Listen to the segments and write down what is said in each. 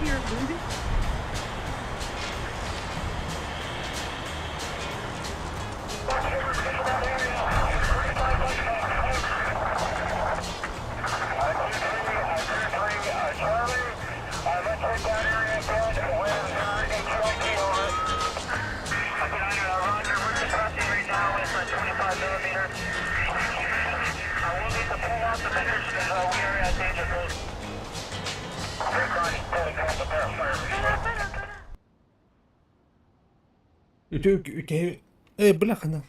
here, Lindy? бляха на.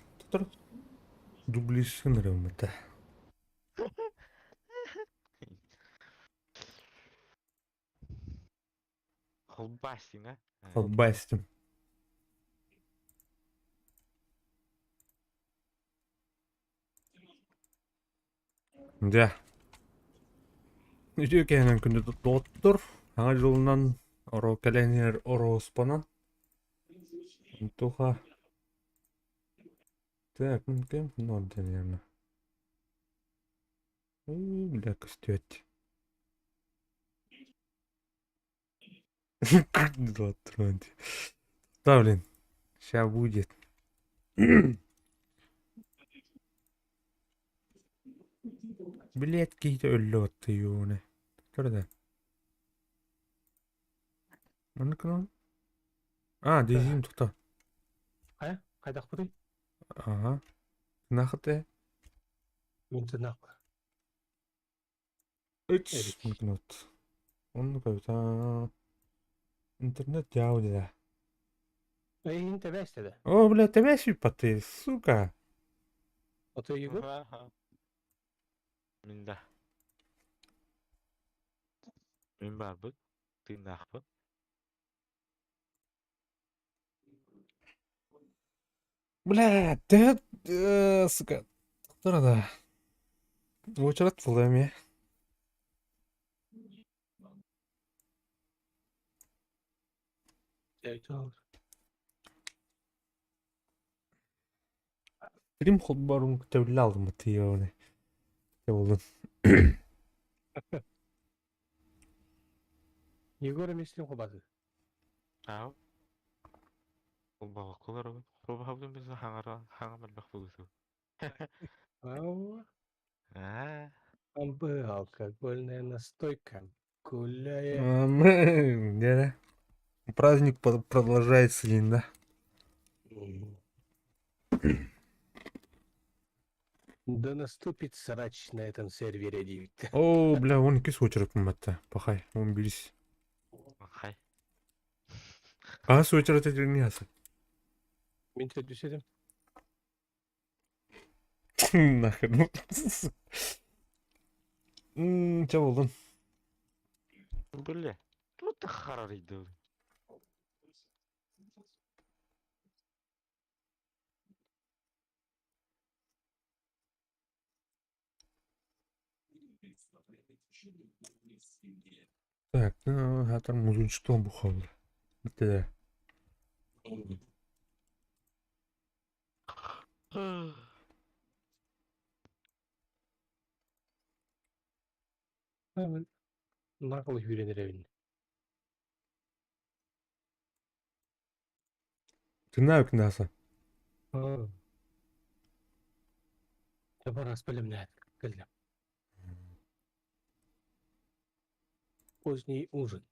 Дублишн рэмэта. Холбастин, а? Холбастим. Да. Үтүкенен күндө доттур. Аңа жолунан оро каленер ороспанан. Туха. Так, кем надо, наверное. Бля, костёть. Доттур. Да, блин. Ща будет. Билет кейт өллөттү юуне. Көрдө. Аныкын. Дезин тукта. Қайдақ бұдай? Ага. Нахыте. Мүнтінақ. Үч минут. Он какой-то интернет дяудя. Инте бәстеді. О, бля, ты вящипа ты, сука. Оты егіп? Минда. Мен барбык. Тыйнақпык. Бля, ты, сука. Кто да? Очеред в леме. Стрим ход барун төвлал мı тыйоне. Олун. Егор еместен қобады. Ау. Холбаға қолар ғой. Холбаға бұдан біз хаңамалбақ бұғызу. Ау. Амбы алкогольная настойка. Гуляя. Да. Праздник продолжается, да? Да наступит срач на этом сервере, девять. О, бля, он кис очеред мата. Пахай, он бились. Хай. Очеред это не ясы. Мен түседім. Нахер. Че болдun? Бля. Тут харар иді. Так, хатар музын что бухал. Это Нақыл үйренер әбін. ты навык наса. Жабар аспелем нәт. Кілдім. Поздний ужин.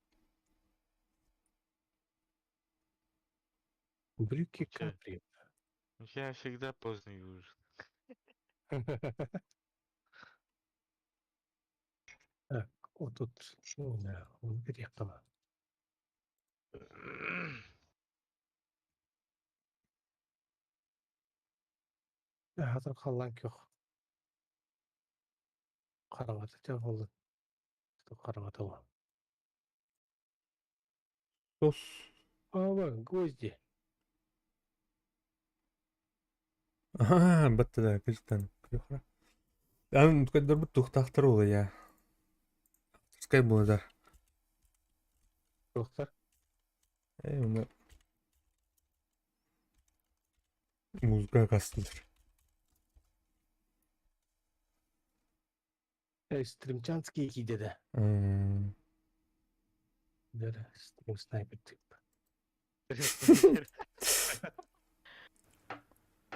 Брюки капри. Я всегда поздний ужин. Так, вот тут, ну да, он переехала. Хатыр қалан кеқ. Қарағаты те болды. Қарағаты ол. Сос. Гвозди. Бітті да, кіжттен. Ан көддір бұт тұқтақтыр олы, я. Скай болды да. Жоқтар. Оны музыка қастылыр. Стримчанский кейдеді. Да, снайпер типа.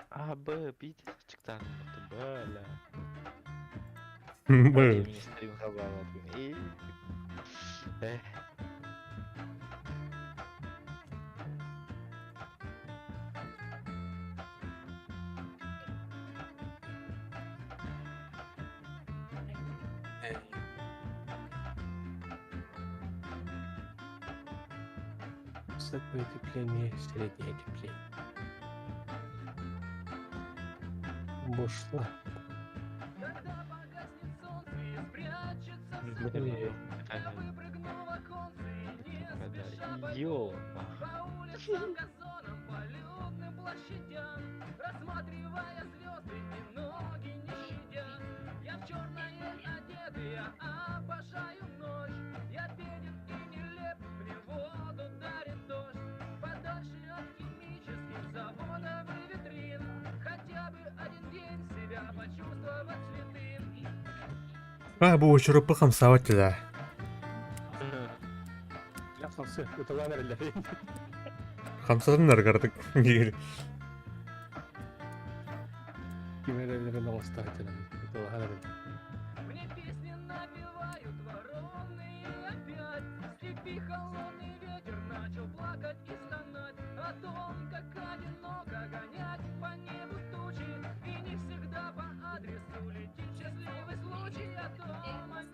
А, Б, бит, çıktan böyle. Б. Yemin istedim sabahlatın. Eh, Высокое тепление, среднее тепление. Бошла. Когда погаснет солнце и спрячется в Блин, саду, это я не- выпрыгну в оконце и не спеша когда пойду ё, по улицам, газонам, по людным площадям, рассматривая звезды и ноги не щадя. Я в черное одетый, я обожаю ночь. Я беден и нелеп, мне в воду дарит дождь. Подальше от химических заводов и витрин, хотя бы один день себя почувствовать святым. А, bu uçurup хамсавать да. Yapması, utalan elleri. Хамсадыңдар кардык. Кимер элleri намаста этелем. Utalan elleri. Мне песни напевают вороны опять. Степи холодный ветер начал плакать и стонать о том, как одиноко гонять по небу тучи. И не всегда по адресу летит счастливый случай. О том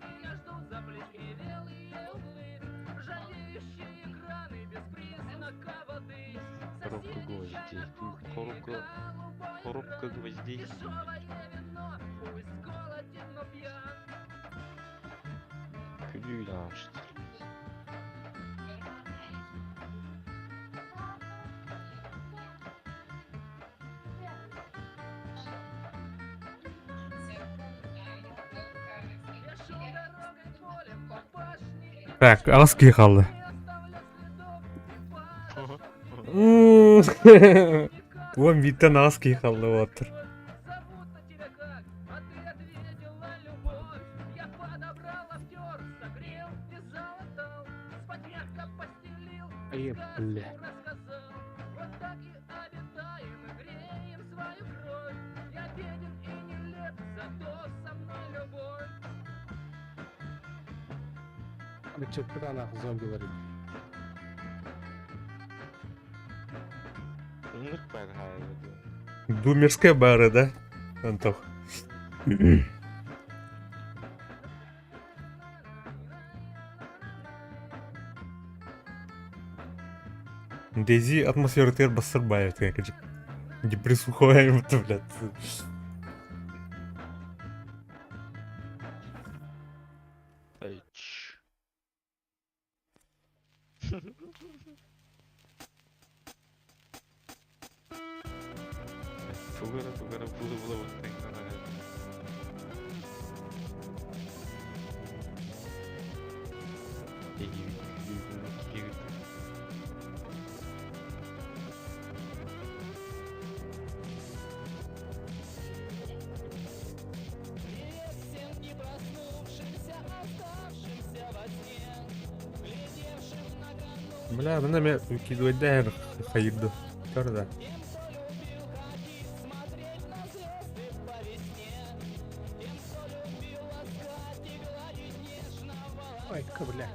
меня ждут заплесневелые углы, ржавеющие экраны без признака воды. Коробка Соседи гвоздей. чай на кухне, Коробка- голубой коробка экран. гвоздей. Дешевое вино, пусть голоден, но пьян. Gülüyle açtı. Я шел дорогой полем по пашне и Так, аласки қалды. не оставля следов. И пара Вон биттен аласки қалды отыр. зовут на тебя как, а ты ответила любовь. Я подобрал актер, согрел и залатал, спать мягко постелил, Ай, сказку бля. рассказал. Вот так и обитаем и греем свою кровь. Я беден и нелеп, зато со мной любовь. Çırpıdan zombileri. Ünlük ben hayalledim. Думерская бары, да? Антох. Дези атмосфера тер басырбаев кәкәҗик. Депрессухаем это, блядь. Эйч. Тугара, буду вот так надо. Привет всем не проснувшимся, оставшимся во сне, глядевшим на кону. Бля, менә мен выкидывать да хайырды. Көр да. Тем, кто любил ходить, смотреть на звезды по весне. Тем, кто любил ласкать и гладить нежно волосы. Ай, бля.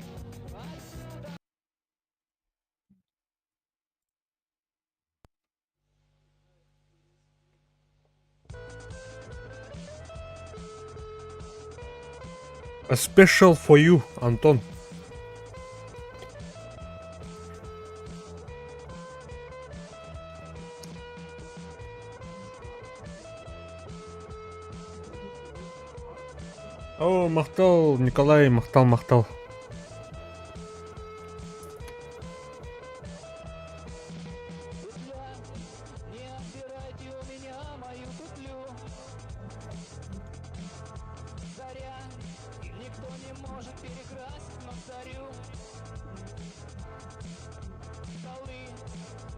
A special for you, Антон. О, мақтал, Николай, мақтал. Не отбирайте у меня мою петлю. Заря, никто не может перекрасить, но царю. Столы,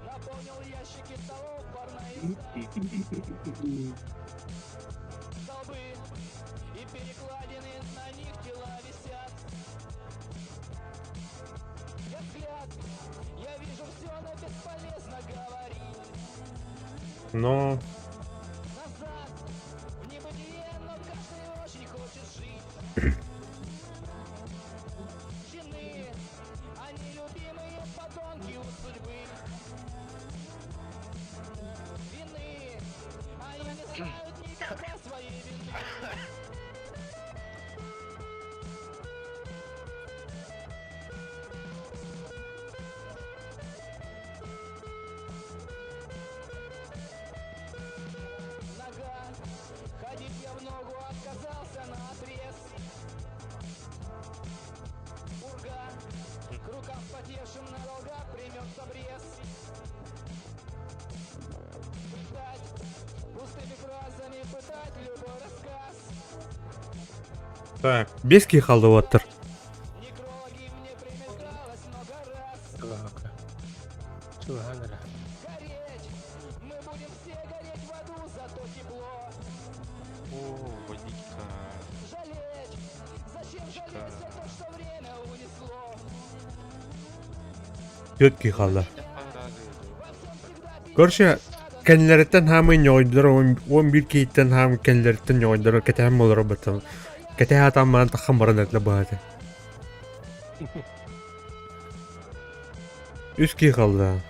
наполнил ящики столов, парной столбы и перекладины, на них тела висят. хотят. Я вижу все, но бесполезно говорить. Но Назад, в небытие, но каждый очень хочет жить. Чины, они любимые подонки у судьбы. Вины, они не знают никогда своей вины. Нога, ходить я в ногу отказался на отрез. Пурга, к рукам потешим надолго примется обрез. Пытать, пустыми фразами пытать любой рассказ. так, бески қалды отыр. Некрологи мне примелькалось много раз. Ага. Чуганра. Гореть, мы будем все гореть в аду, зато тепло. О, водичка. Жалеть, зачем жалеть за то, что время унесло. Тетки қалды. Во всем всегда Көрші, кәнлереттен хамы нойдыр, 11 кейттен хамы кәнлереттен нойдыр, кәтәм олар бұтын. Кәтә атам маған таққан баран әтлі бағады. Үз кей қалды.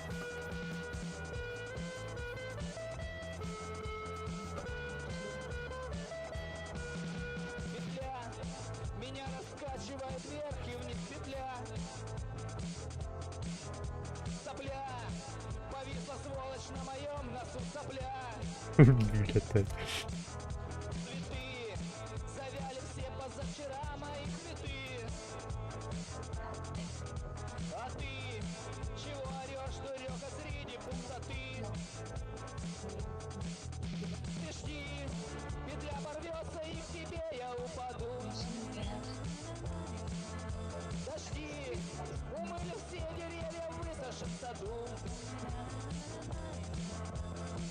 петля, меня раскачивает вверх и вниз петля. Сопля, повисла сволочь на моем носу сопля. Блядь. Цветы, завяли все позавчера мои цветы. А ты, чего орешь, дуреха, среди пустоты? Ты жди, петля порвется и к тебе я упаду. Дожди, умыли все деревья в высохшем саду.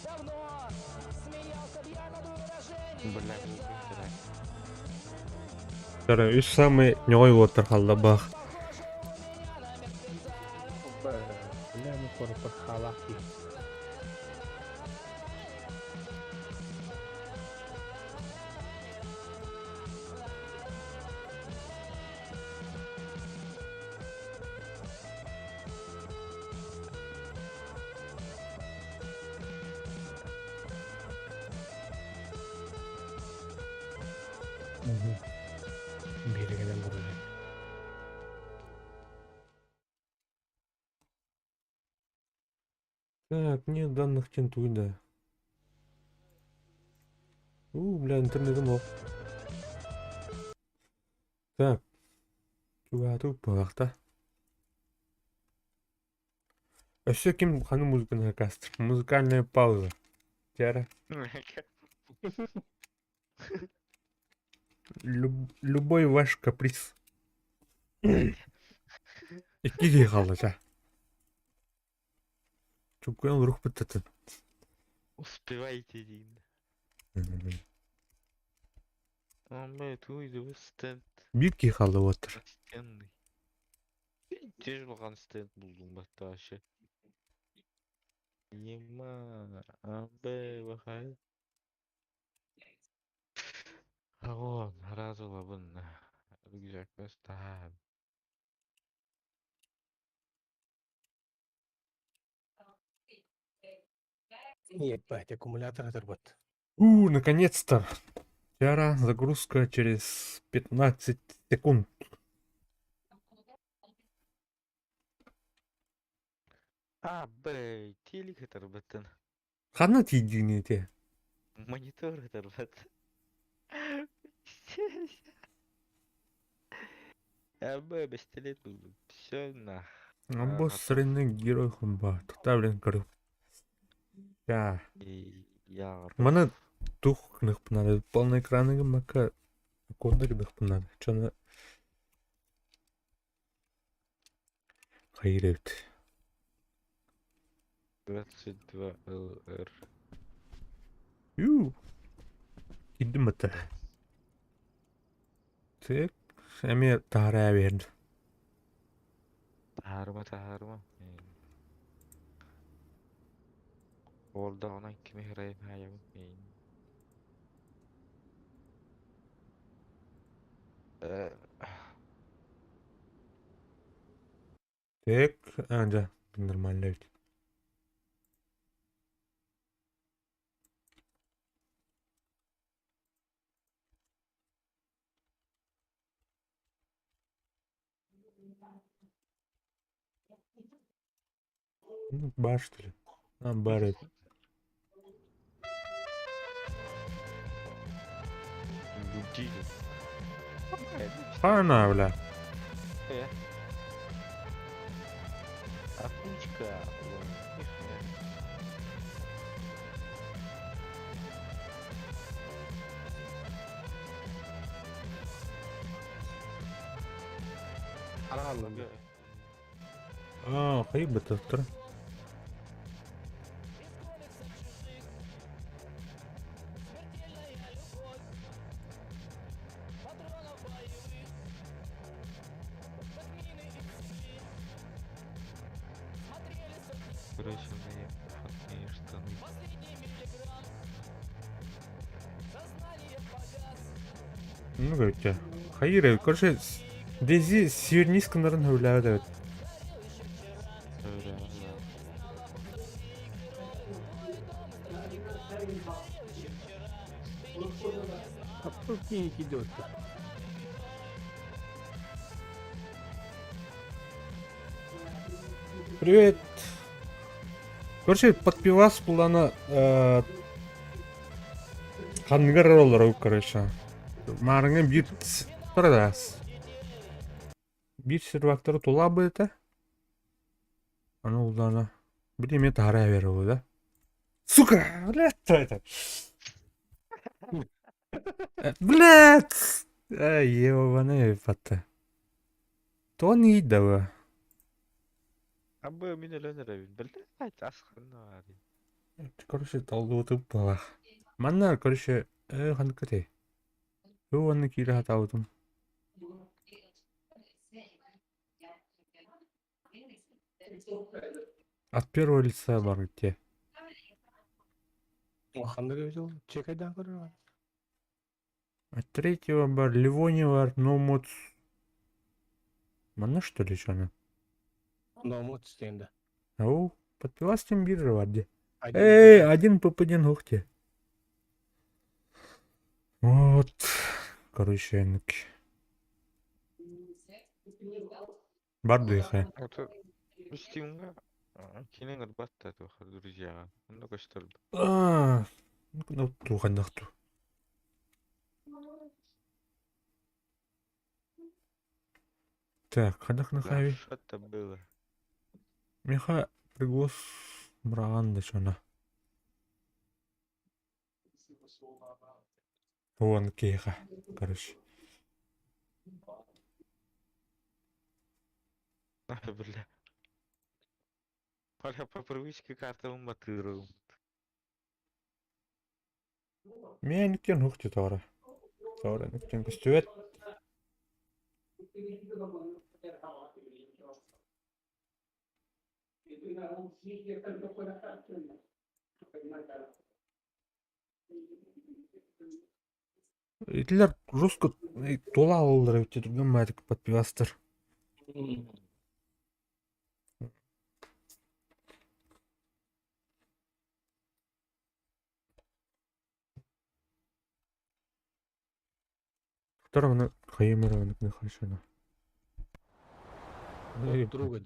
Давно смеялся б я над выражением Бля, лица. Жара, үз самы нёй отыр қалды бақ. Бля, мы скоро под халахи. Берегінен бұрылайын. Так, нет данных тентуйда. Бля, интернетім оқ. Так. Чугату бағта. Өсі кем қаны музыканы кастыр. Музыкальная пауза. Жара. Любой ваш каприз. Икиге қалды жа. Чукуян рух бітті. Успевайте, Дин. Амбай, туйды стенд. Бирки қалды отыр. Стенный. Тез болған стенд бұлдың бәтті ашы. Ема, амбай, бақай. Ағон, разы лабын. Рюкзак бастан. Ебать, аккумулятор оторват. Наконец-то. Жара, загрузка через 15 секунд. Бэй, телек оторватын. Қана тейдігіне те. Монитор оторватын. Бэй, бестелет был. Все на. Амбо сырынның герой хымба. Тұқта білен көріп. Ja, Ja, мана тух нықпынады. Полный экраныгы мака кондыр нықпынады. Чона хайыр өт. 22 LR. Кидді мұты. Тек, әме тағырая берді. Taharma. Orada ona kimi hirayim hayam. Так, да, нормально ведь. Ну, бар, что ли? А, бар это. Будильник. Хана, бля. Окучка. Алло. А, hayır бытовтыр. Крученные фотные штаны. Ну, короче. Hayır, короче, Дези северный сканарын хөвләвәд evet. Öyle. А полтинник идет. Привет. Короче, подпивас булана хангар олар, короче. Марыңа бир продас. Bir servaktörü tola bıta. Ana ulana. Bilime tara ver o da. Сука, блядь, это. Блядь. Ай, ебаный фата. То не идава. Абы мен өлөнөр блядь, асқырына бар. Короче, толду утуп бала. Манна, короче, ханкате. Уанны кире хатаудум. От первого лица бар где. Ханды говорил, чекайдан көріп. От третьего бар Ливони бар, Номуц. Манна что ли что-то? Номут стенді. Ау, подпивас тем биржа бар где. Один Эй, один попаден ухте. Вот. Короче, нуки. Бар дыхая. Ото Стивнга кинен ырбатта тухар друзьяга. Онда көчтөрдү. Ну, тухандахту. Так, хадах на хави. Что-то было. Меха приглас мраган да шона. Вон кейха, короче. Бля. Поля по привычке картовым мотыром. Мен никтен хухте тора. Тора никтен костюет. Итлер жестко тола алдыр өте тұрған мәдік подпивастыр. Второго хайымырағын не хайшана. друг друга.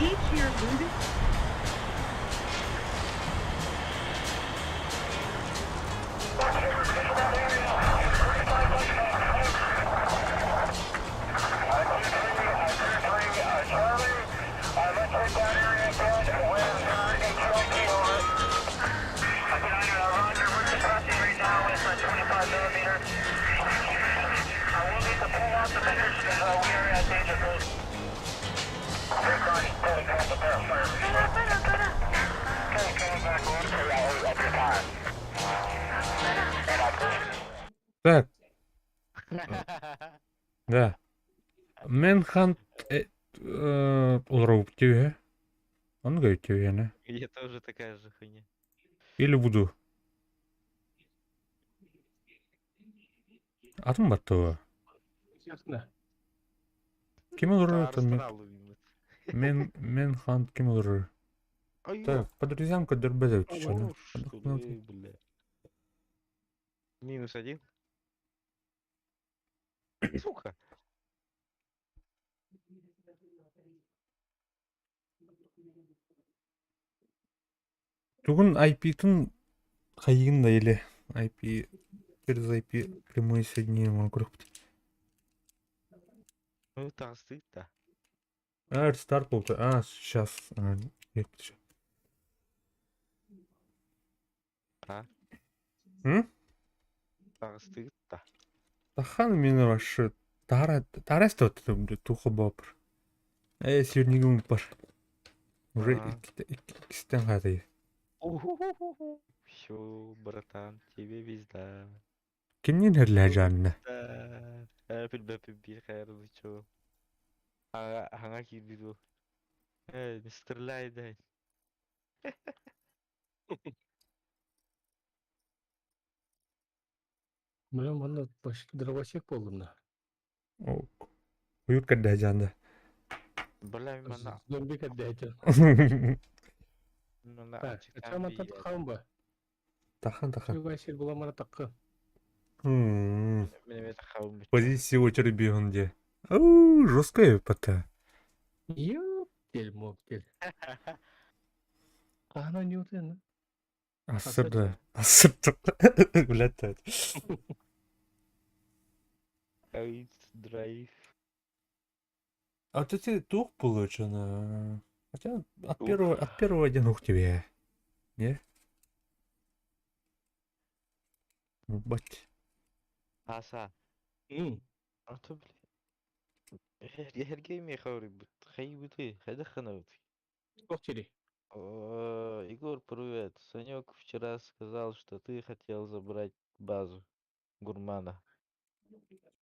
Each year losing Так, да. Мэнхант олору тюе. Он говорит тюе, не? Я тоже такая же хуйня. Или буду. Атом баттыгы. Ясно. Ким олору это Арсенал любимый. Мэнхант ким олору? Ай, Так, по друзьям кадр что ли, бля. -1. Сука. Тугун IP-тын кайын да или IP через IP прямое соединение могу. Ну так стыд-то. Старт болды. Сейчас. А? М? Так стыд-то. Тахан мені вообще тарасты вот тухы бапыр. Сүйірнегім бар. Уже ikisinden қадайы. Все, братан, тебе пизда. Кімнен әрлі жанына? Білбәпі қайрылы чо. Аңа кирбиду. Не стреляй, дай. Мен мында дровосек болдым да. Уют кәдді жанды. Бля, мана. Зомби кәдді. Мана Ачама тапты қалым ба? Тахан. Сүйгі әсер бұламара таққы. Мен это хаум. Позиция очередь бегунде. Жесткая пота. Ёп, дерьмо, дерь. Ана не утен. Асырды. Улетает. Драйв. А вот эти тух получено. Хотя от первого один ух тебе. Не? Бать. Аса. А то, блин. Я Хергей хаврик, хай да хана. Сколько Егор, привет. Санек вчера сказал, что ты хотел забрать базу гурмана.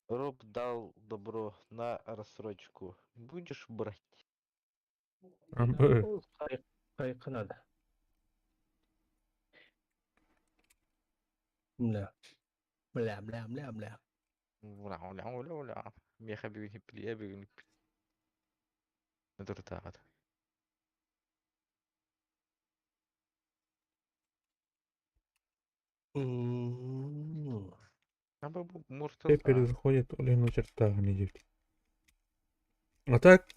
Роб дал добро на рассрочку. Будешь брать? Қайқы надо. Бля. Бля. Уля. Я хабю не пли. Это ртат. Абу муртал. Теперь заходит Олен на чертах не девки. А так,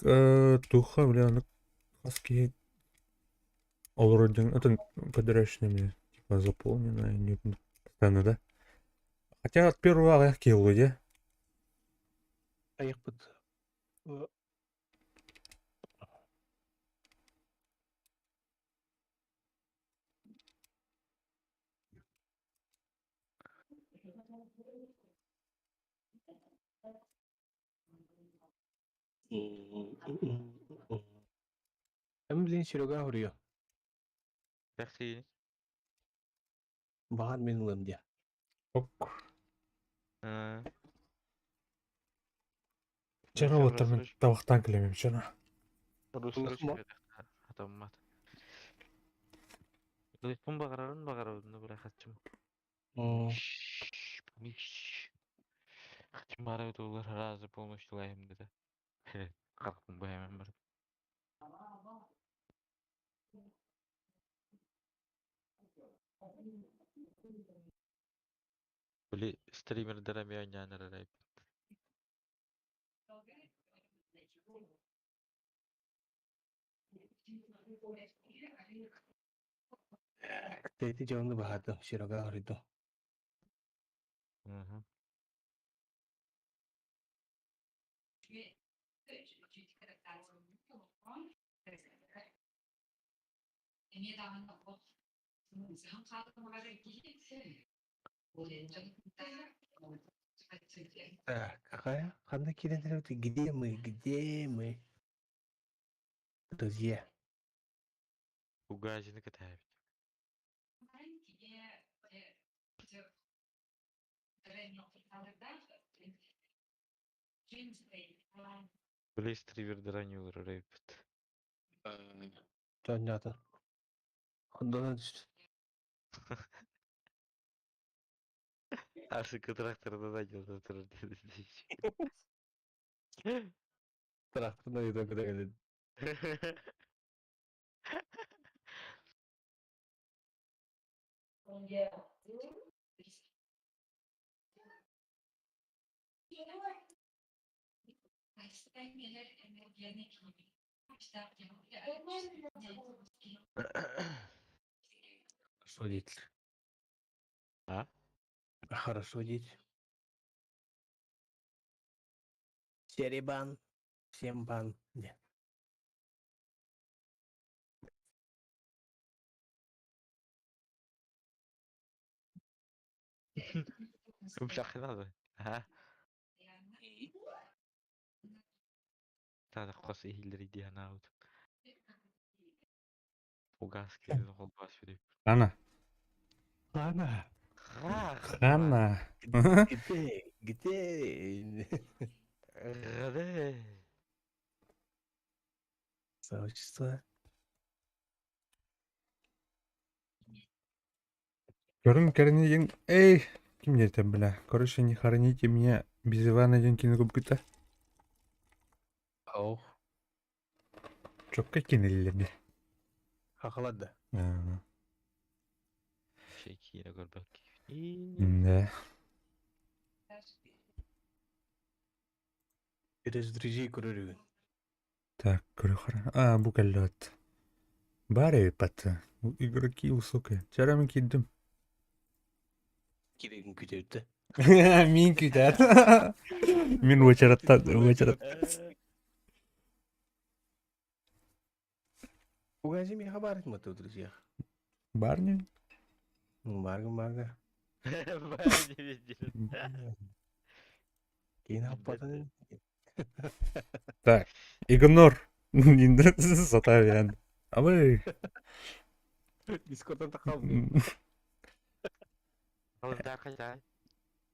туха, бля, хаски. Олродин, это подручными, типа заполнено, не постоянно, да? Хотя от первого аяқ келу, да? Аяқ бұд. Әмі білен Серега ұрıyor. Яхти. Баған мен ұлым де. Ок. А. Вчера вот там тавақтан келемем, вчера. Рассрочка. Атамат. Телефон бағарарын бағарауды бірақ атчым. Бары тулар разы полностью лайым dedi. Kalkın bu hemen bir. Böyle streamerlere bir oynanır arayıp. Dedi canlı bahadım. Şiroga harido. Hı hı. Так, какая? Ханда кирендер өтü. Где мы? Где мы? Друзья. Bu gajını kıtayıp. Böyle streamerlere oynuyorlar arayıp. Понятно. Ondan düştü. Arsı traktörde da yolda oturur dedi. Traktörün ayıda kadar geldi. Хорошо дети. Ha? Хорошо дети. Серебан. Всем бан. Нет. Yumuşak adı. Ha? Tane kosu ihilleri diye anavut. O gaz geldi ol baş verip. Ana. Ладно. Ha, Ana. Где? Где? Gade. Сообщество. Görüm kereni yen. Ey. Kim yetem bile. Короче, не хороните меня без Ивана Денькина губкыта. Ох. Çok kakinelli. Хохлада. Şekil görbek. Да. Через друзей курю. Так, говорю, bu geldi. Bari patı. Bu игроки высокие. Вчера мен кидdim. Кирегин күтөптү. Мен кидер. Мен очараттан. Угази мне хабар этому-то, друзья. Барни? Марга. Ben de bildim. Кейін аппатын. Так, игнор. Енді сата берген. Абай. Дискордтан тақалдым. Kalınlar kayday.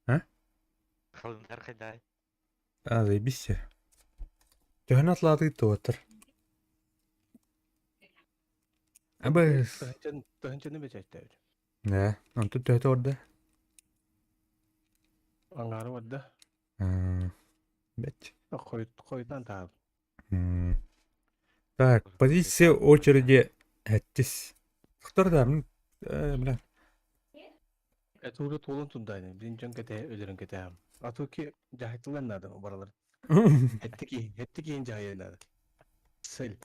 Ha? Kalınlar kayday. Заебись. Төхін атлады туатыр. Абай. Төхінчені бечәйті. Ne? Онты төхті орда. Аңғары барды. Бет. Қойдан тағып. Так, позиция очереди әттіс. Құқтардармын. Бля. Әтуғы толын тұндайны. Бірін жөн кәте өлерін кәте. Ату ки жахайтылан нады баралар. Әтті кейін жахайын нады. Сәл.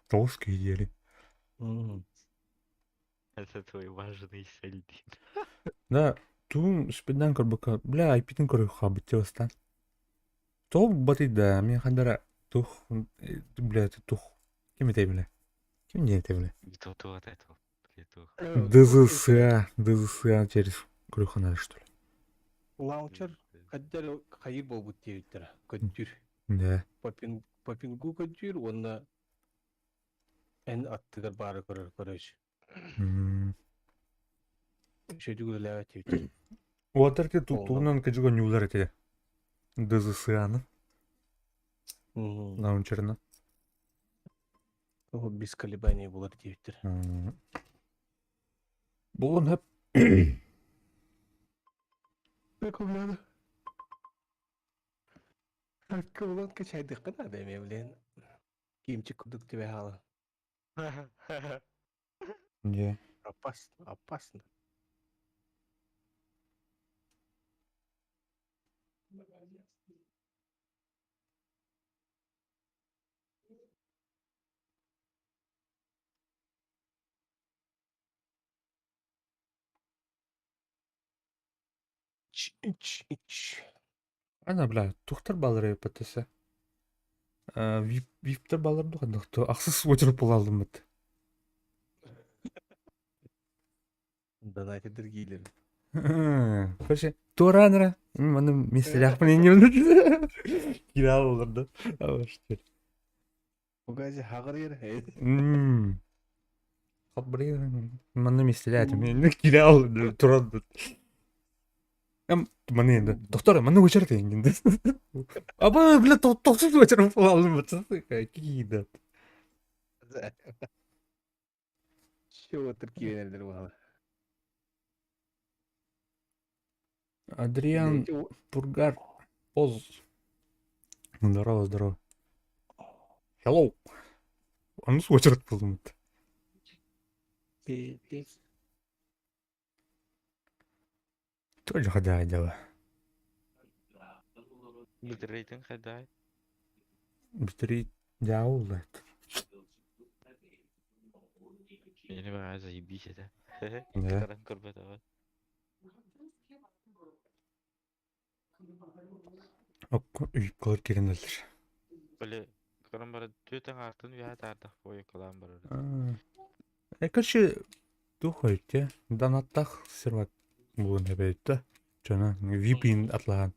Тоғыз кейдері. Это твой важный сельдин. Да, туым спиддан көрбікі. Бля, айпитін көрі қабытте бастан. Тоғы батыйда, мен қандара тух. Бля, тух. Кем ете біле? Кем не ете біле? Вот это. Плетух. ДЗСА через көрі надо, что ли? Лаунчер қаддар қайыр болбут дейіттір. Көттүр. Да. Попингу көттүр, онна ән аттығыр бары көрөш. Шөйдігі ләвәт дейіттір. Уатарке туынан кәжіға нюлар етеді. ДЗСА-ны. Лаунчерны. Ол без колебаний болар дейіттір. Бұлын әп. Бәк ойлады. Колонка чайдык кына да эме билен. Кийимчи кудук тебе халы. Же. Опасно, опасно. Ич. Ана бля, тухтар балары патысы. Виптер балар духандықты ақсыз өтіріп бола алдым бит. Донатидер гейлер. Короче, туранра. Маны меселях мен не кира оларды. Аваштыр. Угази хагыр ер. Хабры. Маны меселях мен кира оларды турады. Маны енді. Доктор, маны өчірді енді. Аба, бля, тоқсыз өчіріп бола алдым бит. Киді. Чего кийенелер баалы. Адриан Пургар. Поз. Здорово, здорово. Hello. Анус өчіріп болдым бит. Тоже хода дела. Битрейting қайдай? Битри дяулы. Мені баға заебись это. Да. Қаран көрбет аға. Ок, үйіп қалар керенделдер. Біле, қаран бара төтен артын вя тардық бойы қалан бара. Короче, тухайт, те. Данаттах сервак бүгін әбәйтті. Жана, VPN атлаған.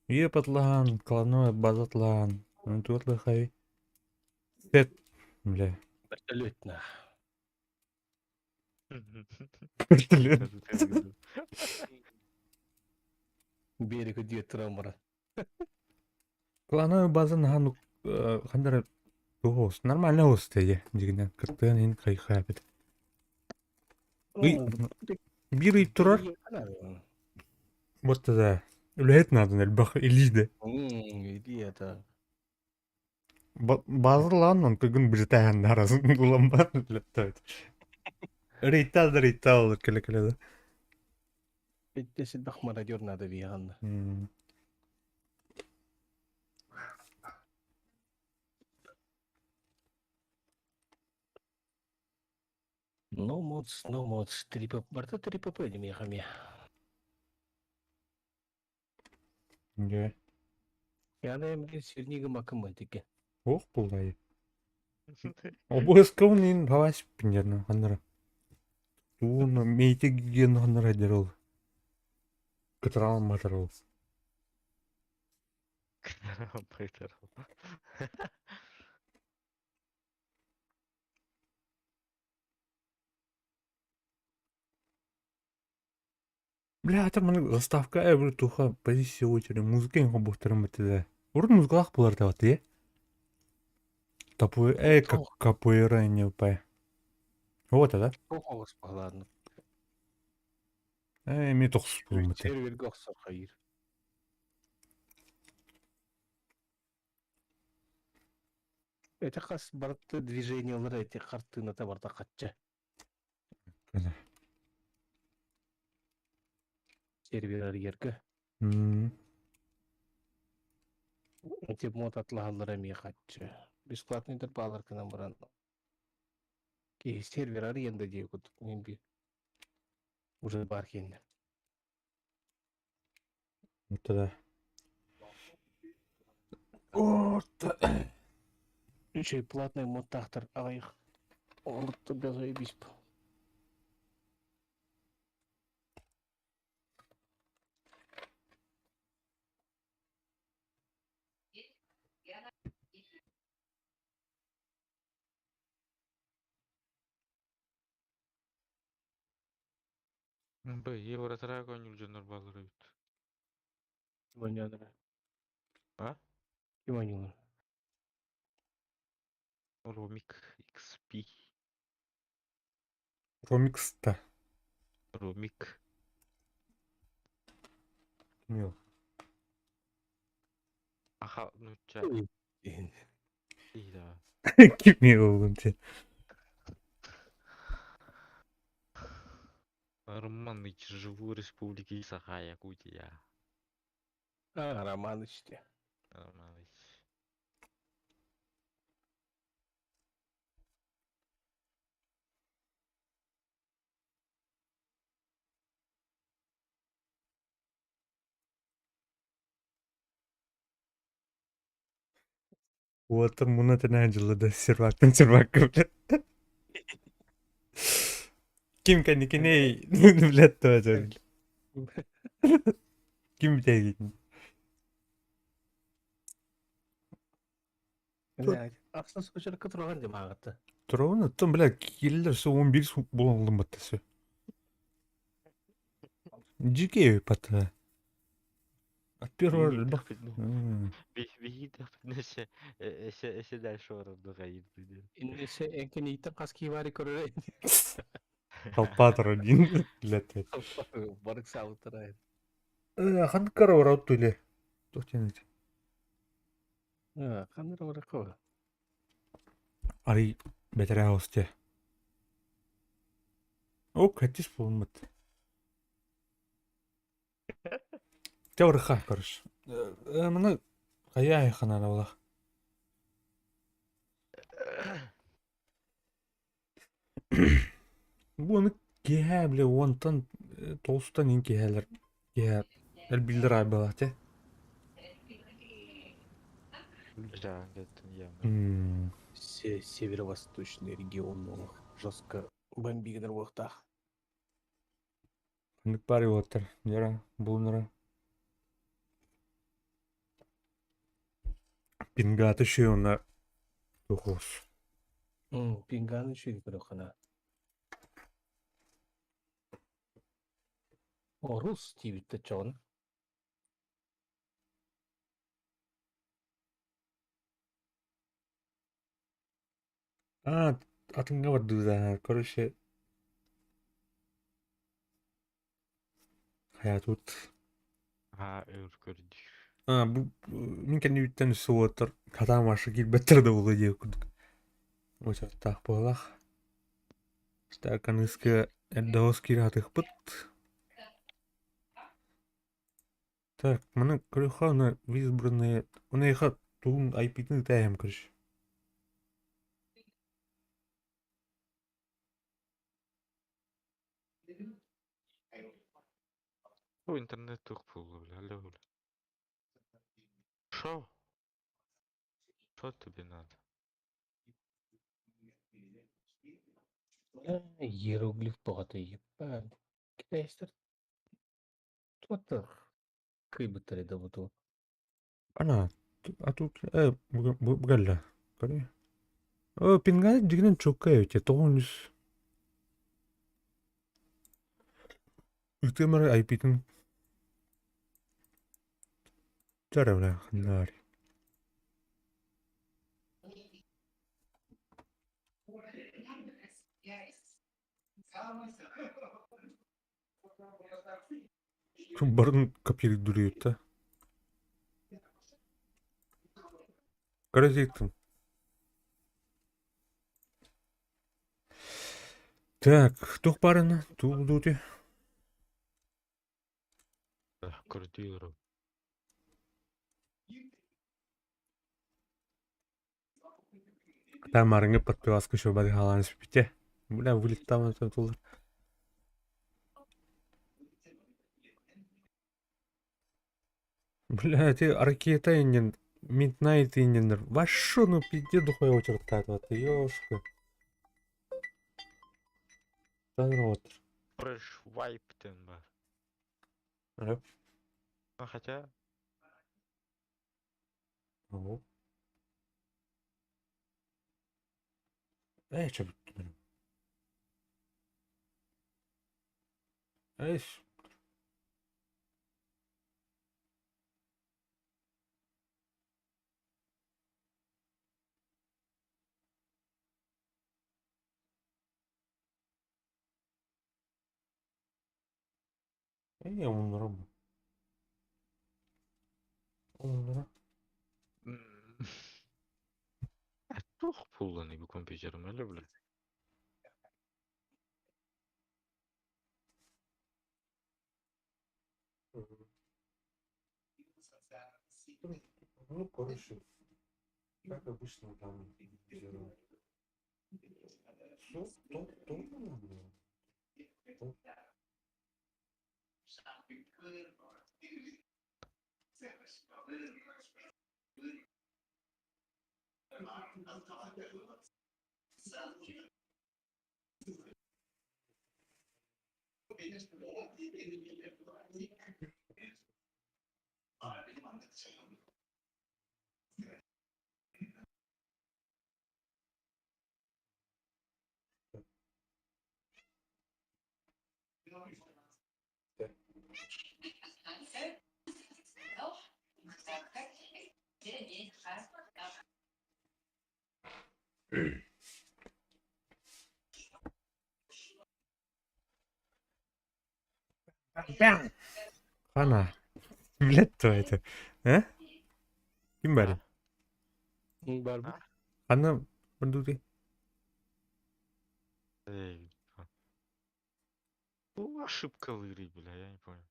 VIP атлаған, клановая база атлаған. Туатлы хай. Сет, бля. Вертолетна. Вертолет. Берег дүйет туран бара. Клановая база нахан хандара тухос. Нормально хос теге. Дегенен кыртыган ен кайха әбет. Бир үйіп турар. Вот да. Үләйт надын әлбақ илиде. Иди это. Базылан он кыгын бритаян арасын уламбар леттайт. Рейта olur kele da. Эттеси дахмара надо виганна. No mods, 3PP. Барта 3PP деме хаме. Же. Яна эмге сирниги макымы теке. Ох булдай. Обов'язково ин хавас пинерно хандара. Туна мейте ген хандара дерол. Катрал матерал. Байтар. Бля, атар мана заставка эбир туха позиция очере музыка ин хобохтарым битде. Урун музыкалах булар табат, е? Тапу капуэра не упай. Вот это. Тоқоғыз бағладны. Ми тоқсыз болым бите. Серверге оқсар қайыр. Это қас барты движениялар эти қартыната барда қатча. Серверлер ергі. Эти мод атлағалар әме қатча. Бесплатныйдыр бағалар кінан баран. Кей серверлер енді дей күт. Мен бір уже бар кенді. Вот да. Вот. Еще и платный мод тахтар ағайық. Олықты без заебись. Б, евротырак ойныл жонор балары бит. Кимоняныр. А? Кимоняныр. Ромик XP. Ромикста. Ромик. Мил. Aha nutça. Ey, İyi da. Kim ya oğlum sen? Романыч, живу в республике Саха-Якутия. Ha, Raman işte. Романыч. Уотыр муна тенә жылыда сервак кебек. Kim kendini bilet tuğacak. Kim bitecek? Ne? Aslında sonuçta kıtırgan cemaati. Turavını tam bile killerse 11 bulalım batısı. Cike patı. Atıyor var bak. Видно, эше дальше орунду кайып dedi. İnnese enken iyitten kaski var yukarı. Kalpatır din. Bilet. Barık sağlıklar ayet. Хан кара var от öyle. Tuhçen. Ha, kandır olarak o. Ari betere hostia. O kaçış bulunmat. Тәуір ха короче. Мына кая ханана була. Буны кеһә биле онтан толстан ин кеһәләр. Кеһә элбилдер айбала те. Жаль, это явно. Северо-восточный регион жестко бомбигдер уақта. Ник бари отыр. Жара булнара. Пингаты шуна тухос. Пинганы şey yukarı kana. O Rus TV'de çoğun. Атыңга бар дуза. Короче. Хаятут. Ha, örgürdük. Bu min kendi ütten üstü otır. Katan başı kilbetter de ulu diye kuduk. O çattaq bolaq. Стаканыска эддоос киратых быт. Так, мына крюхана в избранные. Уна иха туун айпитны тайм кырш. Bu internet yok buldu bile. Alo. Шо? Что тебе надо? Иероглиф тоғаты еппен. Китайстар туаттар. Кыйбыттар еді бұту. Ана, а тут, бугалла. Кори. Пинга дигнен чокка те тоғын үс. Үтемер айпитын. Жарабла, ханнари. Барын капирик дуруют та. Каразиктым. Так, тух барына, тух дути. Курдюру. Тамарыңа подпиваска шобады халаны спите. Бля, вылеттам это тулар. Бля, ты ракета инден, Midnight индендер. Вашу, ну пиздец духой очередь вот, ёшка. Рот. Фреш вайптен бар. Ага. Ну хотя, Ого. Что будет? Эйш. Я умру. Умру. Тух пулланы bu компьютерим öyle bile. Ну, короче, как обычно там делают. Всё, то надо. Ana, millet tuvaleti. He? Kim bari? Бар бит. Ana, berdua. Эй, bu ошибка в игре, бля, я не понял.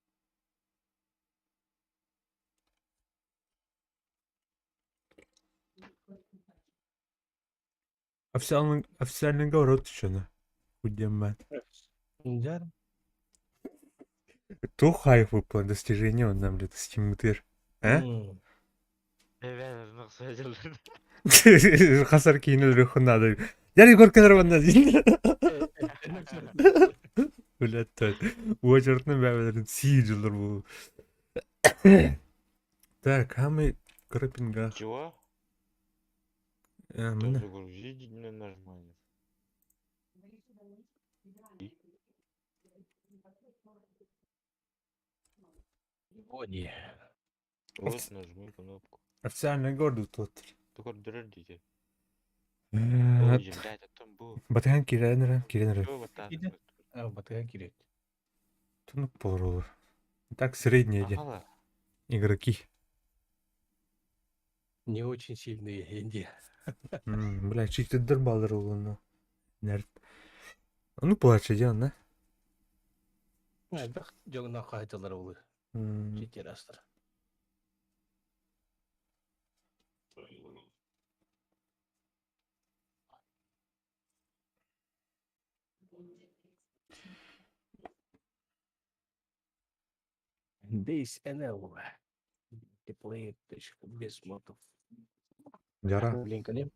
Официальный город еще на. Худем. Жарым. То хайп выпало достижение он нам блядь, стимутер. А? Evet, nasıl acılar? Hasar kiyinil ruhuna. Yani korkular bana değil. Блядь, так. Bu очередной бәбелерін сиджілер бұл. Так, а мы крапинга. Чего? Міне. Тоже грузить не нормально. О, не. Вот нажми кнопку. Официальный город тут. Только дырдите. Э, Ой, блядь, а там был. Батыган киренер. Чего вот так? Иди. А, батыга керек. Тунук болыр. Так, средние Ага. игроки. Не очень сильные инди. Бля, читтедер балыр олуну. Нерд. Ну, плача ден, да? Бак, жоғына қайталар олы. Жетер астыр. Бейс НЛ. Теплее, без мотов. Жара, Блин, калем.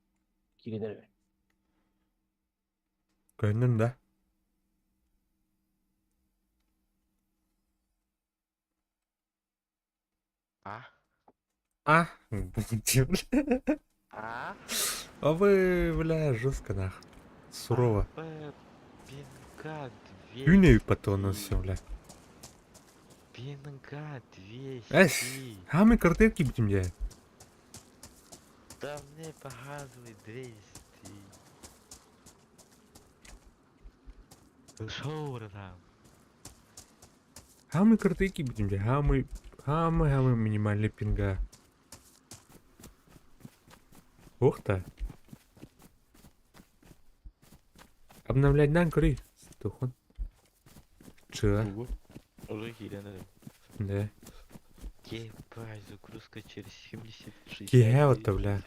Киренер. көйнін да. А? А? А? А вы, бля, жестко нах. Сурово. Пинга 200. Юней потом все, бля. Пинга 200. А мы картинки будем делать. Да мне показывай 200. Шоу там. А мы картинки будем делать. А мы минимальный пинга. Ух ты. Обновлять нам кури. Тухон. Че? Уже хилено. Да. Ебать, загрузка через 76. Кега вот-то, бля.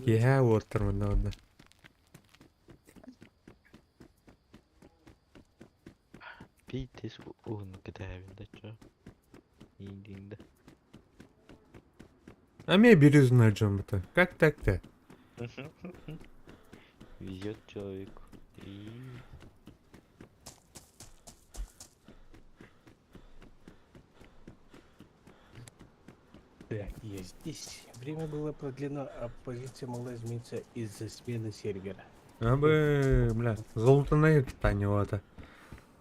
Кега вот терминал. Питес он кидает, да чё? Иди, да. А мне бирюзная джамба-то. Как так-то? Везет человеку. И... Так, я здесь. Время было продлено, а позиция могла измениться из-за смены сервера. Абы, бля, золотаная гыртань вот это.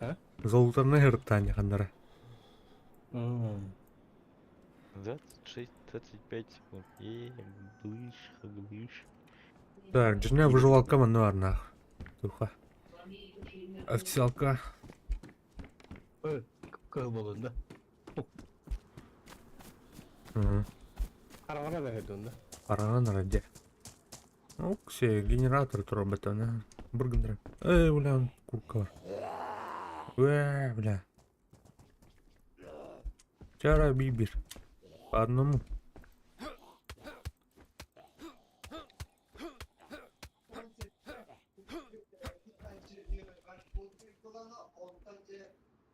А? Золотаная гыртань, хандара. 26, 25 секунд. Глыш. Так, джина выживалка мануар нах. Туха. Официалка. Как было, да? Арағана да кетуін, да? Араган раде. Оксе, генератор турбата, на. Бургендер. Бля, он курка бар. Бля. Чара бибир. По одному.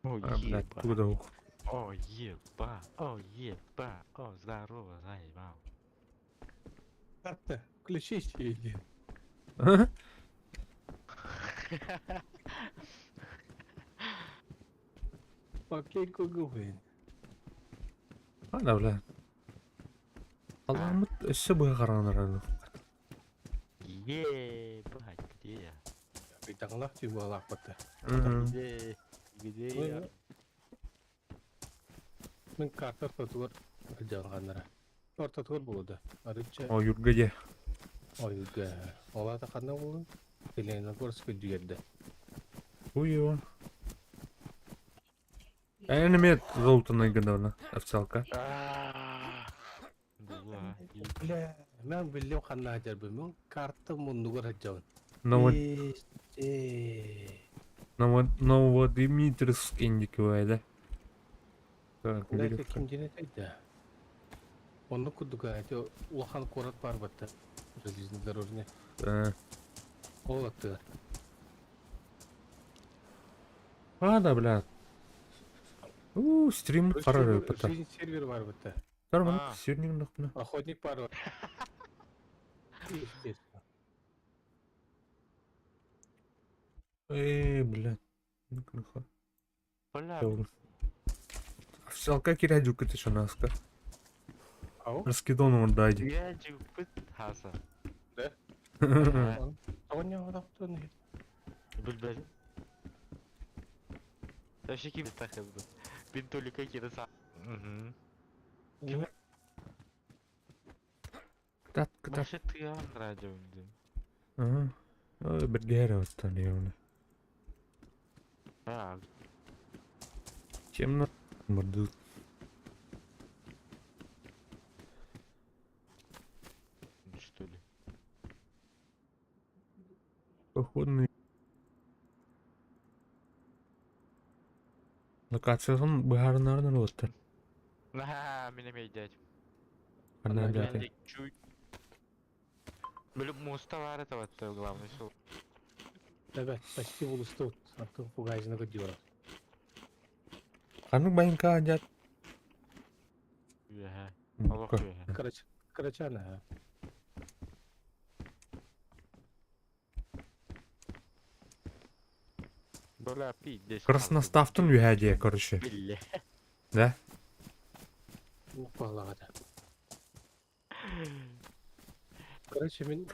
О, Блядь, еба. куда ух. О, еба. О, еба. О, здорово, заебал. Карта, включись или. Окей, Google. Ана, бля. Аламыт өссө быга карагандар. Ебать, где я? Битаңлақ тюбалақ бата. Где я? Мен карта тотугар жалғандыра. Орта тугар болды. Арыча О, юргаде. ойга. Олата қандай болды? Келені көріс көдігерді. Уйо. Энемет золото найгадавна. Официалка. Была. Бля, мен білем қандай ажар білмем. Карта мұндығар ажауын. Новодимитровск индиковая, да? Так, Бля, билет. кем дене тайда. Оны күдігі әте улахан қорат бар бата. Железный дорожный. Ол аттығар. Да, бля. Стрим қарар өпіті. Жизнь сервер бар бата. Нормально, А. серверник нахуй. Охотник бар бар. Естественно. Блядь. Ну-ка. Бля, Официалка киряджу кыты шанаска. Ау? Раскидон он дайди. я жупыт хаса. Ау не одақтан еді. Білбәдім. Вообще кем тақызды. Мен толика кереса. Так. Башы тыян радиоңды. Bir geri ötten yani. А, Чем мордут? что ли? Походный. Локациясын баарынарын өттір. Мен емей дядь. Қандай Ана дәті? Чуть. Біліп моста бар это вот главный сол. Да, почти в улусту. Артық пугайзына көдігер. Қаның байынка дәт? Үйәһә. Аллах үйәһә. Карачана. Бля, пиздец. Красноставтын үйәде, короче. Билле. Да? Упалағада. Короче, мен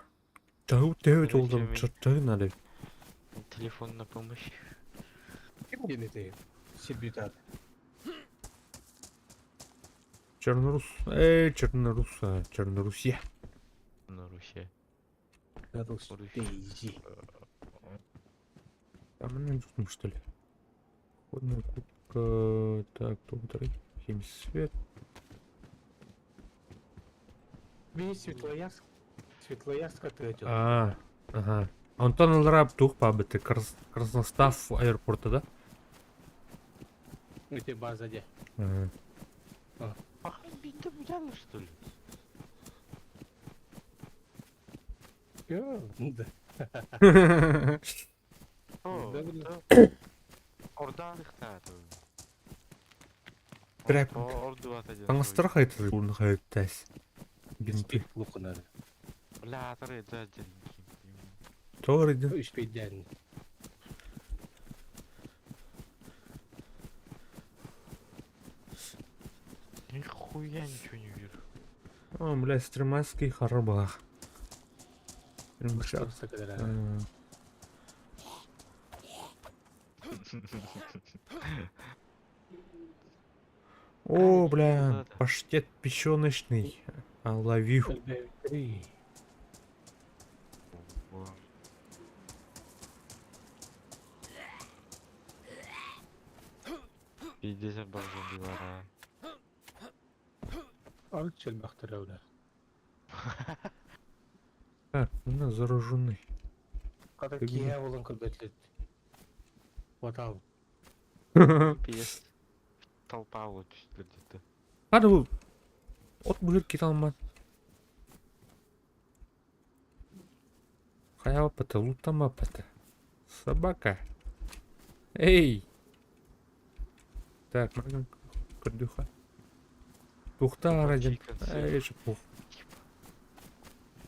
Тәу Короче, олдым, мен- чырттығы надо. Телефон на помощь. кем денеті? Сербитар. Чернорус. Чернорусия. На Руси. Рус. Дейзи. Там она нужно, что ли? Ходная куртка. Так, кто второй? Химий свет. Мен Светлоярск. Светлоярскқа тәуетел. Ага. Антон Алраб тух пабыты. Красностав аэропорта, да? Өте базаде. Ага. Ах, битта взяла, что ли? Да. О, Да, блин. да. Ордан дықтады. Прям. Орду атады. Таңыстыр қайтыр бұны қайыптайс. Бинты. Спик луқынады. Бля, атары да дяденький. Тоғыр еді. Үш пейден. Нихуя ничего не вижу. О, бля, стримайский харабах. Бұршарса кәдір. О, бля, ладно. паштет печёночный. Ловив. Пиздец, обалден дивара. Алып чел бақтыр әулі. Так, мына зараженный. Када Тегине. кия болон кырбетлет. Ватал. Пиес. Толпа вот где-то. Hadi bu. От быгыр кете алмады. Қая апаты, лутама апаты. Собака. Эй! Так, маған күрдіға. Пухта араден. Эй, же пух.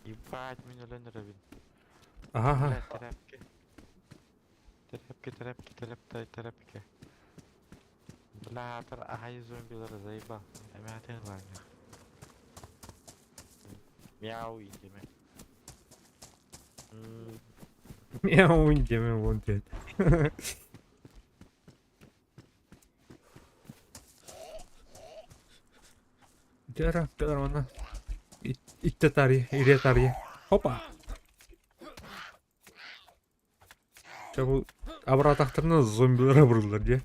Ебать, меня ленеровин. Ага. Тряпки. Бля, ай зомбилар заебал. Эмятын ланя. Мяу идеме. Мяу, деме вон дед. Жара, кадармана. Итте тари, ире тари. Хопа. Бұл абратақтарына зомбилар бұрылдар, де.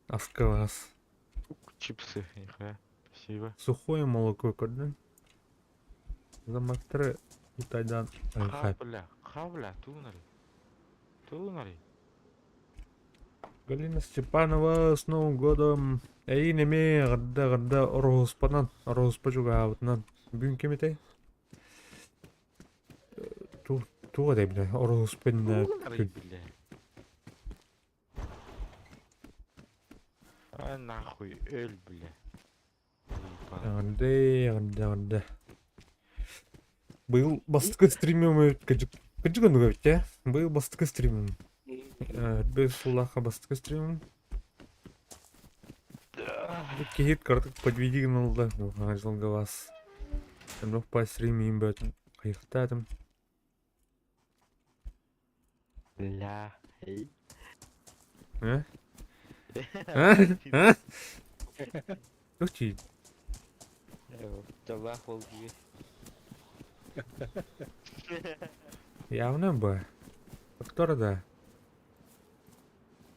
Аскалас. Чипсы, нихуя. Спасибо. Сухое молоко көрдің. Замақтары Итайдан хайп. Хавля, тунали. Галина Степанова с Новым годом. Эй, неме, ғырда ұрғыспанан. Ұрғыспа juga абытынан. Бүгін кеметей? Туға дей біле, ұрғыспен күн. А нахуй, ölь, бля. Ғырда. Бұл бастықы стримем күнжі күнді көбіт, е? Бұл бастықы стримем. Біз сұллаға бастықы стримем. Кейт картық подведи гыналда. Ажылға бас. Сәмлік па стримем бөтін. Қайықтадым. Бля, эй. А? А? Жоқ чейд. Жабақ бол күйе. Явно бы. Кто да?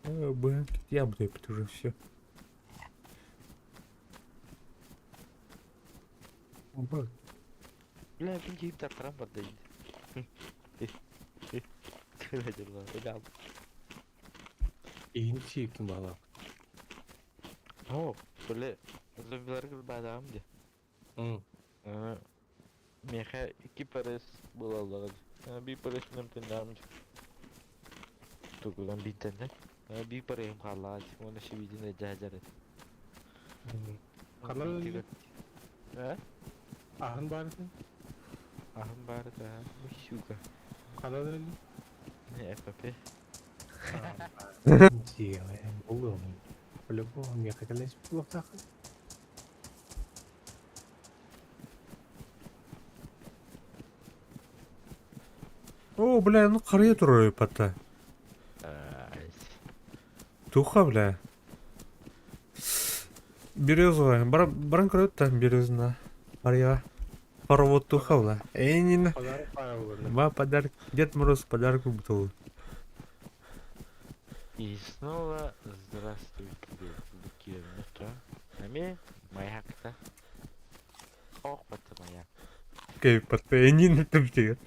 Бы. Я буду пить уже все. Бля, мен кейіп тартырам бар дейін. Көре жүрла, ойлам. Иін чейкін бағалап. О, бля, зомбилар кірбадағым де. Меха 2 парес был аллага. Bir parasını tendamız. Tukulan bir tane. Bir parayım kaldı. Onu şu videoda cacar et. Kanal öyle. Ha? Ahın barıdın. Ahım var da. Şuka. Kanal öyle. Ne FP? Iya, belum. Belum, ya kalian 10 tahun. О, бля, ну қария тұры патта. Туха, бля. Березовая. Баран көрөтті березина. Қария. Паровод туха, бля. Эйнина. Pazarı para olur. Ба, подарок. Дед Мороз подарок бутылы. И снова здравствуйте, Лукиевна. Ами, маяк-то. Ох, патта маяк. Кей, патта, эйнина түмтегі.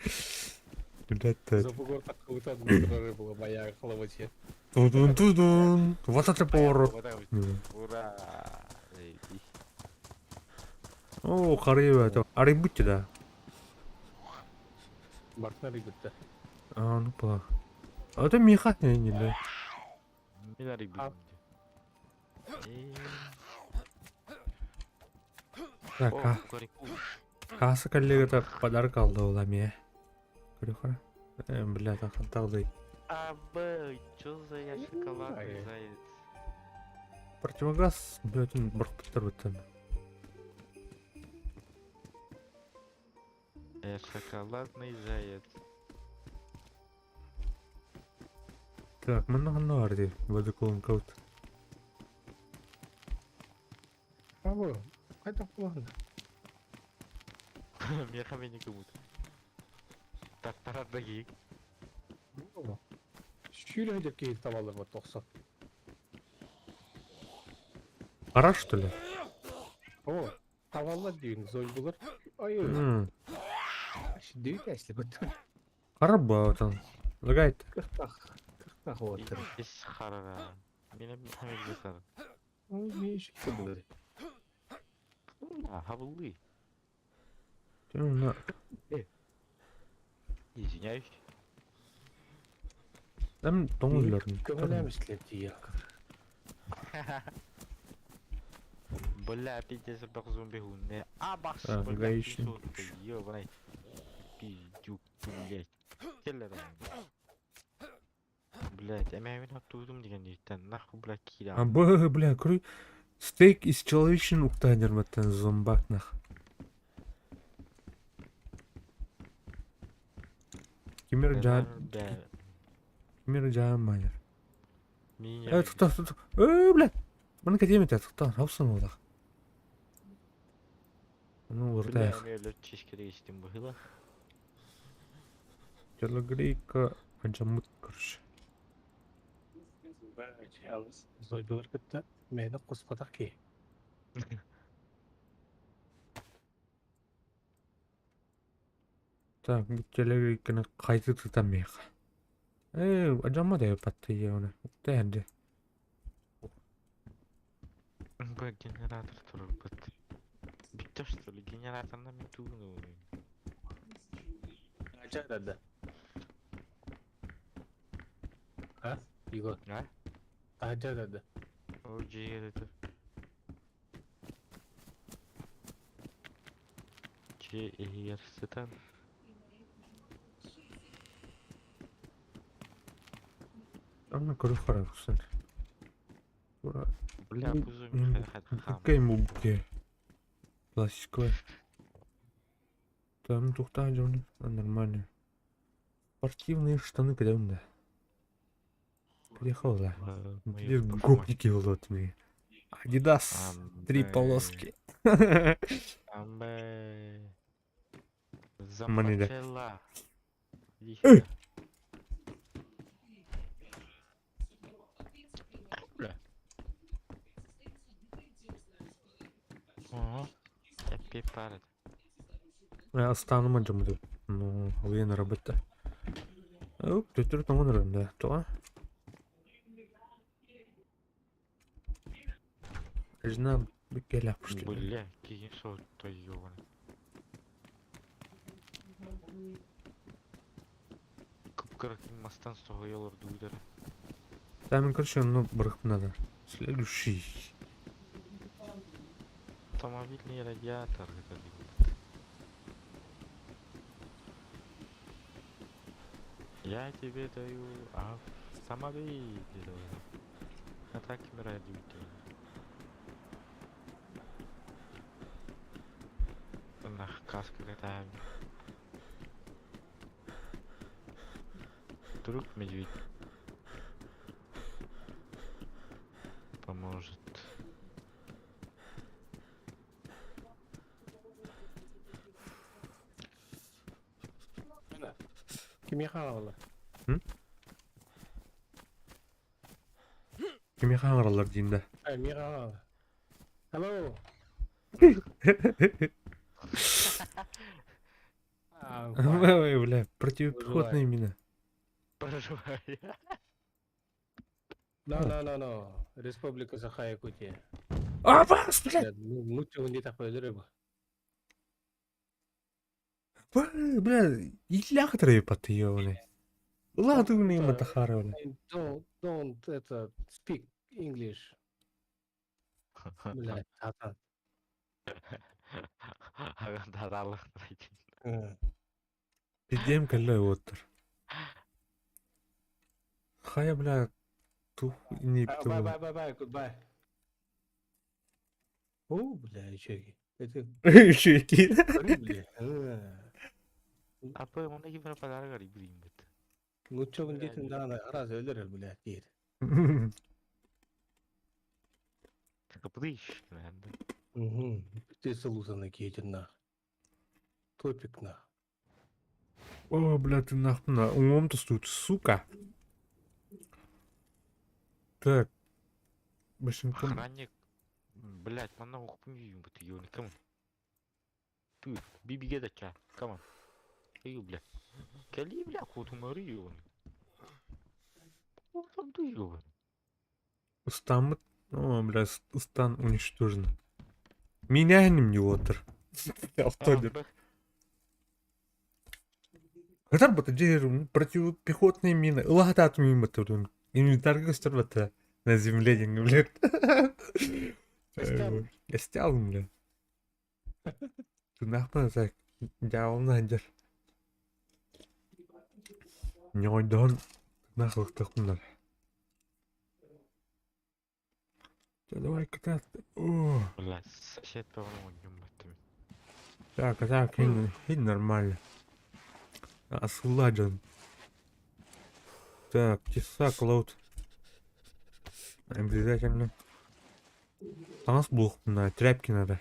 Дудатты. Запугор так круто, который был моя хлопочет. Тудун. Вот это поворот. Ура! О, қария, это. Арай будьте, да. Бартнары бітті. А, ну па. А это меха не, да. Минари бит. Так, О, корику. касы коллега подарок алды ол әме. Көрі. Бля, тағдай. Абы, чё за я шоколадный Ай. заяц? Противогаз бөтін бұрқпыттар өттен. Я шоколадный заяц. Так, мұны қанна бар де, бөді қолын қауыт. Абы, қайта құлағында. Меха мені кümüt. Тартарарда кейік. Şöyle de keyif tavalar var 90. Қара, что ли? О, tavalar deyiniz oyuncular. Ayı. Düğün yaşlı bütün. Qaraba otan. Lagayt. 40 ottur. Ес харара. Менен хамелге сары. Ne iş yapılır? Хабылды. Тена. Извиняюсь. Там тоңларын. Kömelemişler diye. Бля, пиздец, бах зомби гунне. А, бах, А, бля, гаишник. писотка, ёбаный. Пиздюк, блядь. Келер Блядь, мен оттудum деген дейттен. Нахуй, блядь, киля. А бля, крой. Стейк из человечен уктайнер маттан зомбак нах. Кимер жан майер. Тута. Бля. Мана кадемет тута. Хаусын олах. Ну, уртаях. Бля, мен чешкеде естим быхыла. Телегрейка аджамыт короче. Yalnız Zoydolar kıtta meydan kuspadak ki. Так, телегрейканы кайты тутамайық. Аджама да патты оны. Тәнде. Б, генератор турur быт. Bitti что ли? Генераторна мен тугуну. Acayip dedi. Ha? Igor. А? Acayip dedi. О, это. Че, ерсетан. Ана көріп қарақсын. Тура. Бля, пузо ми хам. Какая ему буке? Классическая. Там тухта джони. Нормально. Спортивные штаны когда он да. Приехал, да. Здесь гопники вот мне. Адидас. 3 полоски. Амбе. Манида. Зампачела. Эй! Ого. Эпи парад. Я остану джамду. Ну, вы на работе. Ты там он да. То. Знам, бекеля пошли. Бля, киген сол той ёбаный. Кыпкырык мастан соғыялар дуйдары. Там, короче, ну, брых надо. Следующий. Автомобильный радиатор. Это я тебе даю автомобиль. А так и радиатор. Нах, каска катаем. Вдруг медведь поможет. Kim yakalandı? Кеме хаңыралар дейінде. Kim yakalandı? Hello. Ой, бля, противопехотные мины. Проживаю. No. Республика Саха-Якутия. А, вас, блядь! Лучше он не такой рыба. Бля, итляха трепат ее, бля. Ладно, не матахара, бля. Don't это speak English. Блядь, ата. Даралық трейдинг. Пидем каллай отыр. Хая, бля, тух не пту. Bye, goodbye. О, бля, чеки. Это Шеки. бля. Апа, оны кейбір подарок рибрин бит. Лучше он где-то да, раз öldürür бля, değil. Капыдыш, бля. Угу. Ты салузана кейтер на. Топик на. О, бля, ты нахуй, умом-то стоит, сука. Так. Башенком. Охранник. Блять, мана оқып үйін бит, ёны кім? Ты, бибиге да ча, камон. Рию, бля. Кали, бля, кутума Рию. Ну, там ты ёбан. Устамы. О, бля, стан уничтожен. Меня не отыр. Автодер. Бэх. Катар бата жер противопехотные мины. Лагатат мимо турун. Инвентарь гостер бата. На земле не блядь. Я стял, бля. Ты нахуй так. Дял надер. Не ойдан. Нахуй тахнар. Давай катать. О. Бля, сосед по-моему, баттым. Так, хин нормально. Асладжан. Так, тесак, лоуд. Обязательно. А нас блок на тряпки надо.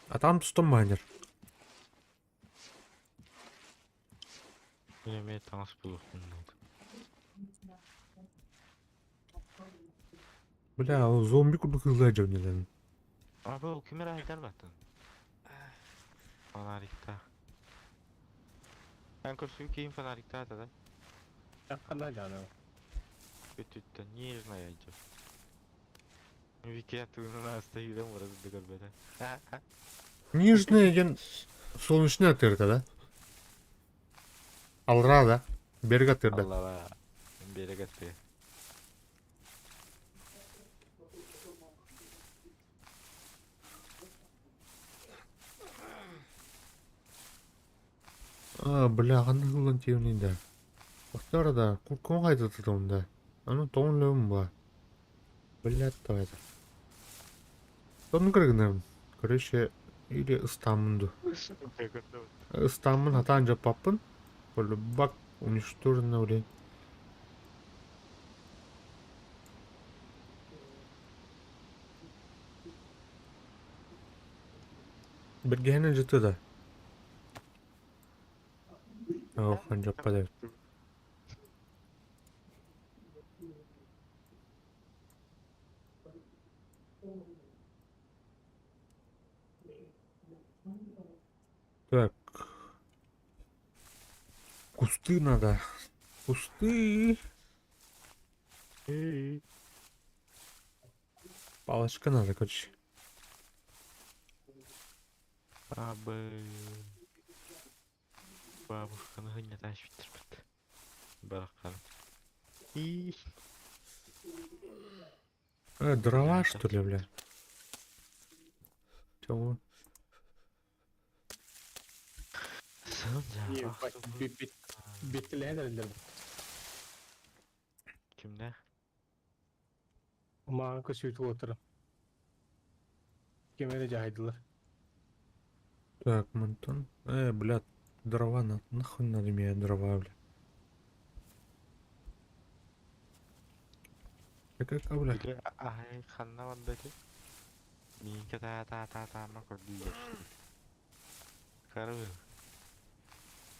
А там что майнер? Я имею танцполу. Бля, зомби куда хызладжан не. А был кемер айдар баттым. Фонарикта. Ben koşuyu кейін фонарикта атады. Жаққанда жаным. Өтүттен нежная айчы. Вики атуына стоидем ораз дегөрбеде. Нижний ген солнечный атырды, да? Алра, да? Берег атырды. Аллаға берек атты. А, бля, қандай қылын тевнейді. Остары да, көн қайды тұтымда. Аны тоғын лөм ба. Бля, тағайды. Тоғын кіргінем. Короче, или ыстамынды. Ыстамын атан жапаппын. Böyle bak уничтожено, блин. Бергені жыты да. Охан жаппады. Так. Кусты надо. Кусты. Палочка надо, короче. Бабушканы ғыня ташып бітірбіт. Бараққан. И. Дрова, что ли, бля? Чего? Сынжа. Беттіләдірілдір. Кімді? Маған көсейтіп отырым. Кемері жайдылар. Так, Монтон. Бля, дрова надо. Нахуй надо мне дрова, бля. Какая, бля? Биле ай ханна бандати. Минке та макор дүйеш. Карвы.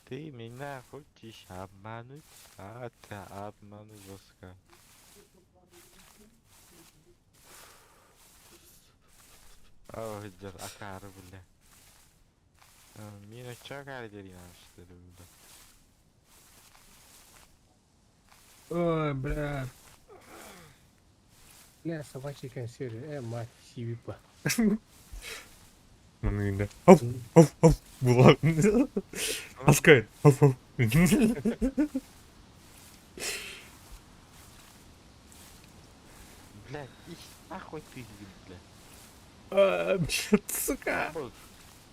Ты меня хочешь обмануть, а ты обмануть жестко. Ой, жер, акары бля. Мені чак әрдерін аштыры бля. Ой, бля. Бля, собачий консерві. Мать, сівіпа. Ну, да. Оф, была. Аскает. Оф. Блядь, ищ нахуй ты, бля. Сука.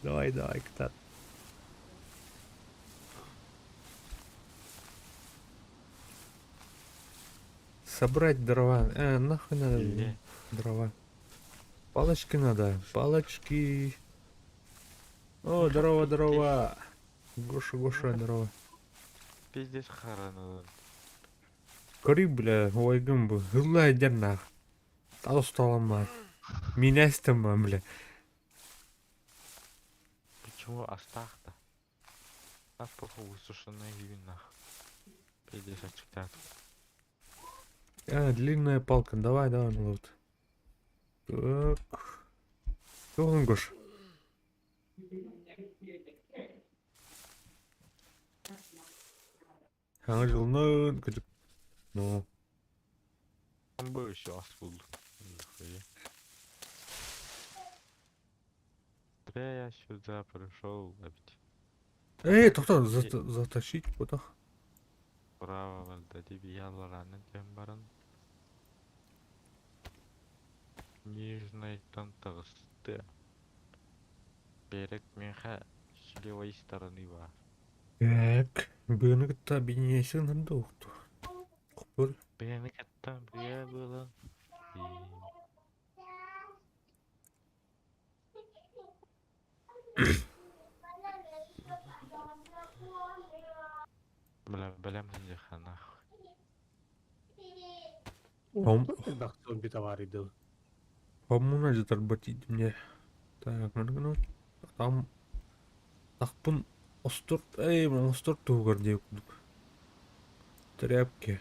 Давай, кто. Собрать дрова. Нахуй надо Или. дрова. Палочки надо. Палочки. О, дрова. Гоша, дрова. Пиздец харану. Кори, бля, ойгым бы. Гылай дернах. Ал столама. Меня истема, бля. Почему астах-то? А плохо высушенная вина. Пиздец очектат. Длинная палка. Давай, вот. Так. Что он, Гош? Hangi yılın gıcık. No. Böyle işi az bulduk. Зря я сюда пришел, а ведь Toxta затащить потах. право валда деп яларанын тем барын. Нижнай тантығысты. Берек менха шлевой стороны бар. Так. Быны гыта бинесин ханды оқту. Купыр. Бені каттан бірге болын. Білем сенде қанақ. Бак зомби товары. Помуна жатар батить мне. Так, ну. Там. Тахпын остор. Мен остор тугар деп кудук. Тряпки.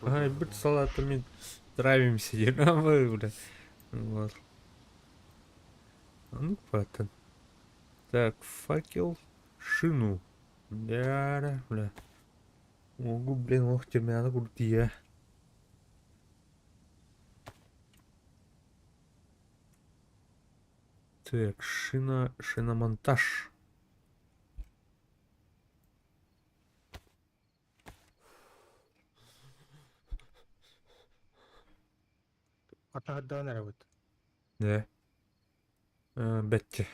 Ай, быть салатами травимся, дерьмовые, бля. Вот. А ну, патон. Так, факел, шину. Да, бля. Могу, блин, ох, тебя надо крутия. Так, шиномонтаж. Атадан арабыт. Да. Бетти.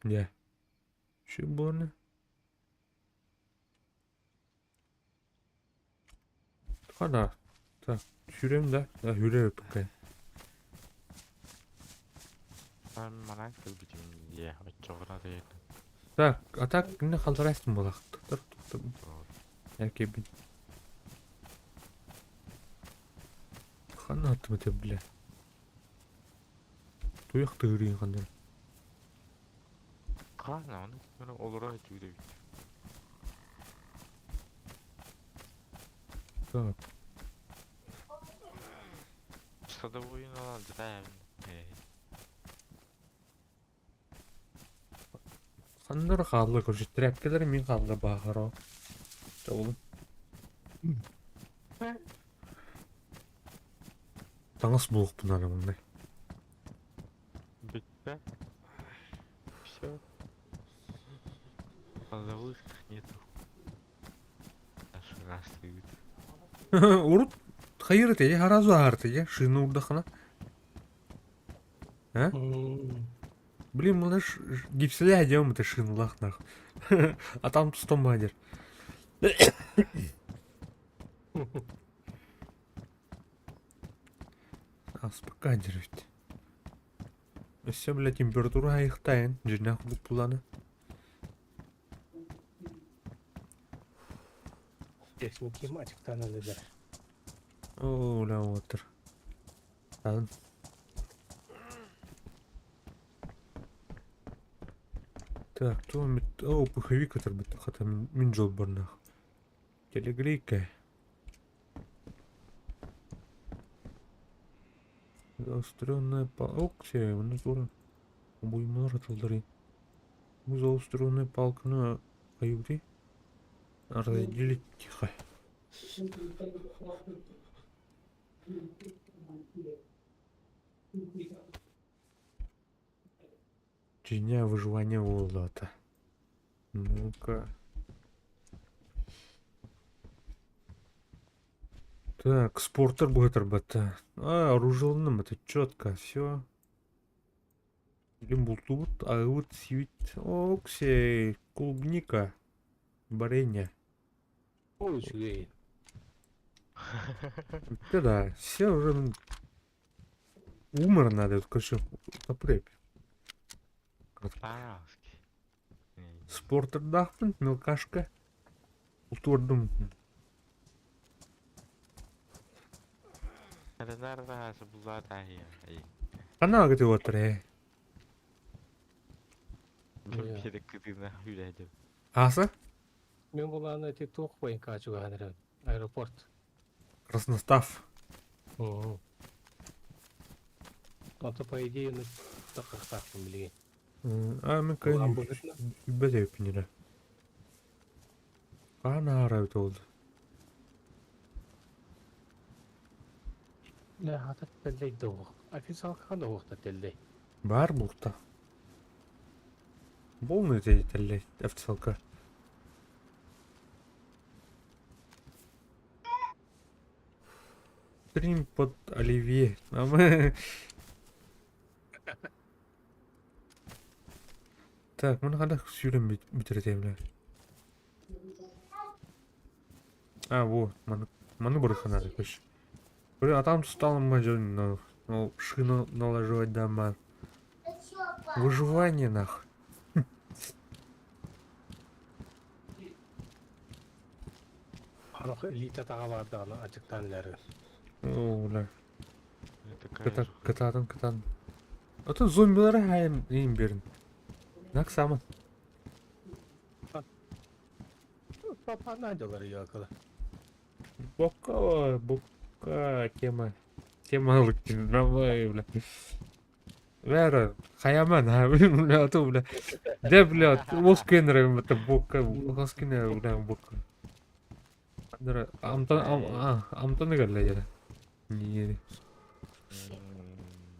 Да. Что было? Хана. Так, жүрем да. Жүре пока. Мана кілбітім, отчоғына дейін. Так, а так не қалдырайсың болақ. Тұқтыр. Яке бін. Хана атымы те, бля. Туяқты үрейін қандар. Қана, оны олыра жүре бейт. Так. Сада ойын алан дырайын. Қандар қалды көрші трәпкелер мен қалды бағыра. Жауылым. Таңыз бұлық бұнары мұндай. Бітті. Все. Позовых нету. Аж раз стоит. Урут хайыр теге, харазу ағар теге, шыны ұрдақына. Блин, мұны гипселі әдеу мұты шыны лақнақ. А там тұстан бадер. Аспака деревт. Все, бля, температура айықтайын. Жернақ бұлып бұланы. Техники матик танады да. О, бля, отыр. Тан. Так, то мет... О, пуховик отыр бітті. Хата мен жол барнақ. Телегрейка. Заостренная палка. Оксе, оны зорын. Обоймалар атылдырын. Бұл заостренная палканы қаюды. Разделить тихо. Чиня выживания Улата. Ну-ка. Так, спортер будет работать. Оружейным это четко, все. Лимбултут, а вот свит. Оксей, клубника. Варенье. Ой, сюда. Да, все уже умер надо, короче, попрепь. Тараски. Спортер дахпын, мелкашка. Утурдум. Календар разы бұлар әйі. Ана где отыр, Бір кедік кедігіне үйләді. Асы? Мен бұланы тек тоқ бойын қачуға қадырады. Аэропорт. Красностав. Мгм. Это, по идее, ну, только так блин. Мен Улан кайын Удэ. үббәдә өпінері. Қана арай толды. لا هذا تلي دوغ. Официал хана уақта телдей. Бар бұлықта. Болны дейді тәлі официалка. Стрим под Оливье. А мы... Так, мұны қада сүйрем бітіретемлі. Во, маны бұрыққа надо көш. Бір атам тұсталым ма жөн, шины налажывать дома. Выживание нах. Анық элита таға барды аны ачықтан ләрі. Ола. Это Кататын. Атын зомбилары айым берін. Нақ самын. Папа надялар якылы. Бока тема. Тема лыктин, давай, бля. Вера, хаяман, бля, а то, бля. Да, бля, воскенеры, это бока, воскенеры, бля, бока. Андра, амтаны галла яра. Не.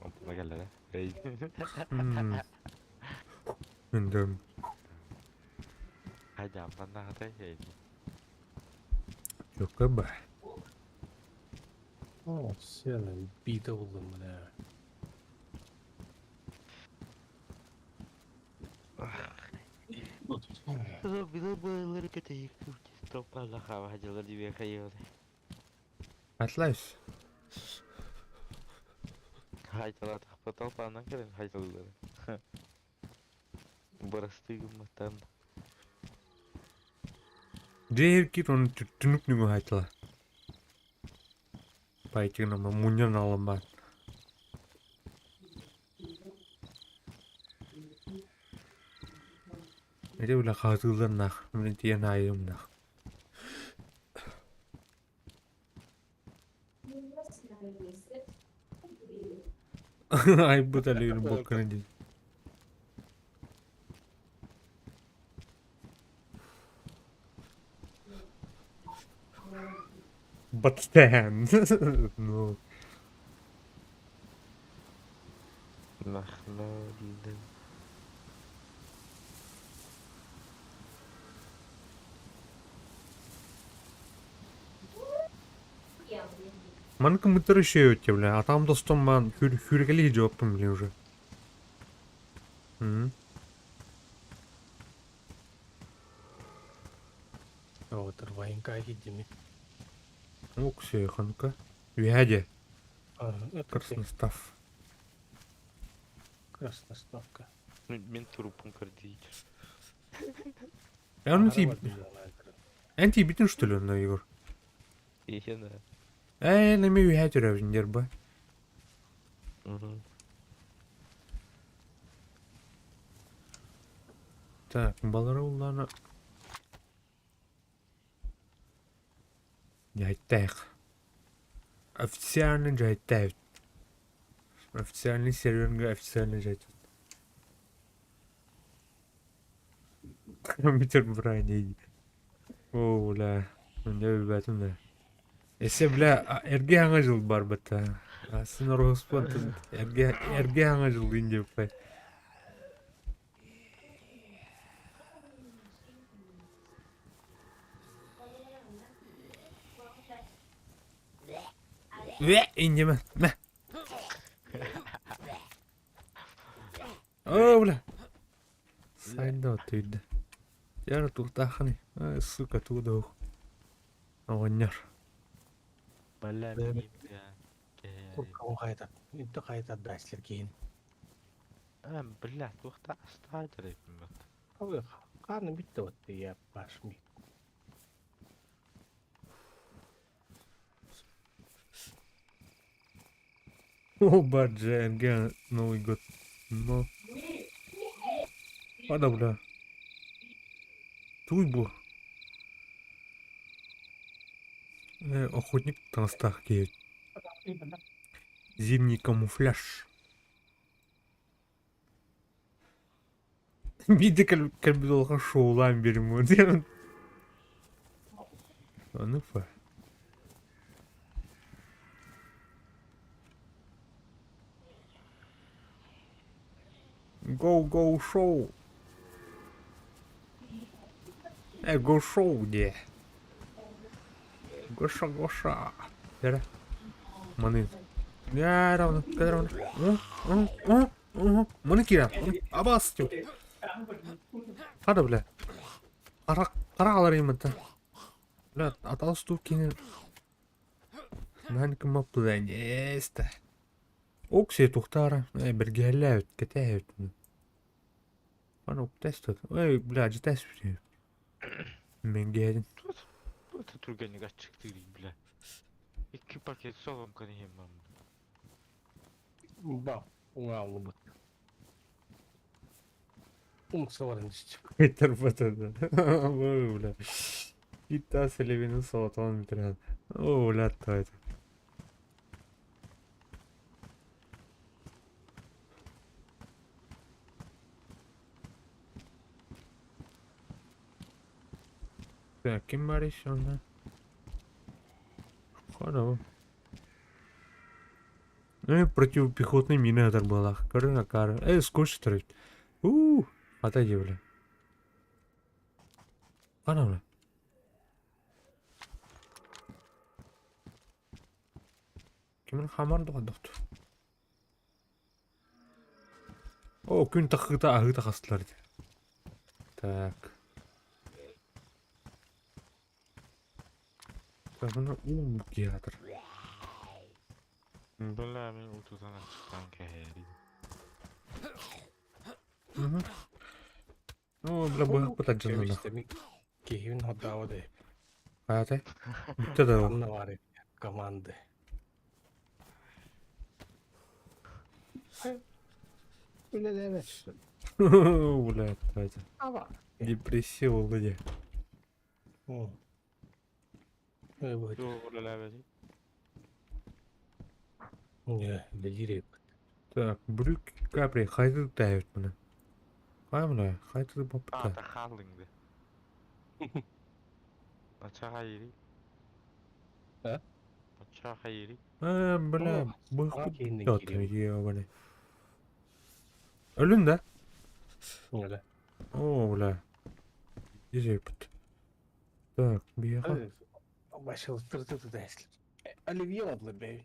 Опа, geldi. Ey. Мендем. Haydi amdan da hata şey. Yok ба. О, сенің биті болдым мына. Bize bayıları kötü Toparla havacaları diye kayıyor. Атлайс. Haytalar takpatal falan kırın haytaları. Burası gümrükten. Дер кит оны түнүк нүгө айтыла. Пайтыгын ама муньян алынбан. Эде била казылдан нах, мен тиен айым нах. Ай буталыгын бокканы дейт. Батстан. Ну. Нахлалды. Манкы мытыр еще өтте, бля. А там достом ман хүргели жооптум, бля, уже. Отыр военка едеме. Оксе, ханка. Вяде. Это Красностав. красноставка. Мен трупом кардить. Он Анти битин что ли, на Егор? İyi de. Неме вяде рәвзіндер ба. Так, балары улланы. Жайттайық. Официальный жайттайық. Официальный серверге официальный жайттайық. Компьютер брайни. О, бля. Мында өбәтім да. Эсе, бля, эрге аңа жыл бар бата. Асын орғыспан тұз. Эрге аңа жыл дейін деп бай. Индеме. Мә. О, бля. Сайында отойды. Яра туқтақыны. Сука, туды оқ. Оғынер. Бәлі Куркау қайта. Инті қайта дайслер кейін. Бля, туқта астайдыр епім бәт. Ой, қарны бітті өтті, я башми. О, баджа, эрге Новый год. Но. Ада, бля. Туй бу. Охотник таңстақ кейт. Зимний камуфляж. Биді кәлбідолға шоулан берім өдерін. Оны фа. Go шоу. Go шоу де. Гоша. Яра. Маны. Яра, кадра. Маны кира. Абас тю. Қара, бля. Қара қалар емінті. Бля, атал ступ кені. Мән кім апты да несті. Оксе тухтара. Бірге әлі кәте өт. Бана уктәс тот. Бля, житәс бля. Мен гәдін. Это тургенник açıktı bile. 2 paket soğan kanı yemem. Ба, уңалны бұт. Умсаларын ішчі. Питер батады. Ой, бля. Ита селевини салатан бітірген. О, бля, тайды. Так, кім бар еще онда? Қара. Противопехотный минатор была. Кары. Сколько стоит? Отойди, бля. Қара, бля. Кімін хамарды қадықты? О, күн тақыта ағыта қастылар. Так. Bana gelir. Bela men utudan çıkan keheri. Бля, бой потаджан на. Кевин отдал да. Hayatı. Bitti de o. Onlar var ya команды. Öyle demezsin. Бля, hayatı. Ama. Депрессия oldu ya. Evet. Doğru leveli. Ne, delirip. Так, брюк капри, haydi dayırt bana. Hayır haydi de babta. Ata kaldındı. Aça hayri. Ha? Aça hayri. Bля, bu kendine yatır giriyor. ya bana. Ölün de. Öyle. O bля. Египет. Так, бега. Başlattırdı da esler. Оливье adlı be.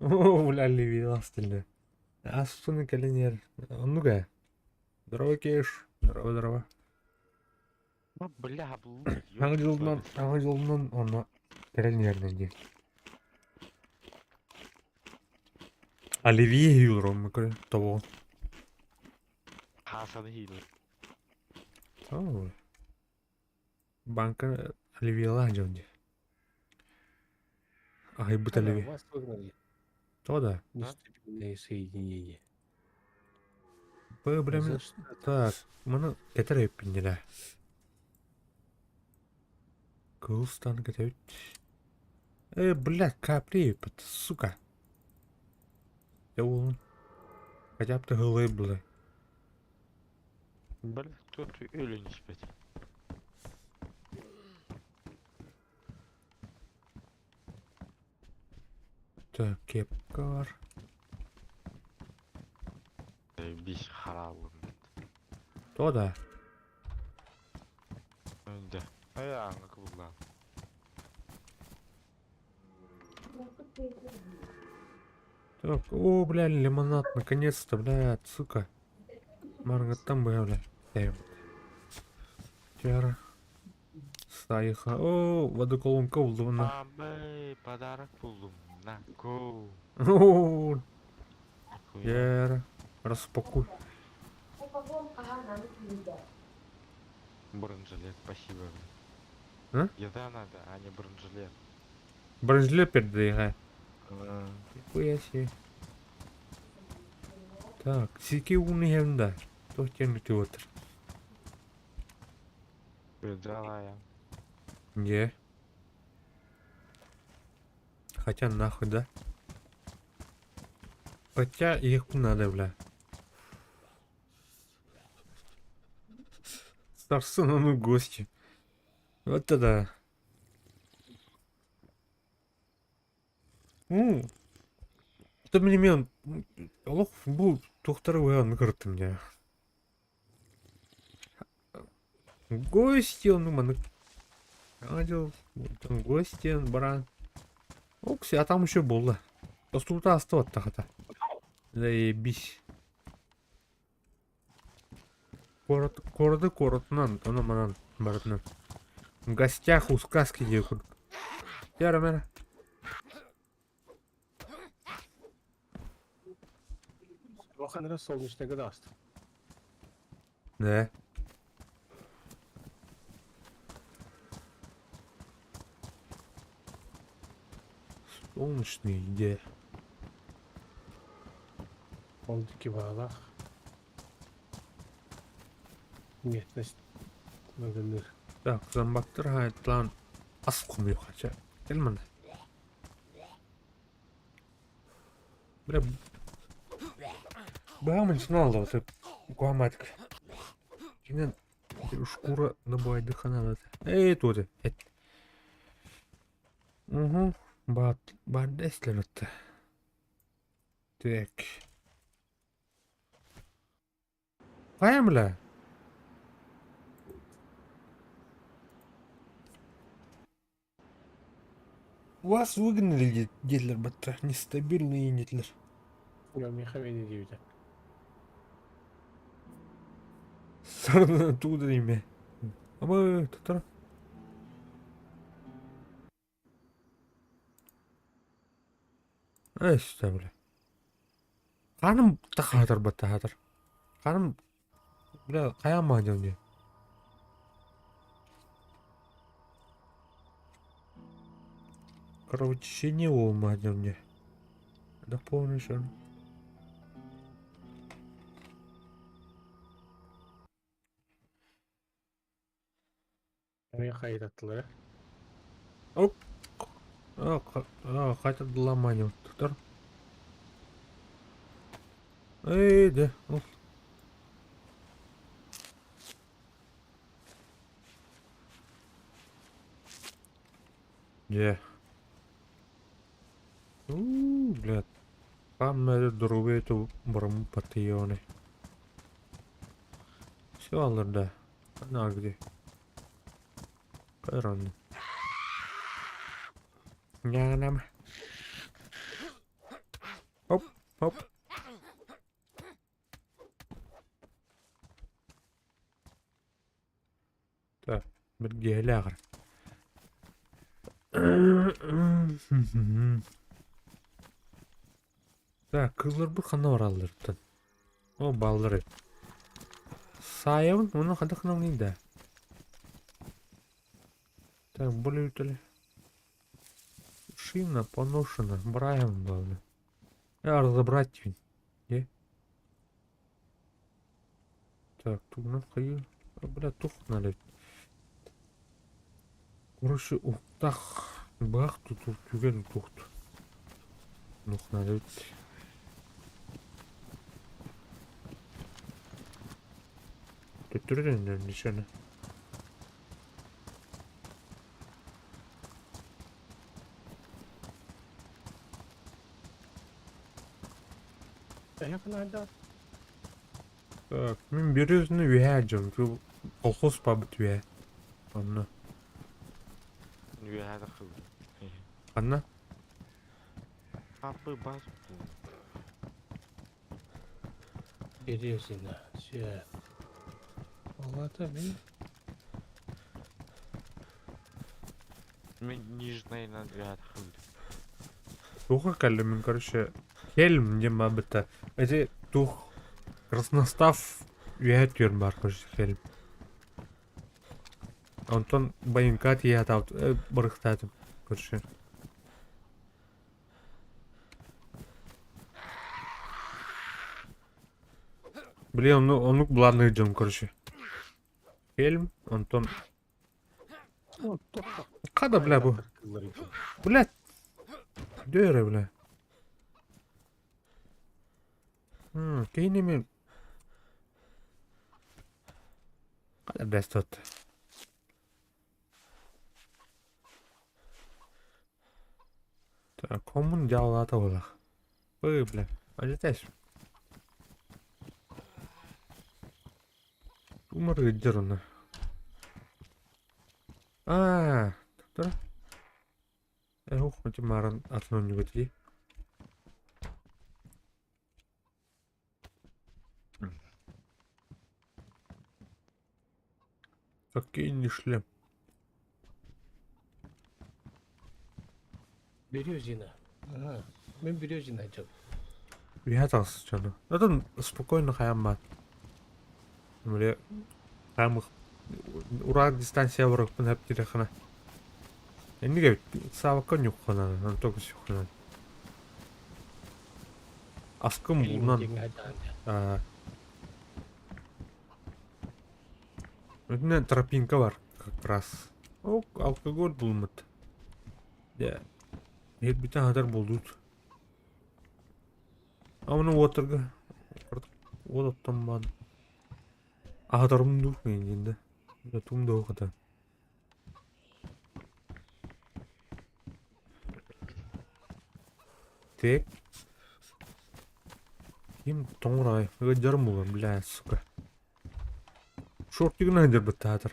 О, бля, Ливи ластильно. А суны калинер. Ну-ка. Здорово, Кеш. Здорово. Бля, bu. Hangi yolundan onu kалинерden değil. Оливье yiyor onu kare. Tavuğun. Hasan'ı hile. Tamam mı? Banka Оливье ланcan diye. Ай, bu Оливье. Вас выгнали. То да. Нестабильные соединения. Прям За что? так. Bunu getirip bindiler. Кылстан getirip. Блядь, капли, сука. Я он. Хотя бы ты голый, блядь. Bля, тут ölü nispet. Так, кепка var. Biz harabım. То да. Önde. Ayağını kıvırlar. Так, о, бля, лимонад, наконец-то, блядь, сука. Маргатан, бля. Чара. Сайха. О, водоколонка oldu buna. Abi, padarak buldum. Na, go. О, Яра. Распакуй. Бронежилет, спасибо. А? Еда надо, а не бронежилет. Бронежилет передвигай. Нихуя себе. Так, сики уны yanında. Тоқтен өте отыр. Давай. Не. хотя нахуй, да? Хотя их надо, бля. Старсуна, ну гости. Вот это. Это мне мен лох был доктор Иван кырты мне. Гости он маны. Адил, там гости он баран. Окси, а там еще было. Постута осталось так-то. Заебись. Коротынан, она манан, баратынан. В гостях у сказки декун. Яра-мера. Bakın раз солнечный даст. Да. Солнечный идея. Он таки валах. Местность. Надо Так, зомбактар хайтлан ас кумуyor хотя. Келман. Бля. Бамын сналды вот гуаматик. Кинен шкура набайды ханалады. Тут. Угу. Бат эслер это. Так. Кая, бля? Вас выгнали, дедлер, бата. Нестабильные нетлер. Я Михаил Дивида. Сарна оттуда имя. Ama tutar. İşte böyle. Kanım tahadır batahadır. Kanım bile kayamadım diye. Кровотечение olmadı мне. Дополнишь он. Мен кайда аттылар. Оп. Қайтарды ламайын тұқтар. Де. Де. Блядь. Камеры дұрубе ету бұрымы патионы. Все алырда. Ана где? Кайранды. Нянам. Оп, оп. Так, bir gele ağır. Так, kızlar bu kana var alırdı. O balları. Sayın, onu kadar kanal neydi? Так, более üteli. Шина поношена, Брайан главное. Я разобрать він. Є? Так, тут на хаю. Бля, тух надо. Короче, уктах. Бах тут түгел тухт. Нух надо. Төттүрден нишаны. Yakın halde Так, мен березіні үйәджім. Колхоз пабыт үйә. Анна. Uyada kıldı. Анна? Kapı bas. березина. Все. Allah tabii. Мен нижней на uyada kıldı. Туха кәлі короче, хельм не мабыта. Эти тух красностав үйәт көрін бар, короче, хельм. Онтон байынка тият аут, бұрықтадым, короче. Блин, он бланный джем, короче. Хельм, Антон. Када, бля, бу? Блядь. Дөре, бля. Кейіне мен... Қада дәсті отты. Так, коммун жалғаты олақ. Ой, бля, ажетәш. Умыр өйдер оны. Тұр. Ух, өте марын атын өңі көтей. Какие шлем. Березина. Ага. Мен березина айтам. Вятался, что-то. Ну, там спокойно хаям Бля, там их... Ура, дистанция враг по наптирахана. Я не говорю, сава конюх хана, он только все хана. Аскым булнан. Өтінен тропинка бар, как раз. О, алкоголь булмыт. Да. Нет, бітен адар болдуд. А оны отырға. Одаттан бан. Адарым дук мен енді. Жатуымда оқыда. Тек. Кем тоңырай. Өдерім болар, бля, сука. Шортигін әдер бітті атыр.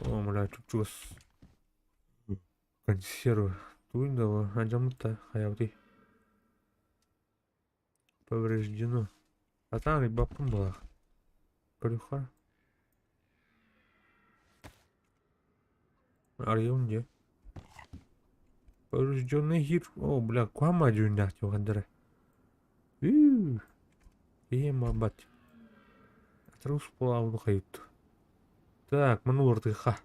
О, бля, чуп-чугас. Консервы. Туйында ғой, ажамытта, хаявды. Повреждено. Атан рибапым была. Крюха. Арьонде. Поврежденный гир. О, бля, куама дюнях тё гандere. Мабать. Трус полауну хают. Так, манур тыха.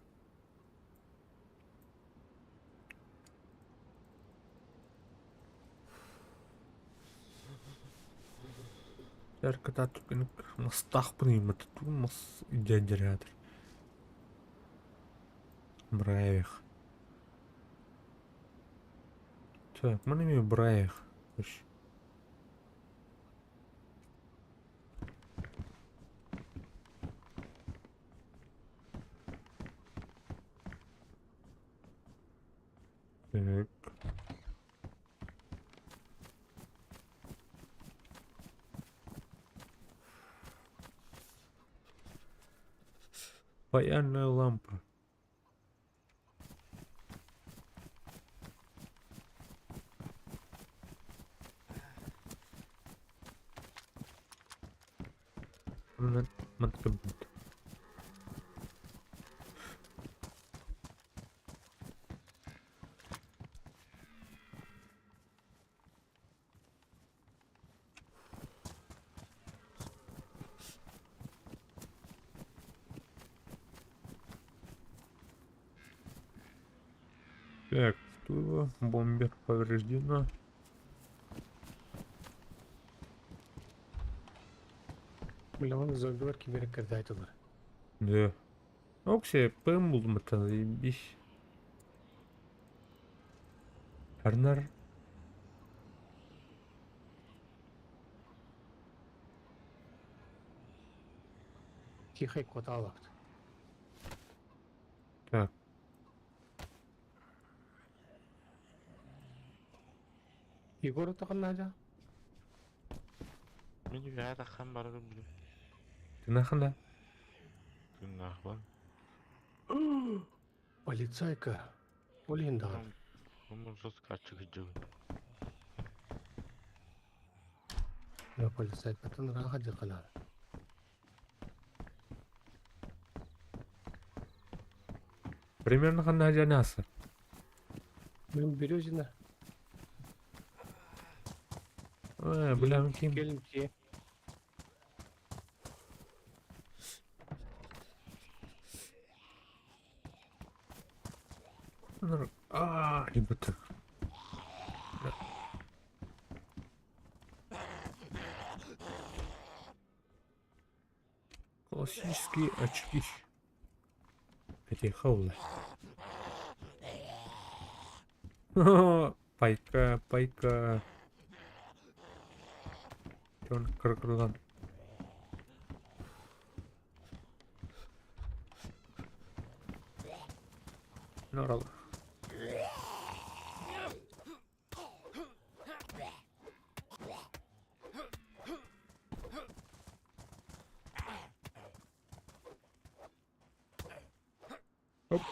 Ярко-то тут мастах пнымат. Тут мас дядя Браевих. Так, мы имеем браевих. Так. Паяльная лампа. Так, что? Бомбер повреждена. Бля, оны зөндүрки берек керді айтылар. Да. Оксе, пэм булдым это, заебись. Арнар. Тихай кот алақты. Так. Егор отағын нажа? Мен вяда хан барады бұл. Ты наханда? Ты нахван. Полицайка. Олендаған. Onu жестко çıkıcı. Я полицайка тын раға жақалар. Примерно ханда жанасы. Мен березина. Бля, кем? Келімше. Ребята. Классические очки. Эти хаулы. Пайка. Чон кыргырган. Норал.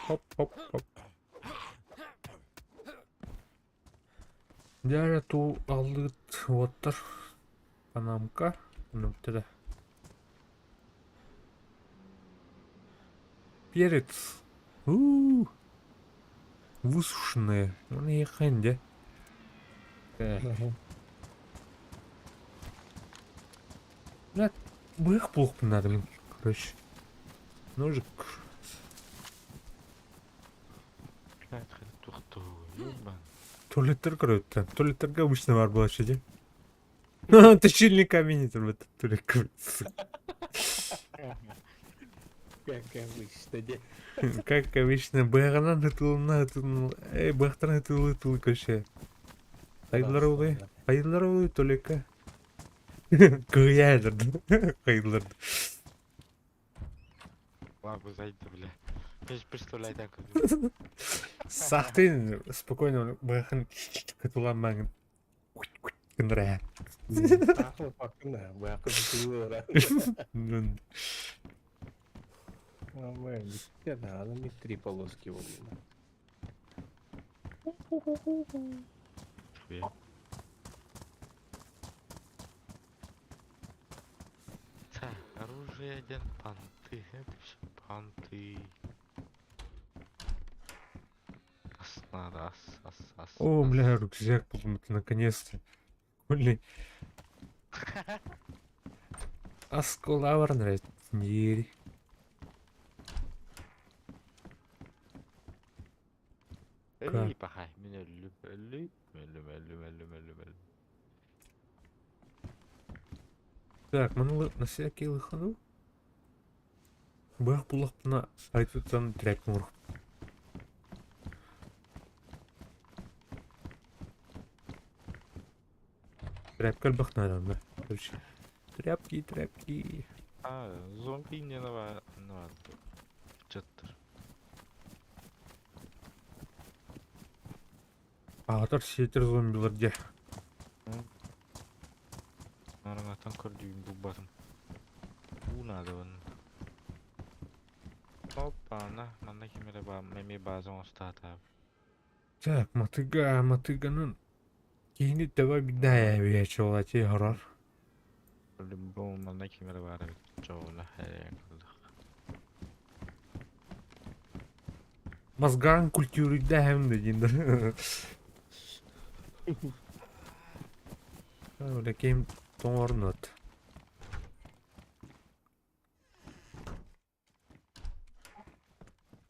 Хоп. Дәрі ту алдыгыт оттар. Панамка. Нүптеді. Перец. Высушенные. Он и хэнде. Блядь, бэх плохо надо, блин. Короче. Ножик. Блядь, тухту, ёбан. Туалеттер көрөттен. Туалеттерге обычно бар болчу же. Точильный камень турбат туалет. Как обычно, де. Как обычно, бэганан хытылына. Бэхтан хытылы көше. Кайдылар улы толека. Кыядыр. Кайдылар. Ладно, зайди, бля. Я же представляю так. Сахтын спокойно бэхан кытыланмагын. Кындыра. Тахыл пакына, бақы тұтылы Надо мне 3 полоски волны. Так, оружие один, понты. Это все понты. Надо ас. О, бля, рюкзак почему-то наконец-то. Блин. Аскулавр нравится. Нери. Эй, пахай, меня любили. Так, мы на всякий лыхану. Бах булах на айтутан тряпку мур. Тряпка бах надо, да. Короче. Тряпки. А, зомби не надо. Чаттыр. Ағатар сетер зомбилерде. Араңатан көрдüğüm bu batım. Bu надо вон. Опа, на химере ба, меми базон стата. Так, мотыганын кейini давай бидая вече олати хорор. Любом на химере бар. Жола хэ. Мазган культурыда hem de jinder. Öyle game tornot.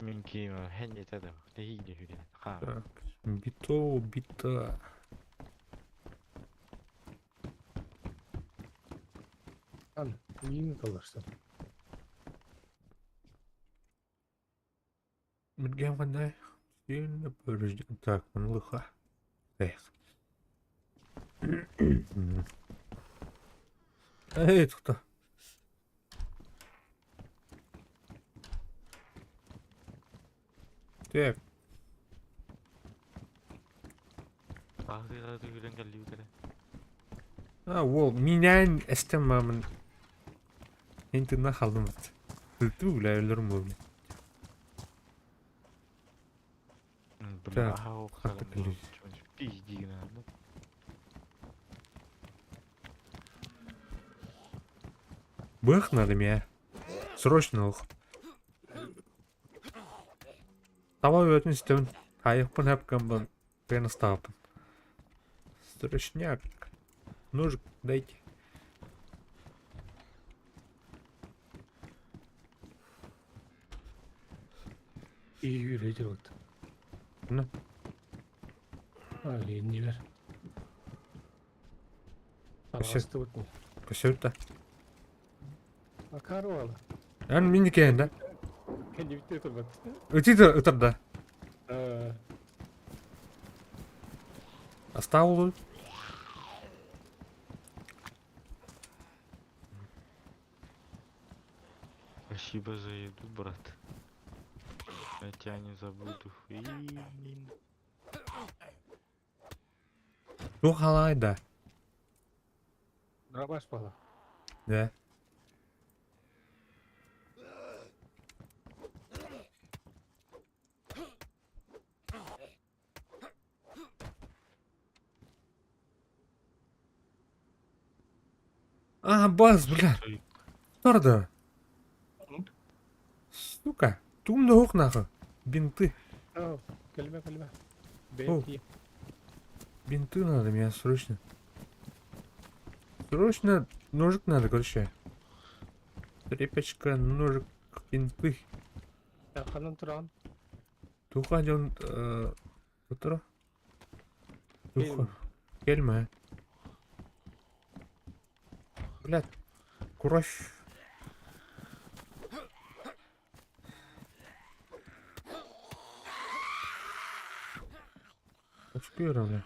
Min kima hen yetedi. Ne hile hüle. Ha. Так, бита. Ан, нең қаларсың? Биргем кандай? Сильно поврежден. Так, лыха. Эх. Эй, кто? Так, Ağrıları gülen geldi bir kere. ол менен эстемамын. Интернет қалдым. Ты, бля, өлөрүм бу. Бля, Так, о, как-то қалың. клюз. Пизди надо. Бэх надо меня. Срочно ух. Давай өтіністен. Аяқпын әпкамбын. Пені стапын. Срочняк. Ножик дайте. İyi yürüyecek oldu. Ne? Elini ver. Kaşı- Arastı bakma. Көсөтті. Akarı valla. Ән мен екенді. Kendi bitti de bak. Өтейді ұтырды. Оставил. Спасибо за еду, брат. Я тебя не забуду. Ту халайда. Дробаш бала. Да. А, бас, бля. Торда. Сука. Тумда хук нахуй. Бинты. Ау, кельме. О. Бенти. Бинты надо мне срочно. Срочно ножик надо, короче. Тряпочка, ножик, бинты. Яканын туран. Туха жон... Тура? Туха. Келме. Блядь. Кураж. Успею, бля.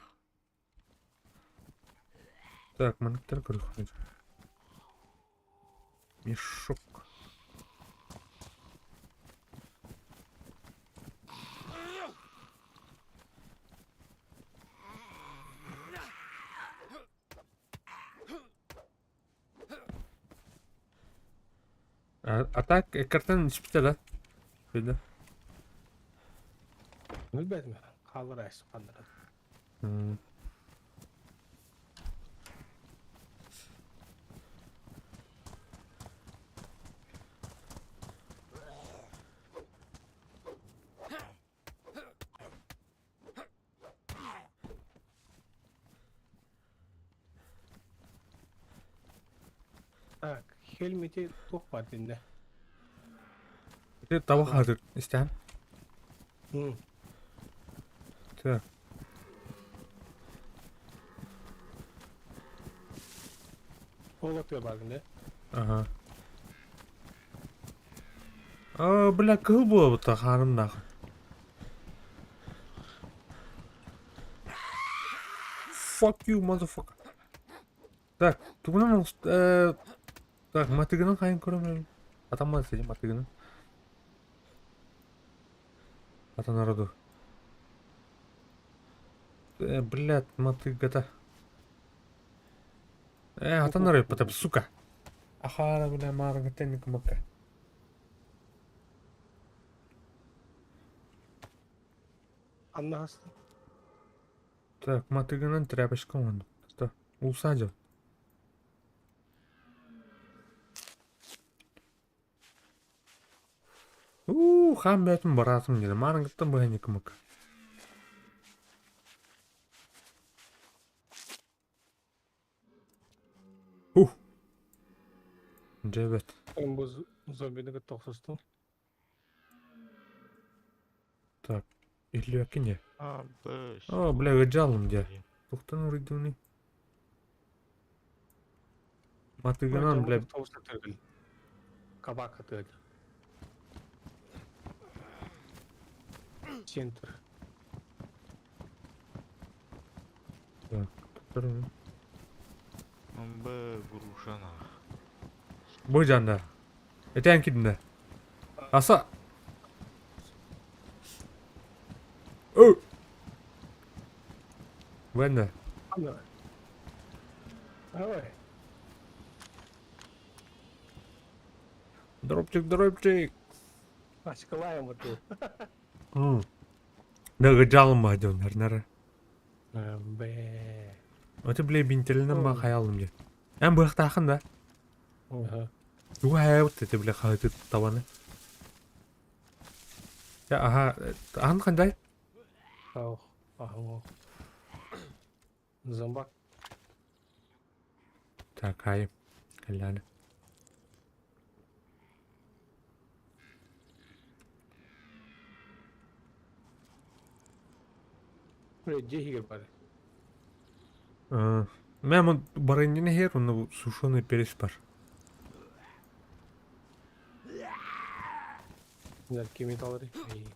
Так, монитор крыхнуть. Мешок. А так, картан ішіпті да? Шöyle. Bilmedin mi? Kalır ayısı kandırır. Hmm. Так, Helmet'i top var dinde. Bir de tavuk hazır. İsteyen. Hı. Так. Kol atıyor bak dinde. Ага. Бля, кыл было бы-то, ханым нахуй. Fuck you, motherfucker. Так, тугунан так, матыгынан кайын көрөм. Атаман сеji матыгынан. Ата народу. Блядь, мотыга-то. Ата народу, потом, сука. Ахара, бля, марга, тенник мака. Anlarsın. Так, мотыгынан тряпочка он. Что? Усадил. Хам бәтім баратым деді. Марың кіттім бұға не кімік. Жебет. Ben bu zombini toksustum. Так, или акине. Абыш. О, бля, гыджалым де. Тоқтан ұрыдуыны. Матыгынан, бля, Tokusta tırgıl. Kabak atıyor. Center. так, тұрын. Амбы грушана. Бой жандар. Этен кидінде. Аса. О! Венде. Anla. Давай. Дропчик, дропчик. Açıklayayım bu. Да гыджалым ба жондар, нары. Be. Өте біле бинтелінен ба қаялым де. Әм бұяқта ақын да. Aha. Уа, өте те біле қағыты табаны. Ya, aha, ақын қандай? Auch. Ahım. Zambak. Так, қайым. Кәләні. Buraya cehir bari. Мен мұн барайындың хер, оны сушеный перец бар. Bunlar kemik alır. İyi.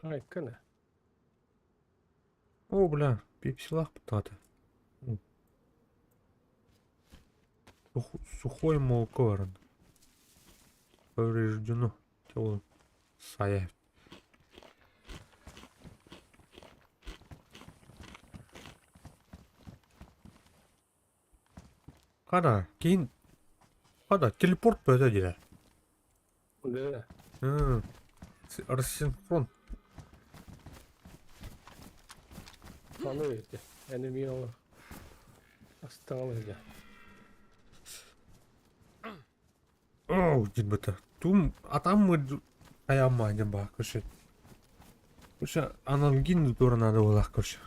Ay kına. О, бля, пепсилах потата. Сухое молоко варен. Повреждено. Тело сая. Қара, кейін қара телепорт па өте Да. рассинхрон. Аны эти. Әне мен оны астаңалы еді. Оу, дейін бұты. Тум атам мы аяма дейін ба, көрші. Көрші аналогин дұрынады олақ көрші.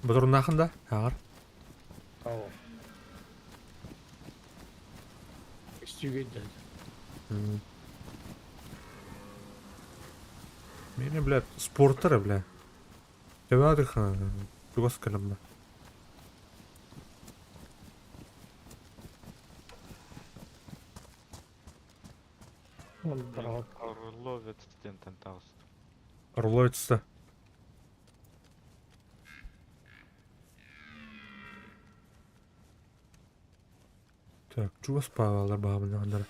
Бұдырын ақында, ағар. Ау. Істеуге дәді. Мені, блядь, спорттары, бля. Тебадық, туғас кәлім ба. Оны бұралып. Орловец стентен тағысты. Орловецті. Так, чуғас пағалар бағымын ағандары.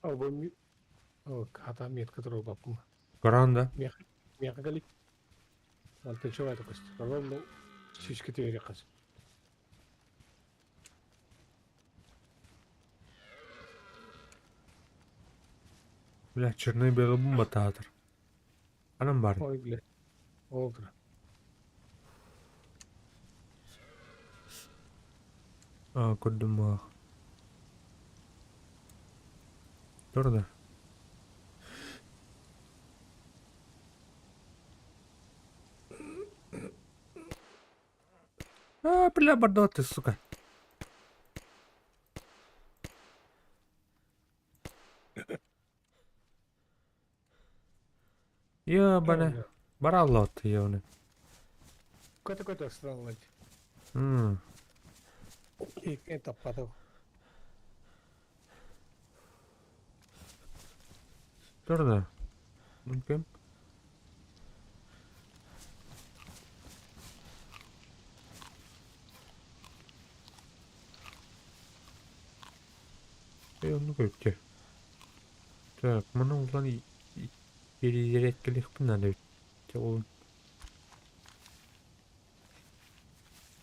Ау, бұл ми... Ау, ката метка тұру бапым. Қаранда. Меха галик. Он тынчывайды қосты. Ровно шишки тевері қаз. Бля, черный белый бомба таатыр. Анам бар. Ой, бля. Олдыр. Көрдім ақ. Тұрды. Бля, бардо ты, сука. Ебаный. Баралло ты, ебаный. Көті астыралайды. Екен таппады. Тұрды. Мүмкін. Onu көпке. Так, мұны ұлан ереккелік бұнады өтті олын.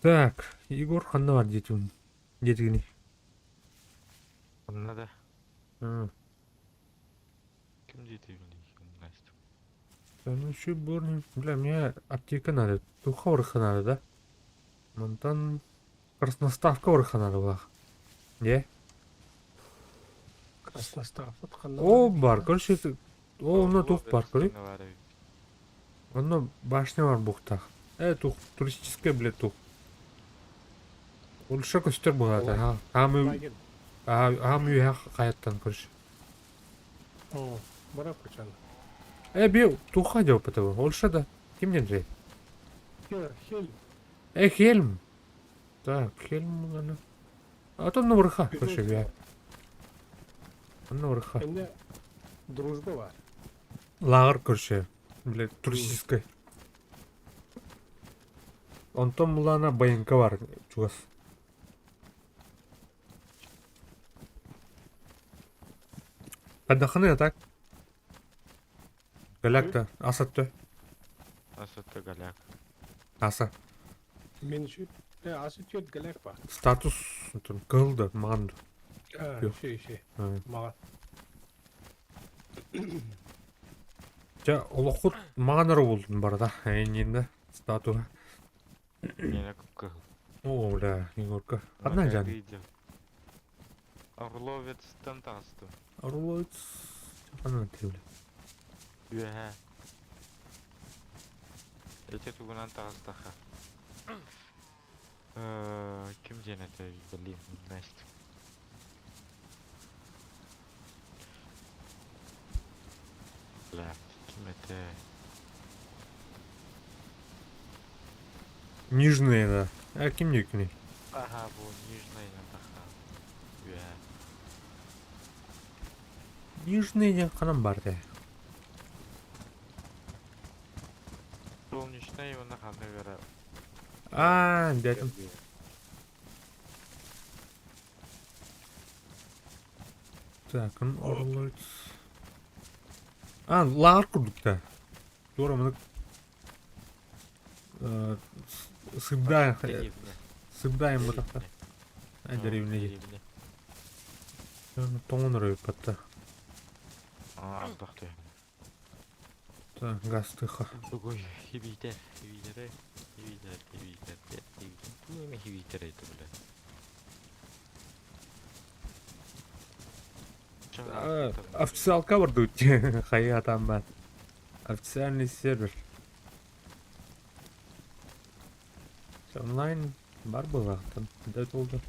Так, Егор қанна бар детігін. Детігіні. Онна да. Кім Кім дейді білейін, Настя? Ну, еще борни. Бля, мне аптека надо. Туха орха надо, да? Монтан... Красноставка орха надо была. Не? Красностав. О, бар, короче, это... О, ну тух бар, короче. Оно башня бар бухтах. Тух, туристическая, блядь, тух. Лучше көстер болады. Ағам үйе қаяттан, короче. О, барап қачаны. Беу, туха деп бітігі. Лучше да. Кімден жай? Хель. Хельм. Так, Хельм ғана. Атон вырха, короче, бе. Вырха. Энде дружба бар. Лагер, короче, блядь, туристическая. Онтон мулана байынка бар, чугас. Қадақыны так? Галяк-то, асатты. Асатты галяк. Аса. Мен үшін асы түйет галек бар. Статус, кылды, мағанды. Ше. Маған. Жа, олыққұт мағаныры болдың бар да, әйненді статуға. Мені көп кығыл. О, бля, Егорка. Одна жан. Орловецтен тағысты. Орловец. Ана тевлі. Үйе. Ете туғынан тағыстаға. Кім женеті білейін, Настя? Бля, кім еті? Нижний, да. А ким не күні? Ага, bu нижний таха. Үә. Нижний ден қанам бар де. Солнечный оны қандай бері. Дедім. Так, Орлойд. Лағар құрдық та. Тура мұны... Сыбдаем бұтақта. Деревне де. Тоңын рөйіп батта. Алдақты. Так, газ тыха. Бүгой хибитер. Хибитер. Туеме хибитер еді біле. Официалка бар тут. Хая там бар. Официальный сервер. Онлайн бар был там. Да болды.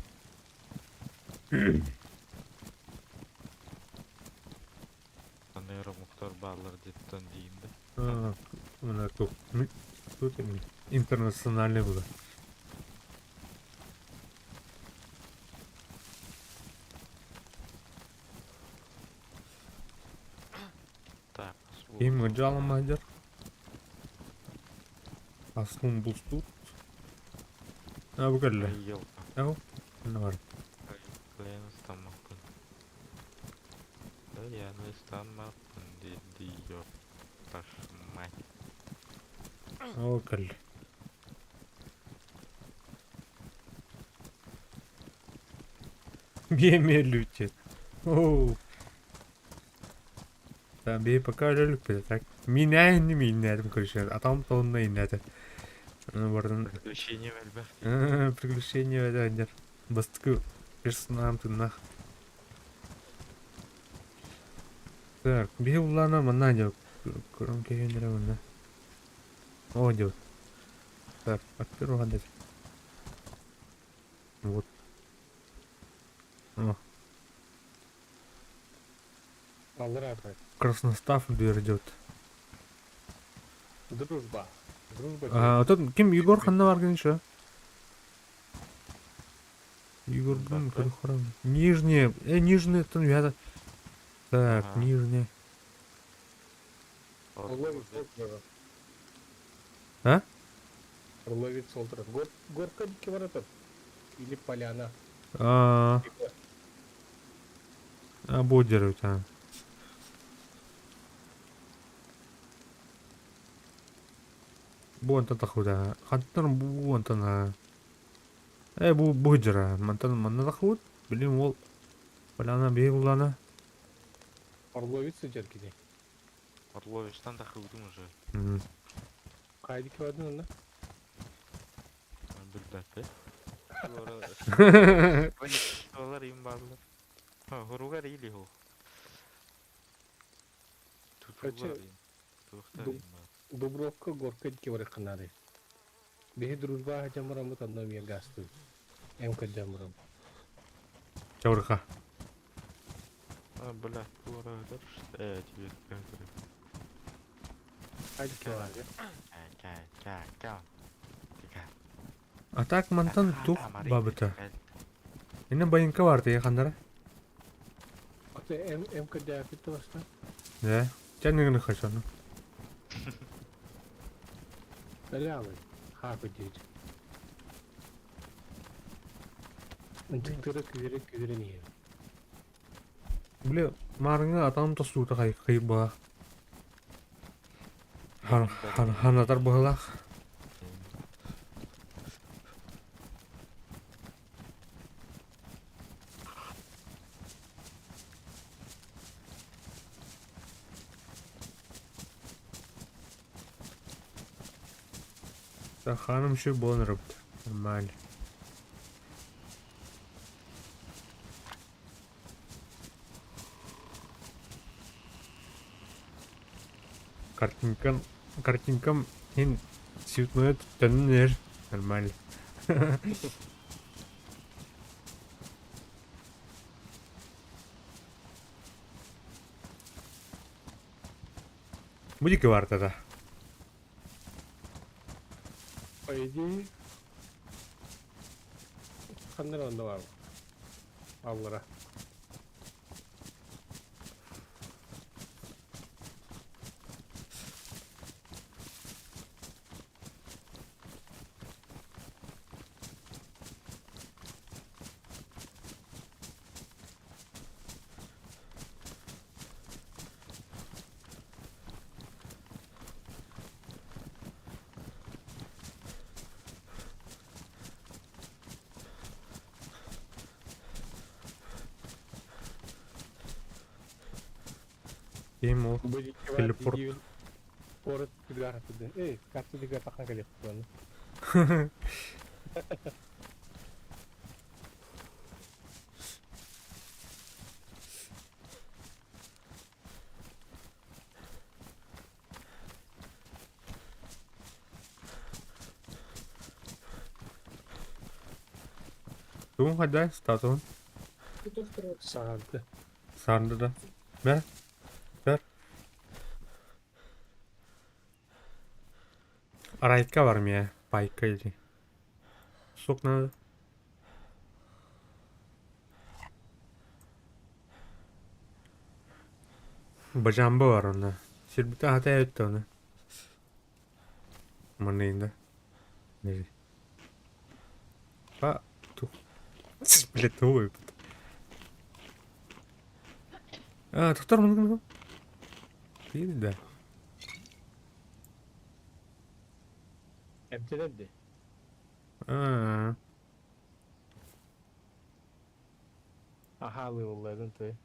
Нейро Мұхтар Баллар дептен дейінді. Мына тут. Тут интернациональный был. Так. Им жалым мадер. Аслын бұл тут. Бұл кәлі. Елка. Ау? Ne var? Клен станмақпын. Яны станмақпын деді yok. Ташмай. О, кәлі. Беме лютет. Оу. Там бей пока жөлік беді, так. Мен инәдім көрші. Атам толынна инәді. Бардын. Приключение вәлбәқ. Приключение вәдәндер. Бастықы персонам тыннақ. Так, бей ұлана мұнна деп. Көрім кегендері мұнна. О, деп. Так, актер оған деді. Вот. О, Алыр апай. красностав бердет. Дружба. Дружба. А тут ким Егор ханна барган еще? Егор блин, Да, да. храм. Нижние, нижние там ребята. Так, Ага. нижние. Орловец Солтера. А? Орловец Солтера. Горка дикий воротов. Или поляна. А, бодер у тебя. Буан тата худа. Хаттан буан тана. Бу бодера. Мантан манна тахуд. Билим ол. Поляна бей улана. Орловец жеркиде. Орловичтан да қылдың уже. Кайдики вадын онда? Білбәпі. Олар им барлар. Хоругар или хо. Кача- Дубровка горка дикий ворот канады. Бехи дружба jamram bu tandım ya gastı. Emka jamram. Чаурха. Бля, орловдар. Тебе кажется. Кайдики var ya. Кя. А так мантан тух бабыта. Ина байынка vardı ya хандара. Ate emka jafet olsa. Да. Чанныгны хачаны. Selamı. Hakkı diyece. Öncelikleri küvere niye? Бля, марыңа атам тасуыта кайып ба. Ханатар бағылақ. Да, ханым еще бон работает. Нормально. Картинкам ин цветной тоннер. Нормально. Будет кварта, да. По идее, bakkanlar onda var mı? Avlara. Game of Были Телепорт. Порт підгара туди. Ей, карту дига тахан калек туан. Tuğun hadi statun. Саганты. Sardı da. Ver. Ver. Arayka var mı ya? Baykaydı. Sok ne? Bacamba var onda. Şirbite hata etti onu. Manayında. Ne? Ha, tuh. Bile tuh. Aa, tutar mı? Değil de. Emtelerdi. Aa, Ahalı yollardan tabi.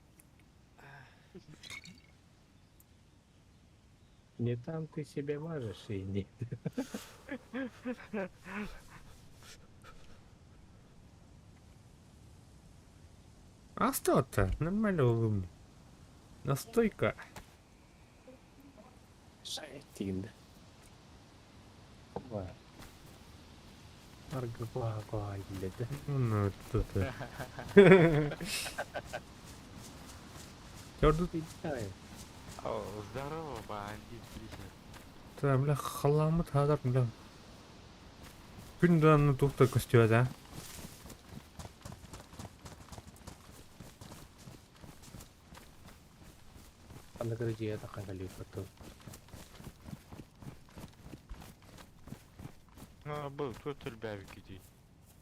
Не там ты себе можешь и не. а что-то? Нормально улыбну. Настойка. Шайтинда. Var. Arka koğa gilledi. Ну, что-то. Gördün. Питаю. О, здорово, бандит, блядь. Да, бля, халамы тадар, бля. Günden tuhta koşuyor ha. Anda kerja takan kali foto. А, был, тут ребявик иди.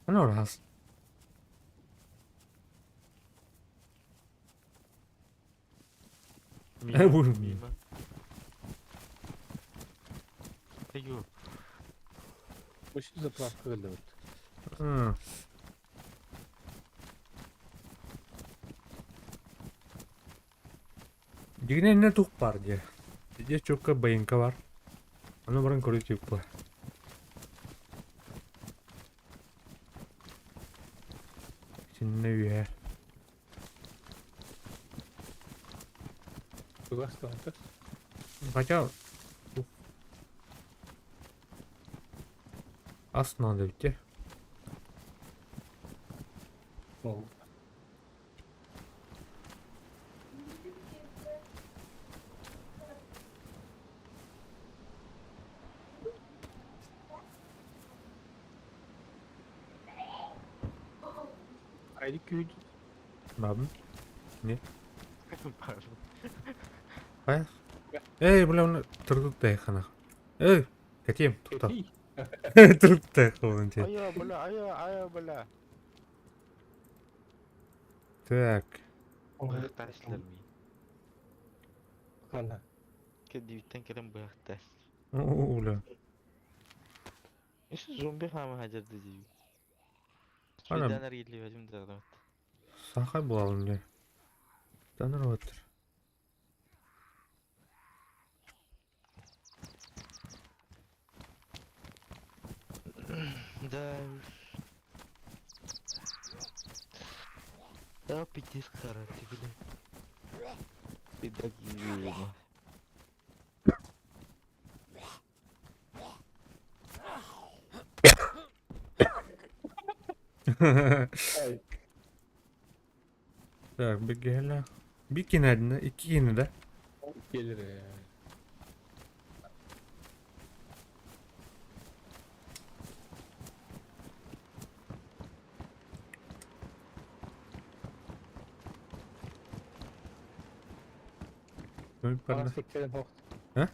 Ne orası? bu- Мимо. Ё, Bu şu zapravka öldü. Ha. Yine ne tuh var diye. Dia çok bayınka var. Onu barang koruyor çok. Şimdi üye. Tugas tuh. Kaça? Aslında da bitti. Oh. Ayrı köyde. Babam. пардон. Kayak. Belum tertutup deh kana. Kecil. Tutup. Tertutup deh kawan cik. Ayo, бля. Так. Быхташлар ми. Ana. Kedivitten kelem bıhtaş. Ulah. İşte zombi hama hacer dedi. Anam. Şuradan geliyor hacım da. Sahay bulalım diye. Tanır otur. Да. Да, пиздец, карате, бля. Педагогизм. Ay. Tak, bir gel. Bir kenarında, iki kenarda. Gelir ya. Ölüp barna. Bana sektirin hoş. He?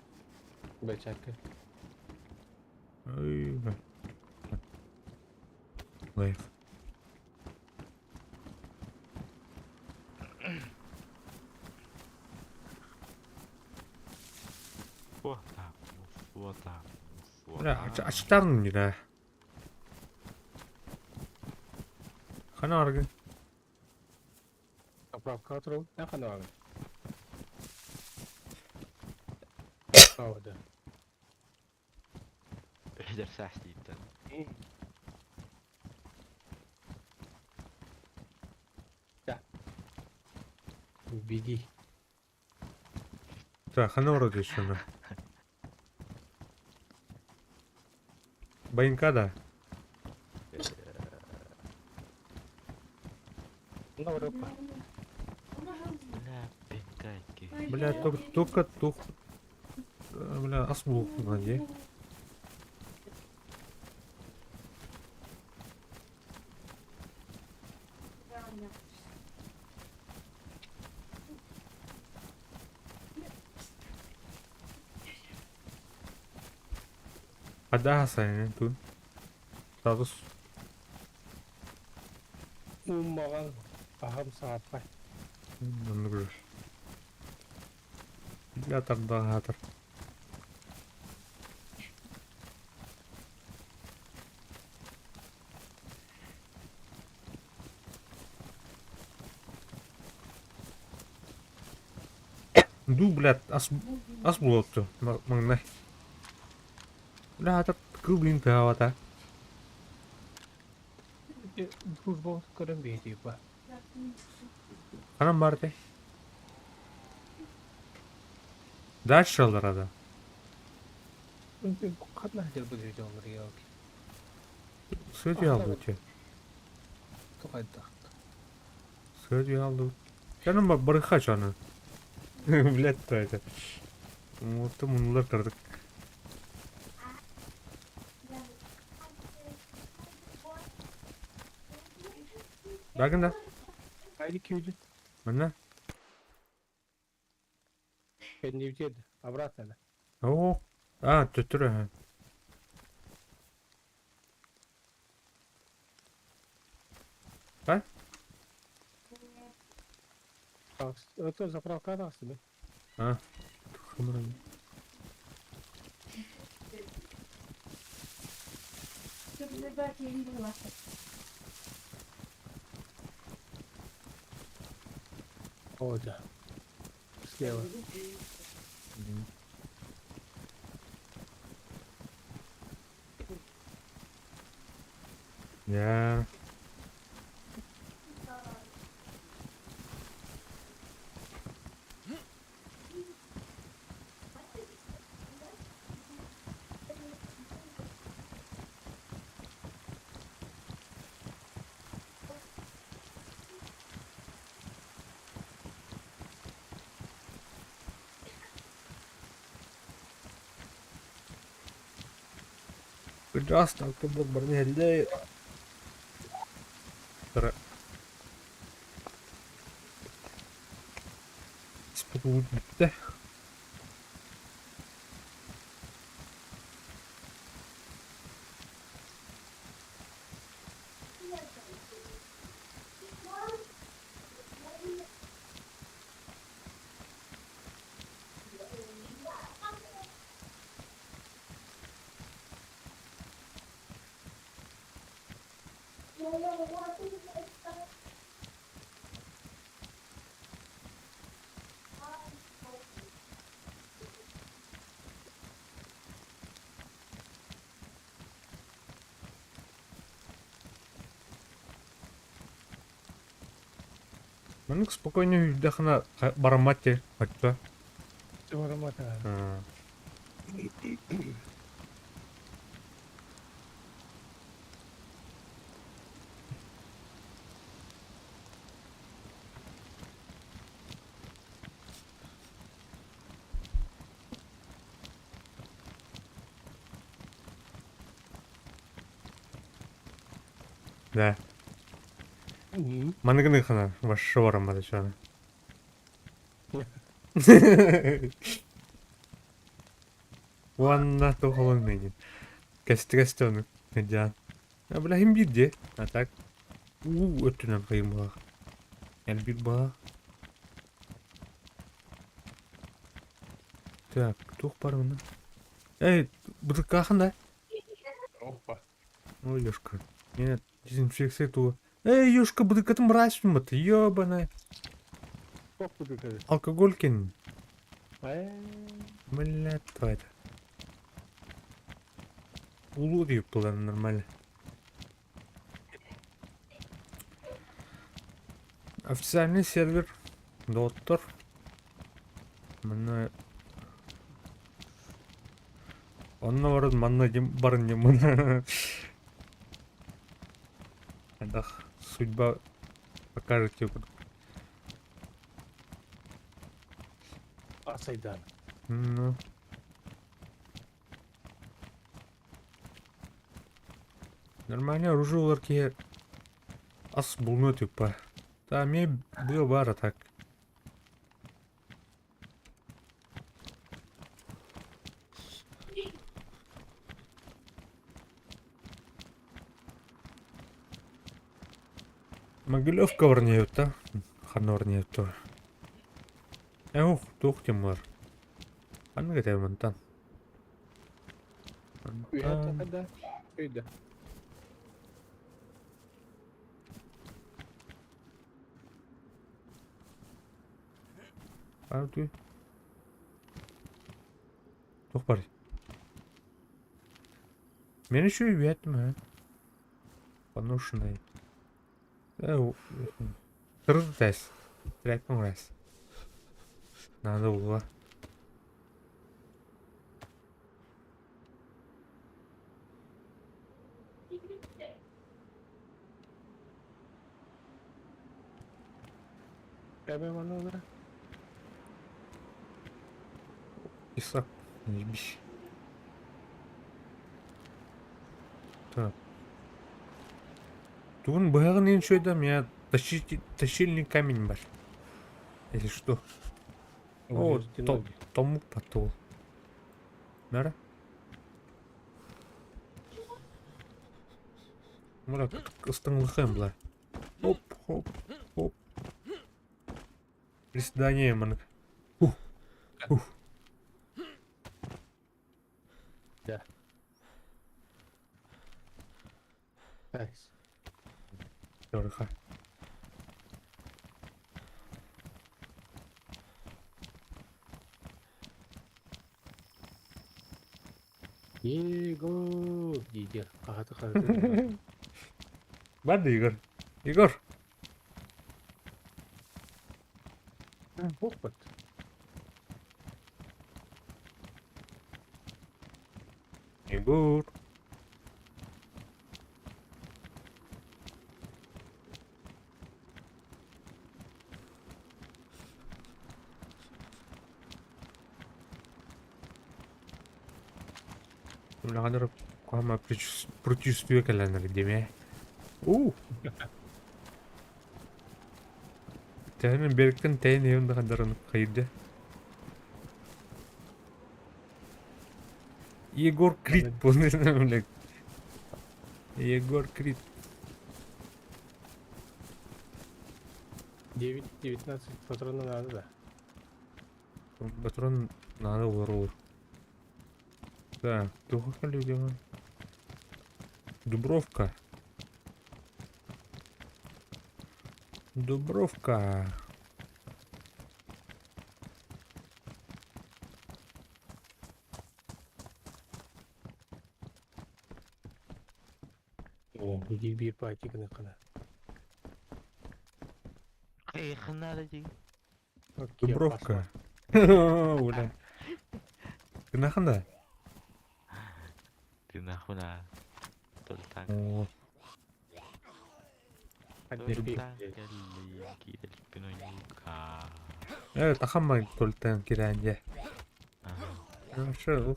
Beçakı. Ay. Layık. Вот так, вот так, вот Bля, так. açıklardım bir daha. Kana argı. Kapravka oturun. Ne kadar abi? Orada. Eder sahliydin. Bigi. Ta kana orada şunu. Bayın kada. Ne var apa? Бля, пенкайки. Bля, только тух. Bля, asbuk aja. Ada hasanın tun. Status. Ummagan. Paham saat var. Onu görür. Yatar daha hatar. Ду, блядь, ас болотtu. Маңнай. Бля, атап кылбын тавата. Дружба көрөн бейді ба. Анам бар те. Дальше алар ада. Қатна жер бұл жерде олар еу. Сөйте алды те. Тоқайды. Сөйте алды. Canım bak barıka çanı. Блядь, то это. Мутты мунлар кырдык. Bakın da. Haydi köycü. Bana. Kendi yüzeydi. Обратно da. Oo. Aa, tötürü ha. Bak. Это заправка даст тебе. Ha. Kımırım. О, да. Слева. Ya. Just akıllı bana elde. Sıra. Spotu bitti. Мене спокійно віддихна бараматі. Хоча. Doğru mu da? Да. Hı. Мене гнихана. Ваш шором буде чого. Ванна тухолон менин. Кәсті оны. Жан. Біләхім бір де. А так. Өттінен қайым бағ. Әл бір бағ. Так, тух бар мына. Эй, бұдық қақында? Опа. Ой, ёшка. Нет, дезинфекция туға. Эй, ёшка, бұдық қатын мрачный ты, ёбаная. Как буду говорить? Алкоголь кен. Ай, Блядь, твой это. Улу deyip была нормально. Официальный сервер. Доттор. Мына... Онна барады, манна барын дем мына. Адах, судьба покажет тебе. асайдан. Ну. Нормально оружие олар ке ас булнет юпа. Та мне было бара так. Могилевка орнеют, та? Хан орнеют то. Ух, тух темар. Хан где монтан? Уята когда? Үйді. А ты? Тух бар. Мен еще и вятым, а? Поношенный. Кырды тәс. Тірәкпің рәс. Надо было. Кәбе мана олар? Писак. Ебись. Так. Тугун баягын ен шойдам, я тащильный камень бар. Если что. О, тому потол. Нара? Мурак, ыстыңлықым бұлар. Оп, оп, оп. Приседание, маны. Да. Айс. Дорога. Егор дейді. Қағаты. Барды, Егор. Егор. Оқпат. Егор. Благодарю. Кама предчувствие календарь, деме. Тәнен беріктен тәйін еуінді қандарын қайырды. Егор Крид бұны білек. Егор Крид. 9-19 патроны надо, да. Патрон надо олар. Так, туға қалуге ма? Дубровка. Дубровка. О, bir патиканы қана. Қайықына да дейін. Дубровка. Уля. Кына қанда? Ты нахуна. Толтан. О, Толтан келли киделіп пен ойнуға. тахамма толтан киранже. Вообще,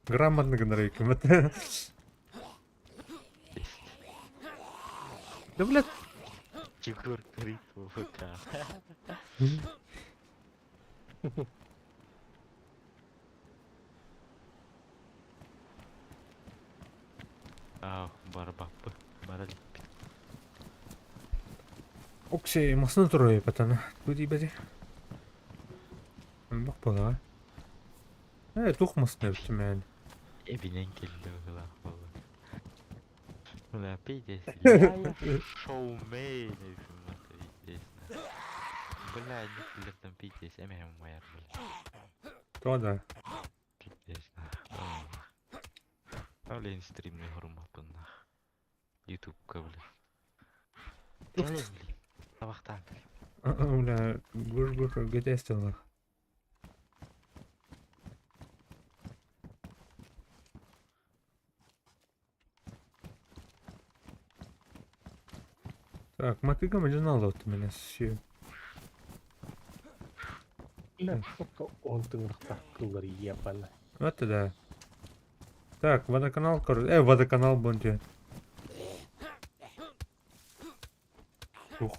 грамотно гонорей кымыт. Да, блядь. Егор Крид ВК. Барбаппы. Барали. Окси масны турой патана. Туди бади. Бак бала. Тух масны өттүмән. Эбинен келді ғыла қолы. Ула пейдес. Я шоумен үшін маты пейдесіне. Бля, не кілдерден пейдес. Әмәм майар бля. Тода. Пейдесіне. Олен стримный ғырмапын. Ютубка бля. Телен бля. Сабақтан. Бля, гур гетестелар. Так, макыга мажинал от меня все. Ля, он тыңырықта кыллар епаны. Вот да. Так, водоканал, водоканал бунти. Ух.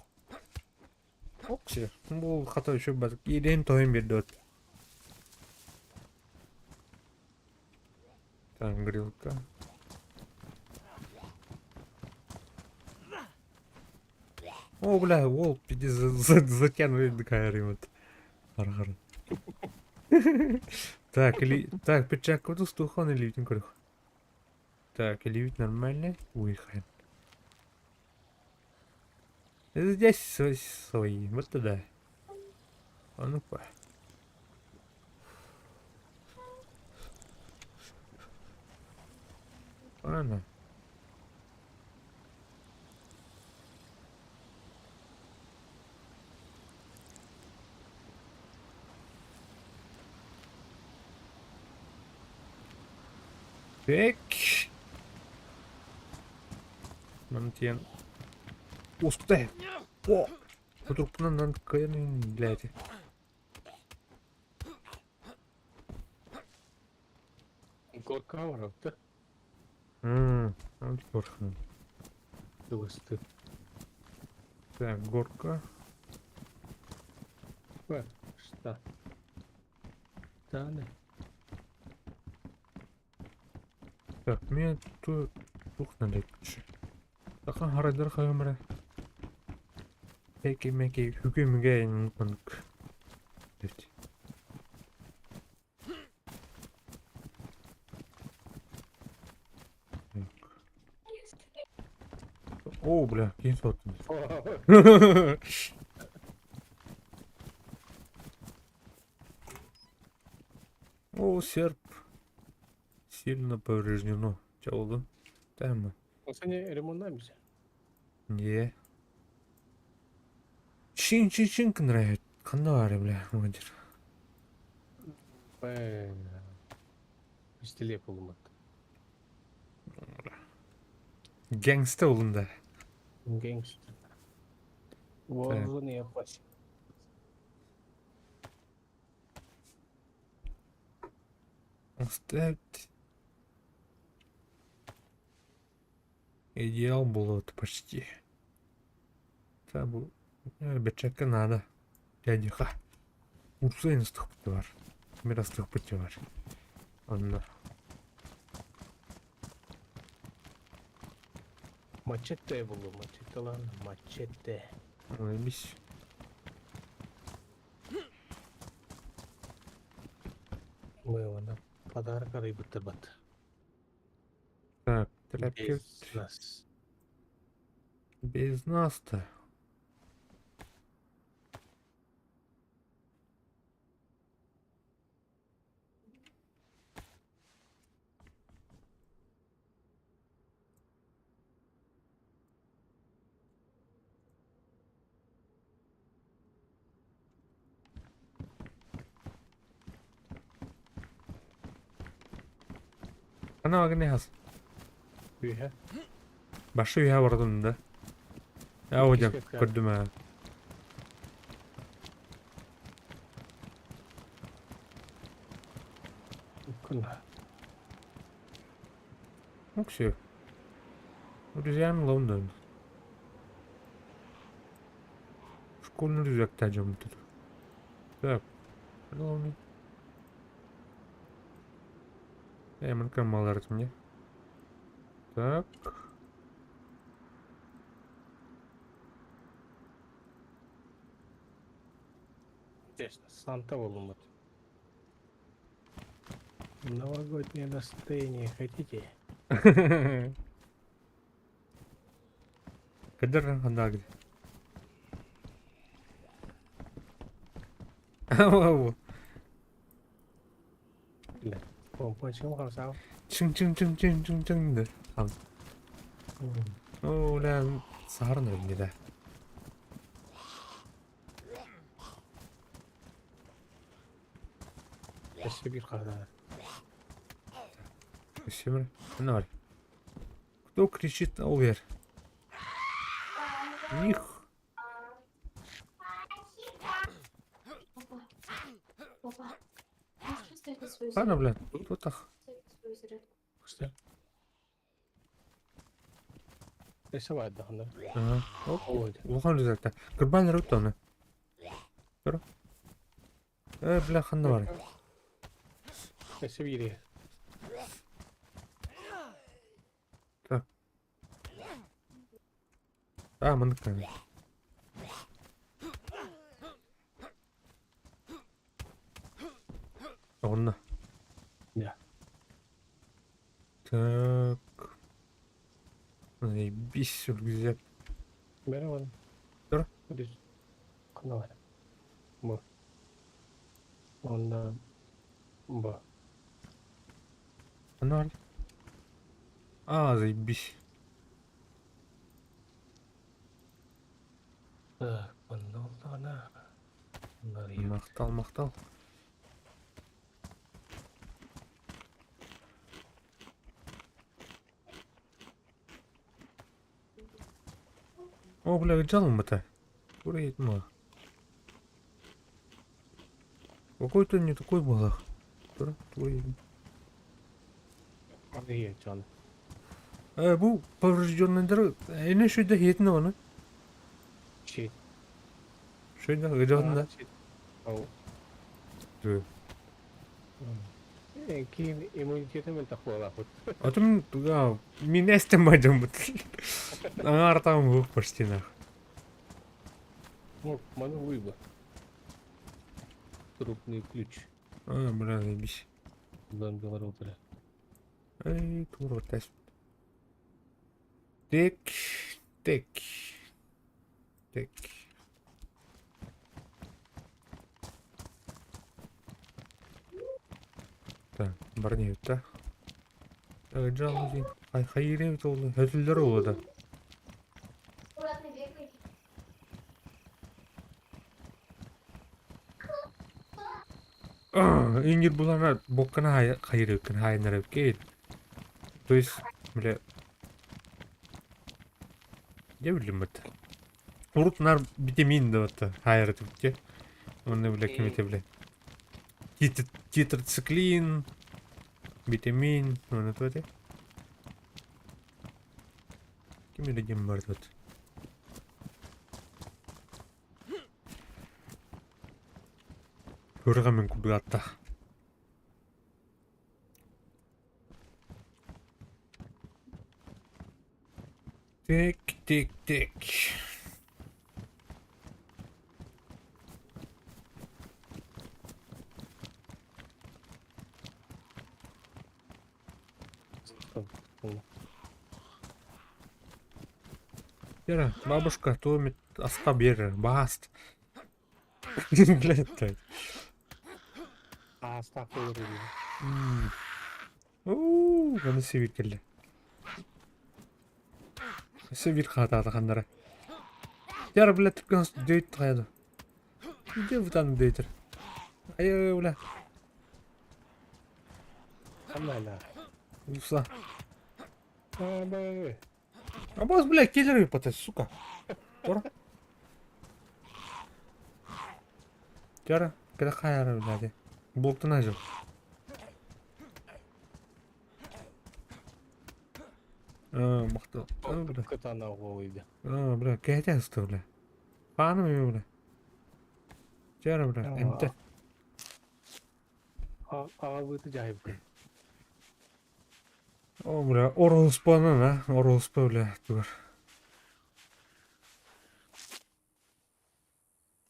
Окси, бул хата еще бар. Еден тойын берді от. Так, грилка. О, бля, волк, иди затянуй до вот. Хар. Так, так, печак, вот устухон или вид не. Так, или вид нормальный? Выехаем. Здесь свои, вот туда. А ну-ка. Ладно. Так. Мантен. Устай. О! Вдруг надо блядь. Горка аврапты. Вот горка. Дылысты. Так, горка. Что? Таны. Так, мне тут надо. Такан харайдар хайымра. Пеки-меки хүгэмгээ нунг. Дэвч. О, бля, кинь сотни. О, серп. Сильно повреждено. Чалды. Там. Сені ремонтнамыз. Не. Чин нравится. Қандай бля, мадир. Пистолет болмады. Гангста олында. Гангстер. Вооруженный опасен. Оставить. Идеал было почти. Табу. Бечекке надо. Дядиха. Урсайын ыстық біті бар. Мер ыстық біті бар. Анда. Мачете было, мачете ладно, мачете. Лебись. Мы его на подарок рыбы бат. Так, терапевт. Без нас. Без нас-то. Ана агне хас. Үйе. Башы үйе бардым да. Аудио Кишкетке. көрдім ә. Күн. Ну все. Рюзян Лондон. Школьный рюкзак тажем тут. Так. Главный. Мынкан малар мне. Так. Интересно, Санта Олумат. Новогоднее настроение хотите? Кадыр хандагы. Ау. Là, помпочкам không sao? 칭칭칭칭칭칭. 네. Ừ. 우리 사하르입니다. Еще bir kadar. Şimdi ne var? Кто кричит овер? Них. Опа. Можешь поставить на свою Ладно, зарядку? блядь, кто так? Поставить на свою зарядку. Что? Рисовать да? Ага. Вот. Оған жүзәкті. Кырбанер өтті оны. Тұр. Бля, қанды бар. Еще бiri. Так. Мындық кәне. Онна. Ya. Так. Заебись, рюкзак. Merhaba. Dur. Hadi. Kana var. Bu. Ondan. Bu. Қанды бар. Заебись. Так, bundan sonra. Bunları yap. Мақтал. О, бля, жалым бата. Курит ма. Какой-то не такой был. Твой. Hadi ye canım. Bu поврежденный ne şöyle yetine onu. Şey. Şöyle gıcağında. Oh. Dur. Ki immunitetim tak bola hut. Атом туда меня стемаем вот. Там в почти нах. Ну, мanu выбор. Трупный ключ. Бля, заебись. Buradan говорил бля. Эй, тур тест. Тек. Так, барни өтті. Жалғыз ең. Қайыры өті олды. Өтілдері олды. Аккуратно бегай. Ингер бұлана боққана қайыры өткен хайынар өткен. То есть, бля... Не білім бәтті. Ұрытынар бітемейін да бәтті. Хайыр өтіпке. Оны бля кемете бля. Титрциклин. Витамин. Оны өтіпке. Кемелі дем бар өтіпке. Көрғамен күбі атта. Тек. Яра, бабушка томит, оставь, баст. Блядь. Astagfirullah. Оны севир келді. Севир қатады қандары. Яра, бля, түркен дөйт қаяды. Где бұтаны дөйтір? Айы, бля. Амайла. Уса. Абай. Бас, бля, келер өйпаты, сука. Тора. Яра, кәді қайары, бля, де. Блоктына жыл. Мықты. Бля. Катана ойды. Бля, кәді әсті, бля. Қаным үй, бля. Яра, бля, әмті. Ağabeydi cahip. О, бля, Оролспанан, а? Оролспа, бля, тугар.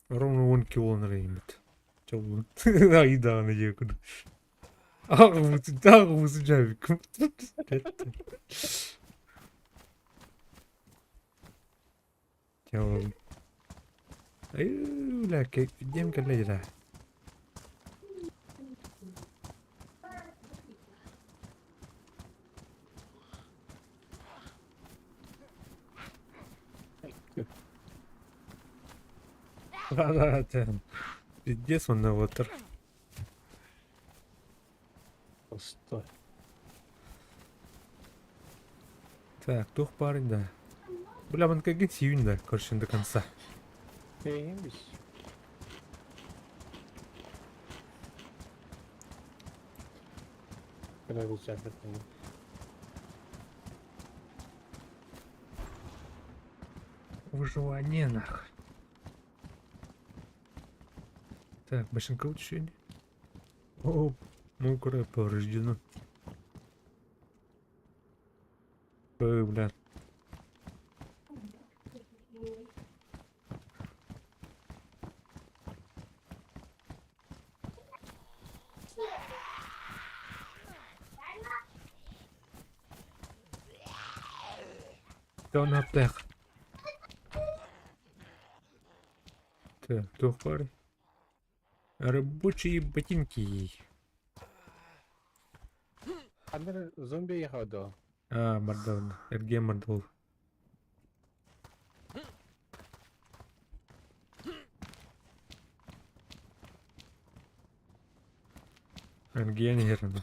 Ровно 1 кило реймит. Чавун. Ай, да, на якуд. Ağımızı cavik. Чавун. Ай, бля, как дем калежа. Ладно, пиздец он на вотер. Стой. Так, тух парень, да. Бля, он как сивин, да, короче, до конца. Neymiş? Kadar güzel bakayım. Выживание, нахуй. Так, башенка улучшение. О, ну, куда повреждено. Ой, бля. Кто на аптек? Так, тух парень. Рабочие ботинки. Andere zombi yakaladı. А, мордован. Эрге мордов. Эрге не верно.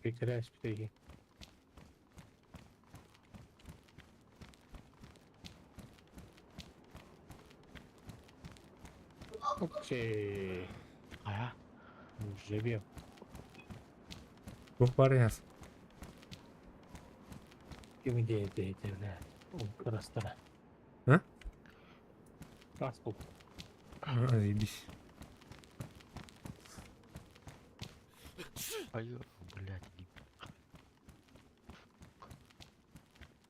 Bekler bir şey. Okey. Aya. Жебе. Тух парень. Kim dedi bля. Красна. А? Краску. Заебись. Ай, блядь.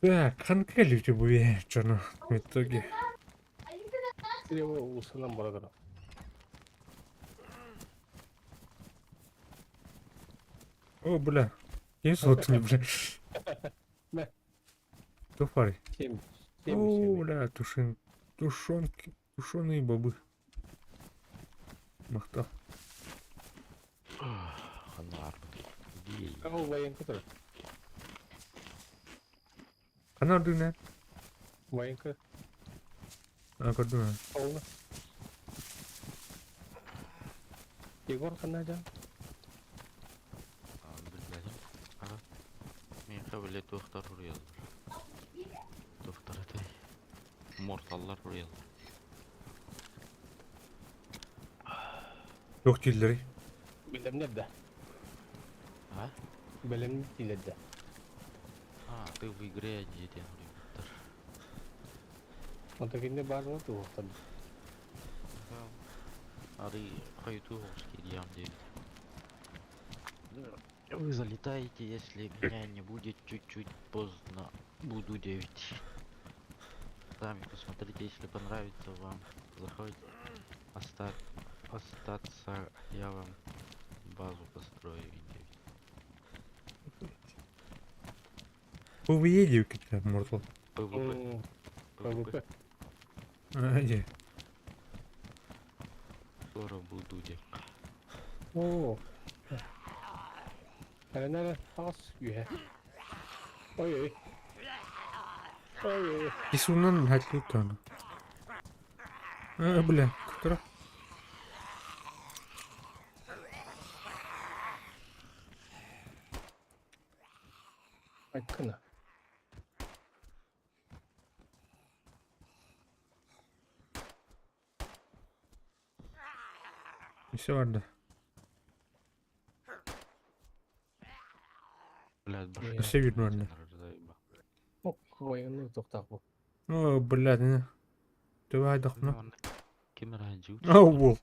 Так, ханкали тебе, что ну, в итоге. Его усанам брадара. О, бля. Не сотни, бля. Да. Тух парень. Kim? О, бля, тушенки, тушеные бобы. Махта. Ханар. Гей. Kau bayang ke tu? Канал дune. Bayang ke? А, кадуна. Kau lah. Igor kena aja. Bilmedim. Ага. Men kabile tohtar uruyalım. Tohtar etey. Mortallar uruyalım. Тух тилleri. Belem nerede? А? Belem nerede? А, ты в игре один ребята. Он так и не бажал tu. Ары хайтуровский дьям 9. Вы залетаете, если меня не будет чуть-чуть поздно. Буду 9. Сами посмотрите, если понравится вам. Заходите. Остаться я вам базу построю. Вы едете как-то, Мортал. ПВП. ПВП. А, где? Скоро буду 9. Oo. Nere? Az üye. Oy oy. Oy oy. Исунан хатютан. А, бля, кто? Hakkına. Все vardı. Блядь, башка. Все видно, ладно. Заебал. Ok, oyunu to'xtab bu. О, блядь, не. Давай отдохну. Кемер ажу. Ау, бол.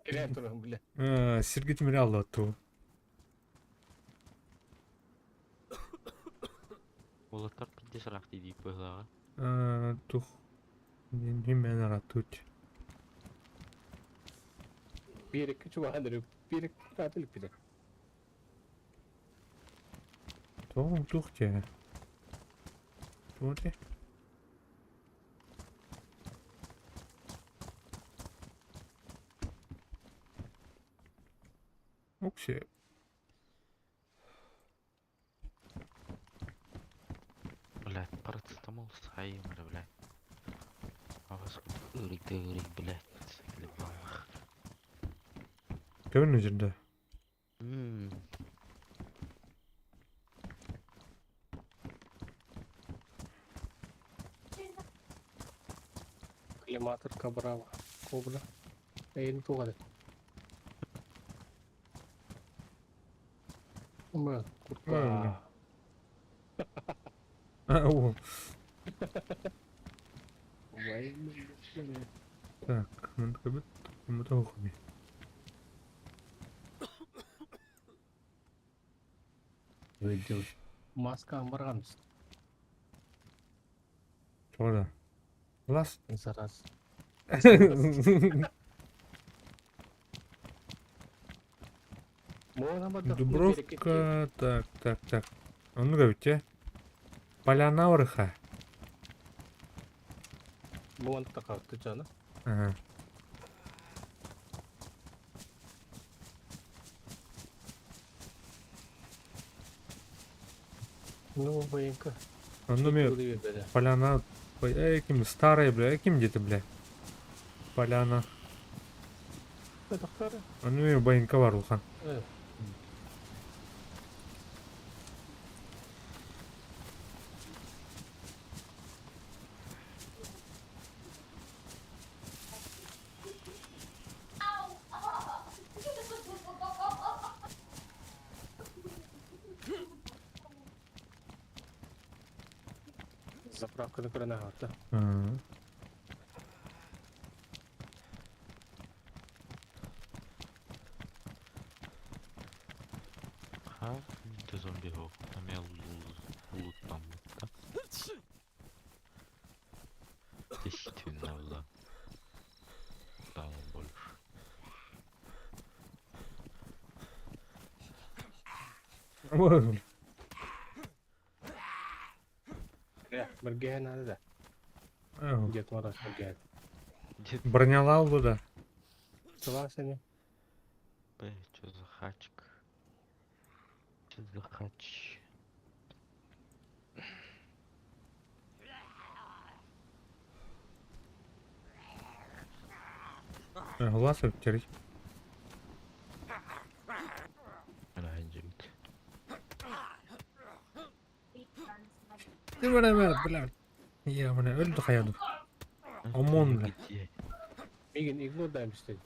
Келем тұрғын біле. Сирге тимире алды атту. Олаттар пидде сырақ дейді бұғылаға. Тух. Мен аратут. Берекке чуғандырып, берек татылып біле. Тух те. Тух те. Оксе. Блядь, парацетамол сайымыры, блядь. Авас ырик, блядь. Сәкілі балмақ. Кевин üzerinde. Климатор кабрава. Кобра. Эйн туғады. Мә, куртка. О. Вай, Так, мы кабит. Мы тухми. өйдеу. Маска амырғанбыз. Çoğda. Last. Сарас. Дубровка. Так. Он говорит, Поляна орыха. Буын тақақты жаны. Ага. Ну, военка. Он умеет. Поляна. Ким старая, бля, ким где-то, бля. Поляна. Тақтары? Он умеет боинка варуха. Заправка на граната. Ага. Ха, ты зомби го. Там я лут там. Действительно, да. Стало больше. Вот. Бірге надо да. Ага. Дед Мороз бірге. Дед, Бронялал бы, да. Согласен. чё за хачик? Чё за хач? Глаз обтереть. Райджик. Ты блядь. Я, бля, öldü hayatım. Aman be. Меген игнордайм істеді.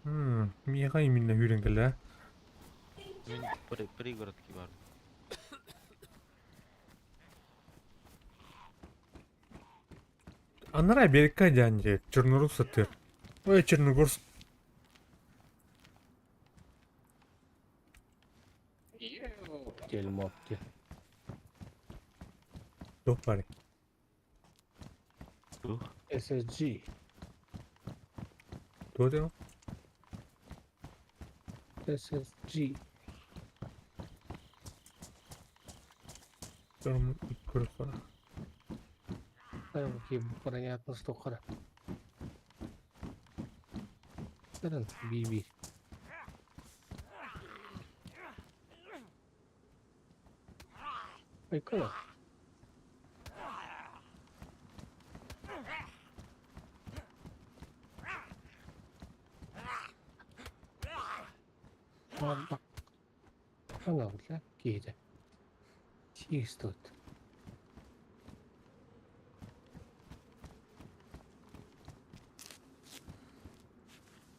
Миға именно үйренгілі, ә? Мен пригородки бар. Анара берекка дәнде, Чернорус аттыр. Ой, Черногорск. Телмопте. Жоқ бар. Ух, SSG. Кто это? SSG. Там көріп қара. Какие понятно стохара. Сырын, би. Ай, кала. Бак. Ана бля, кейді. Тегіс тут.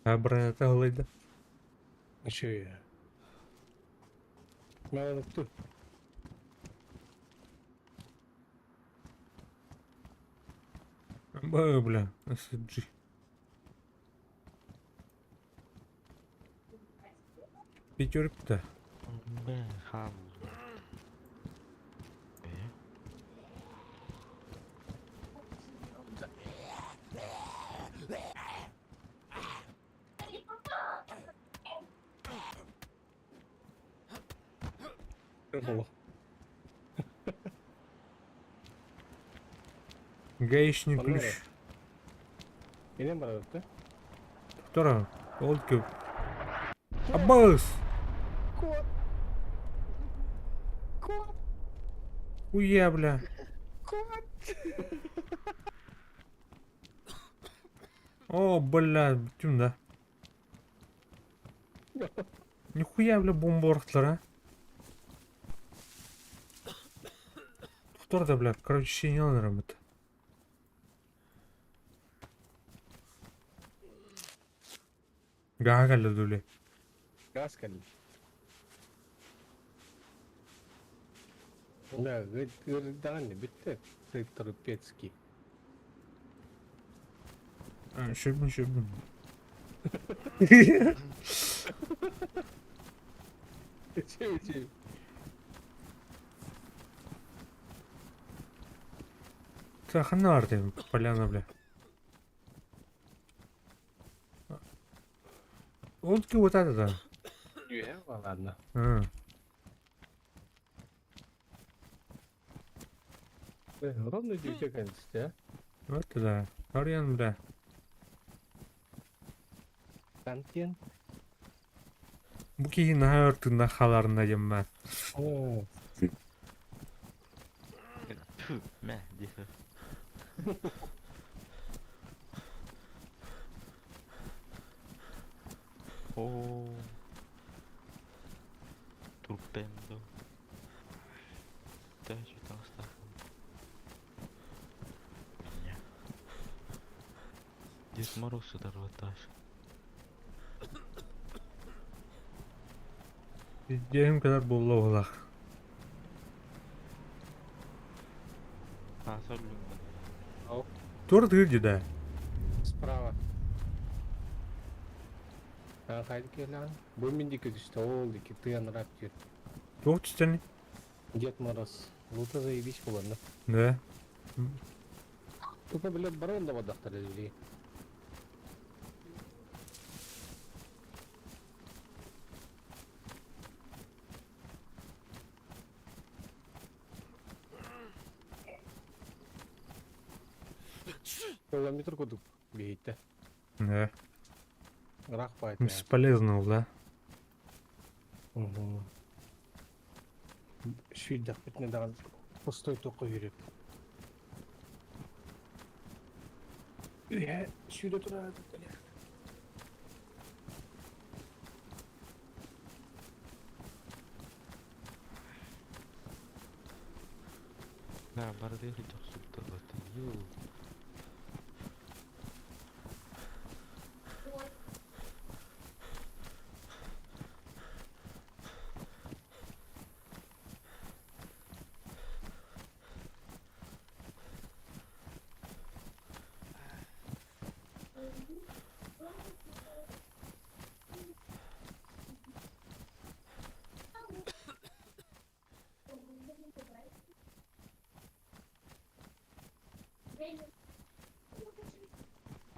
Бронята ғылайды. Еще я. Мало кто. Бля, SG. Пятерка-то. Б, хал. О, Гаишник Понятно. ключ. Benim var orada. Вторая. Олдки. Аббас! Кот! Кот! Уя, бля. Кот! О, бля, битим да. Нихуя, бля, бомба ұрықтылар, а? Вторда, бля, короче, синел работа. Гагали, дули. Gaz geldi. Да, гырданы бітті. Тырпецкий. Шөбін. Чей. Сахана артем, поляна, бля. Олдки вот это, да. Ладно. А. Ровно дюйте кончите, а? Вот это да. Ариан, бля. Контент. Bu keyin артында халарына дем мен. О, Фу, мә, дефе. О. Турпендо. Да, что там оставил? Не. Дед Мороз сюда рвотаж. Дерим kadar болла олақ. А, солюнда. Тур дырди, да. справа. Қайды келі бұл мендекі түсті, ол деке тыян рап дед. Тоқ түстені? Дед Мороз. Лута заебись болғанда. Да. Тупо, блядь, барон да водақтар әлі. Километр кудуп бейті. Да. Рақ байты. Бесполезно, да. Шүйдақ бітіне даған пустой тоқы үйреп. Шүйде тұрады. Да, барды хотел сюда вот. Ю.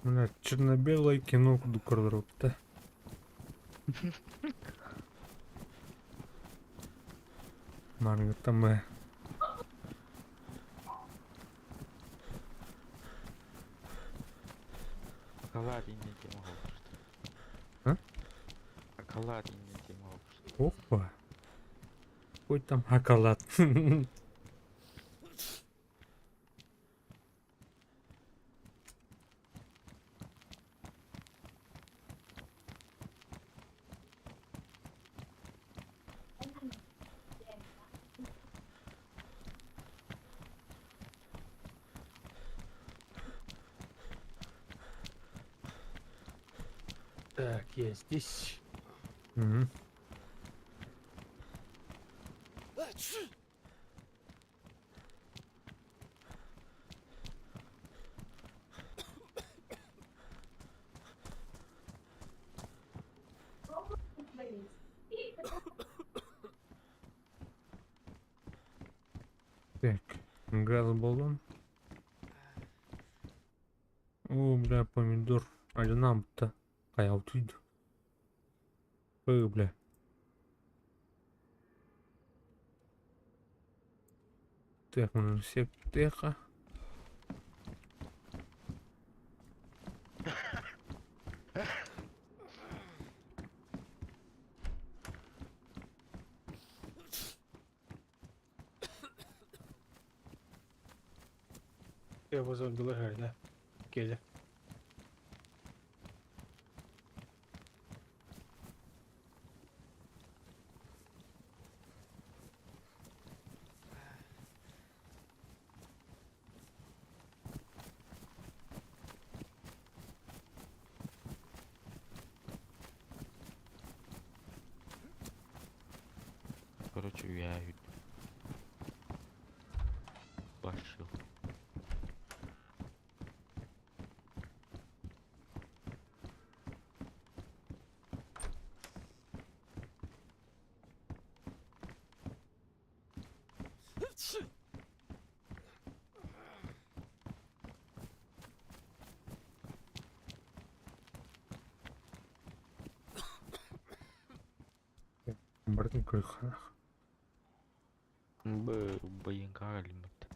Бля, черно-белое кино көрдіріпті. Маргарита бе. Акалари не тема опыт. А? Акалари не тема опыт. Опа. Ой, там шоколад. Так, я здесь. Мгм. Газ болдum. О, бля, помидор. Айдынам бітті. Қаяу түйді. Бля. Так, мұны септеқа. Я бозондулар herine. Gece. Короче, уяют. Башил. Бардың көйқанақ. Боянка алимат.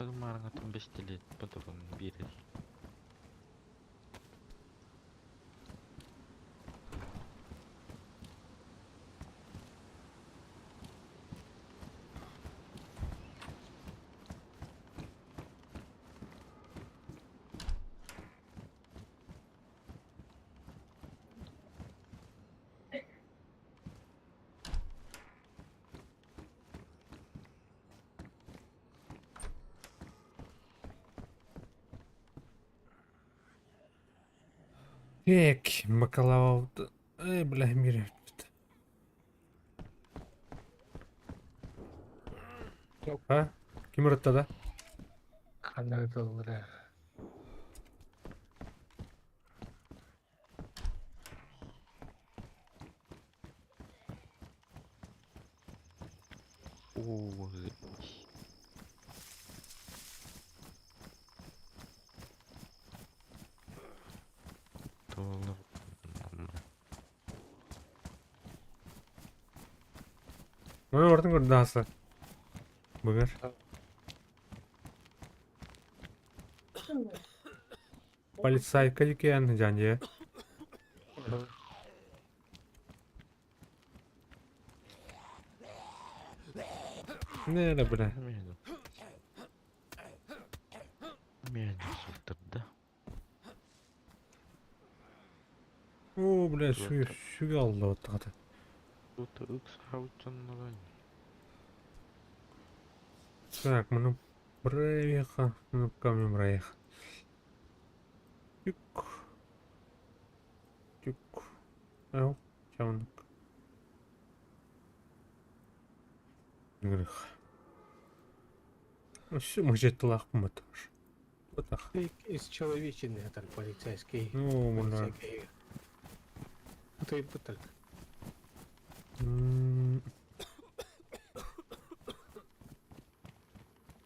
Марга там 5 лет потом берешь. Так, бакалавр. Ай, бля, мире. А? Ким ұраттады? Kanlar dolular. О, заебись. Доллар. Оны ордың көрді асы. Бұғыр. Полицайка екен, және. Не, да, бля. Мені сылтырды. О, бля, шүге алды оттағады. Тут ыкс хаутчаннаган. Так, мұны проеха, мұны камень проеха. Тюк. Тюк. Ау, чаунык. Грых. Ну, все, мы же это лахку мотаешь. Вот так. Из человечины это полицейский. Ну, мына. Полицейский. Вот и вот так.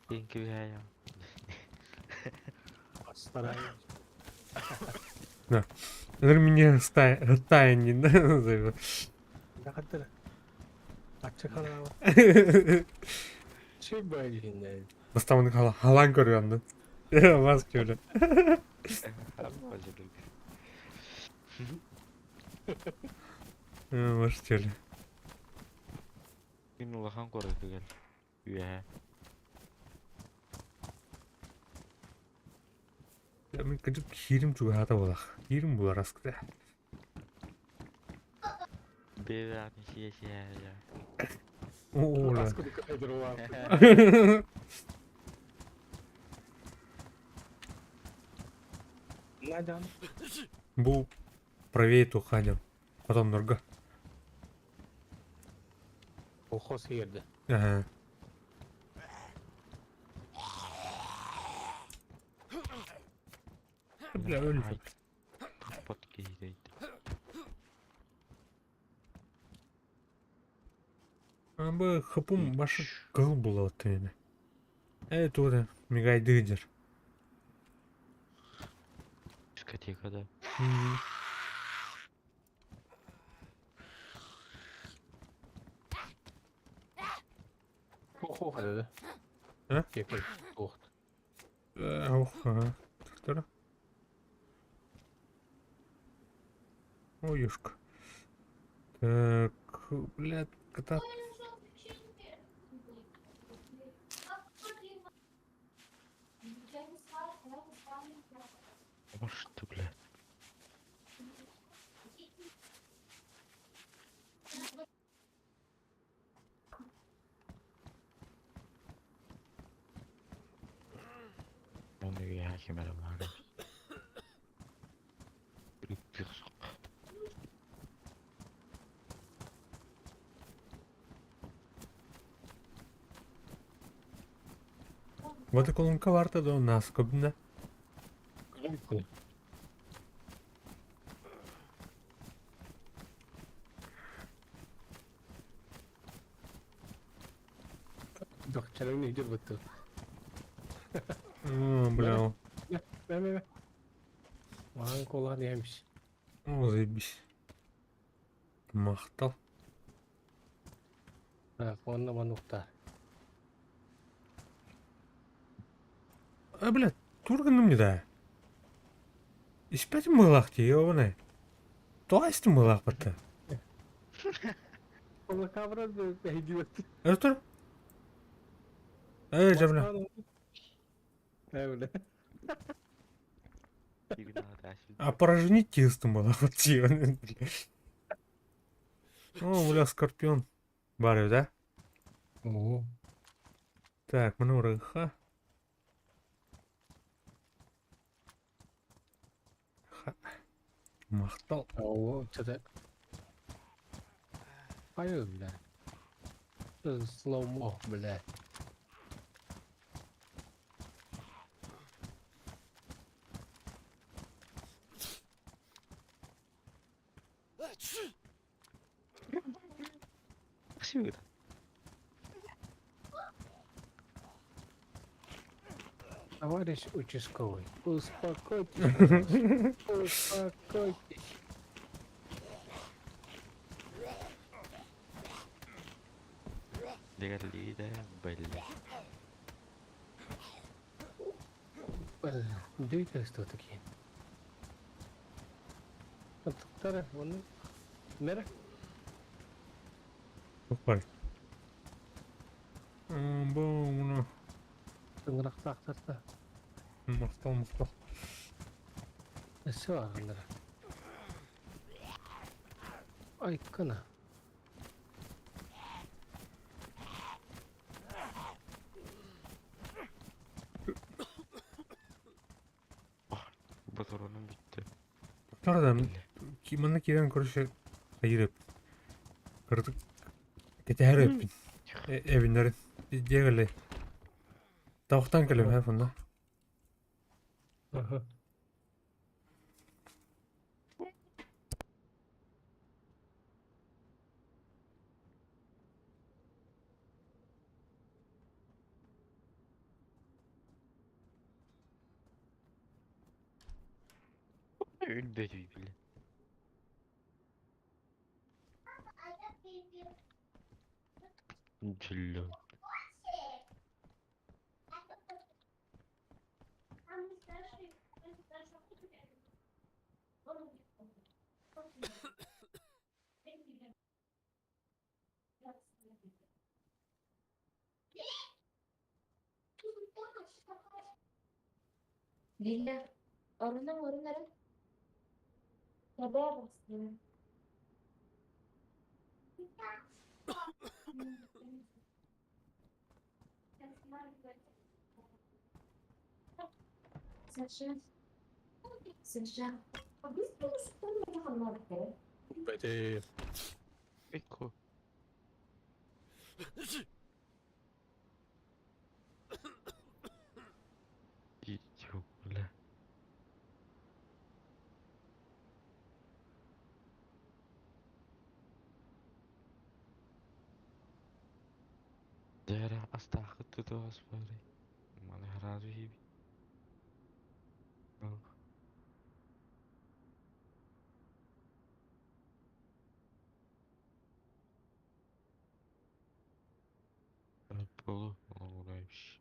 Thank you, я. Постараюсь. Это меня таяние, да, назовем. Ne kadar açık hava. Şey böyle. Бастаманы халан көргенді. Бас көрі. Бас көрі. Мен улахан көрді гел. Үйе. Мен күдіп хирим жүгі ата болақ. Хирим бұл араскіде. Бевятный сия. Ола. Askıda kaydırılan. Neden? Бұл правее тухадил. Потом норга. Kolhoz yerdi. Ага. Бля, өлді. Потки дейді. Bu hapım başı kıl bulattı yani. Evet o da migaydıdır. Дискотека, да. Ох, dedi. Ha? Kekil. Ох. Oh, ага. Тара. Ой, ёшка. Так, блядь, кота. Может ты, бля. Он и я химера мага. Припирсок. Вот и колонка варта до нас, кобна. Dokçanın nedir bu? Бля, Ver. Mağın kola neymiş? о, заебись. Махтал. Ha, onunla manukta. Блядь, турганым не да. Испять мылахти, ёбаный. Тоасть мылах бата. Kola kavraz böyle hediye. Это? Жабля. Öyle. А порожни тестом было вот О, бля, скорпион. Барю, да? Oo. Так, манура. Махтал. Oo, çada. Hayır bile. Slow mo bile. Спасибо. Товарищ участковый, успокойтесь. Успокойтесь. Дерли, да, бля. Дuydu что такие. Вот тара, onu. Nere? Буквально. Бомна. Tıngırakta aktarsa. Махтал. Nesi var onlara? Ay kana. Батароном bitti. Тордан. Kimana kiren koruşa ayırıp. Kırdık. Keteherip. Evinlerin. Diğerle. Tavuktan kalem ha bunda. Aha. Ölmedi bile. Cello. Lilla, orunları. Nereye bastın? Саша. А biz bunu sütten anladık. Böyle Eko. Идёт, бля. Дера астахы туду аспары. Маны разу еби. Полу, урайш.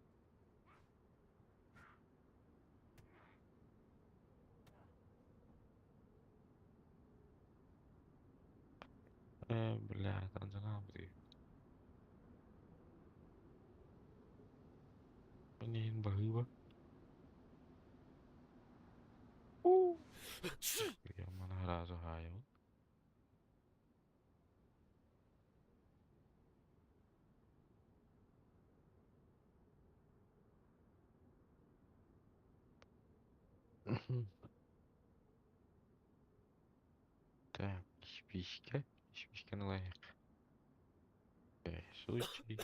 Бля, там занабри. Блин, багыба. Я маны разу гаю. Так, спичка. Спичка на лайк. Случай.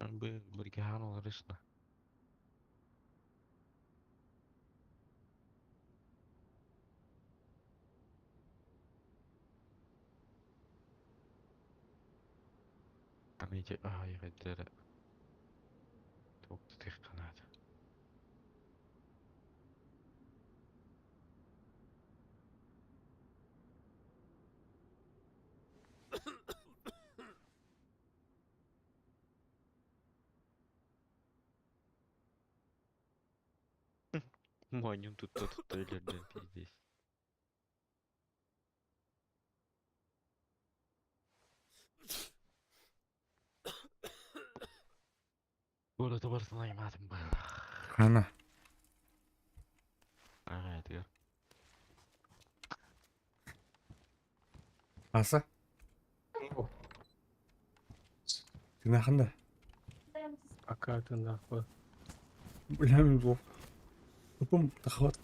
Бірге олар ішті. Анеке егеттері тоқты тек қанады. Мойнын тұтты үйлерден пиздес. Burada барсын аймадым бұл. Қана. Әдігер. Аса? Сен ақында? Акартында қой. Білемін бұл. Ұпым тақуат.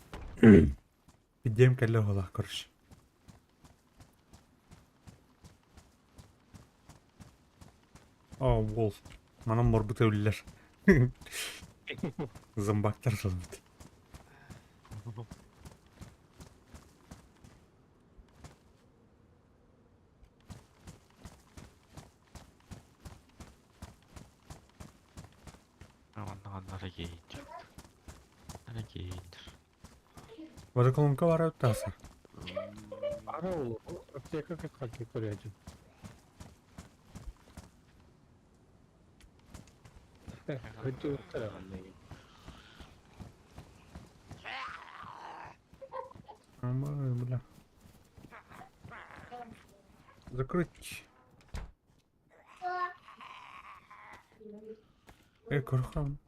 Идем кәлі ола, көріш. О, бол. Манам морбут өлілер. Зомбактар солбыт. Ана кейіндір. Ана кейіндір. Вода колонка бар өттасы. Ара ол аптека как көреді. Өте өттір ағандай. Бля. Закрыть. Корхан.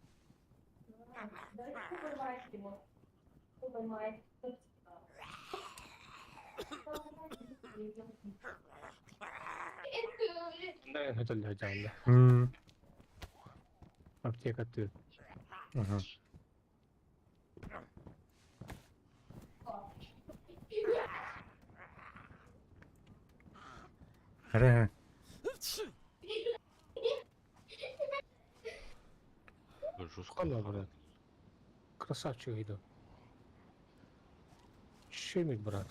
Да, это для джанда. Аптека ты. Ага. Аре. Қана, брат. Красавчик иду. Щемит, брат.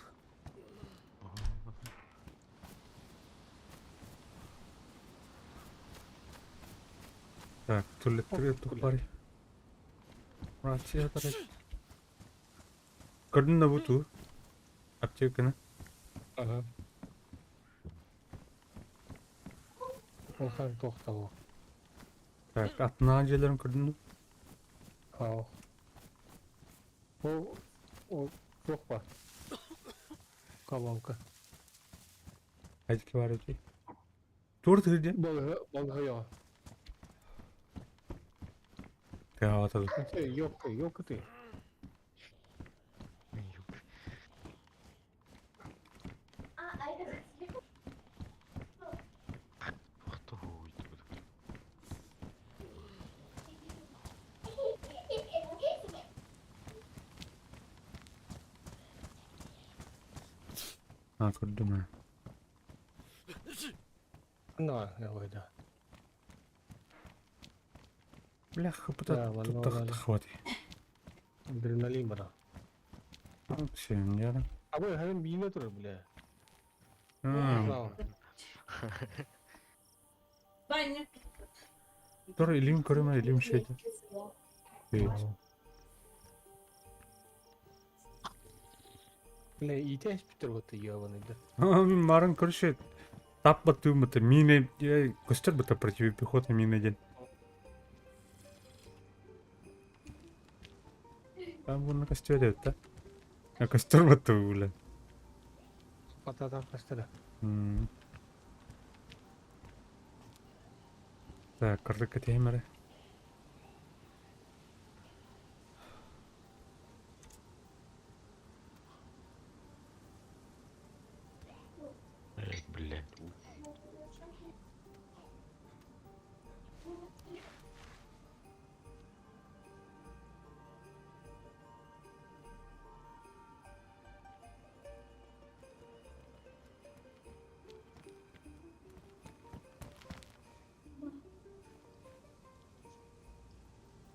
Так, туалеттер тупари. Рация тарай. Көрдің да бұту? Аптеканы? Ага. Олхан тоқта ол. Так, атына жерлерін көрдің да? Ау. Ол жоқ па? Колонка. Әдеке бар өте. Тур түрде? Болға я. Тәға атады. Yok ты. Хто гуйді буде? Көрдім ә. На, я ойда. Бляха, Да, бұта вон, тұттақты хвати. Адреналин бара. Сен, яра. А вы хәлем бейіне тұрыр, бля. М, Ваня. Dur elim körüme elim şeydi. Evet. Бля, и тебя Питер вот ебаный, да. Мен марын көрші тап баты баты мины көстер баты противопехотный мины ден. Там bunu костер дед, да? А костер баты бля. Патата кастера. Так, кырдык кетеймері. Блядь.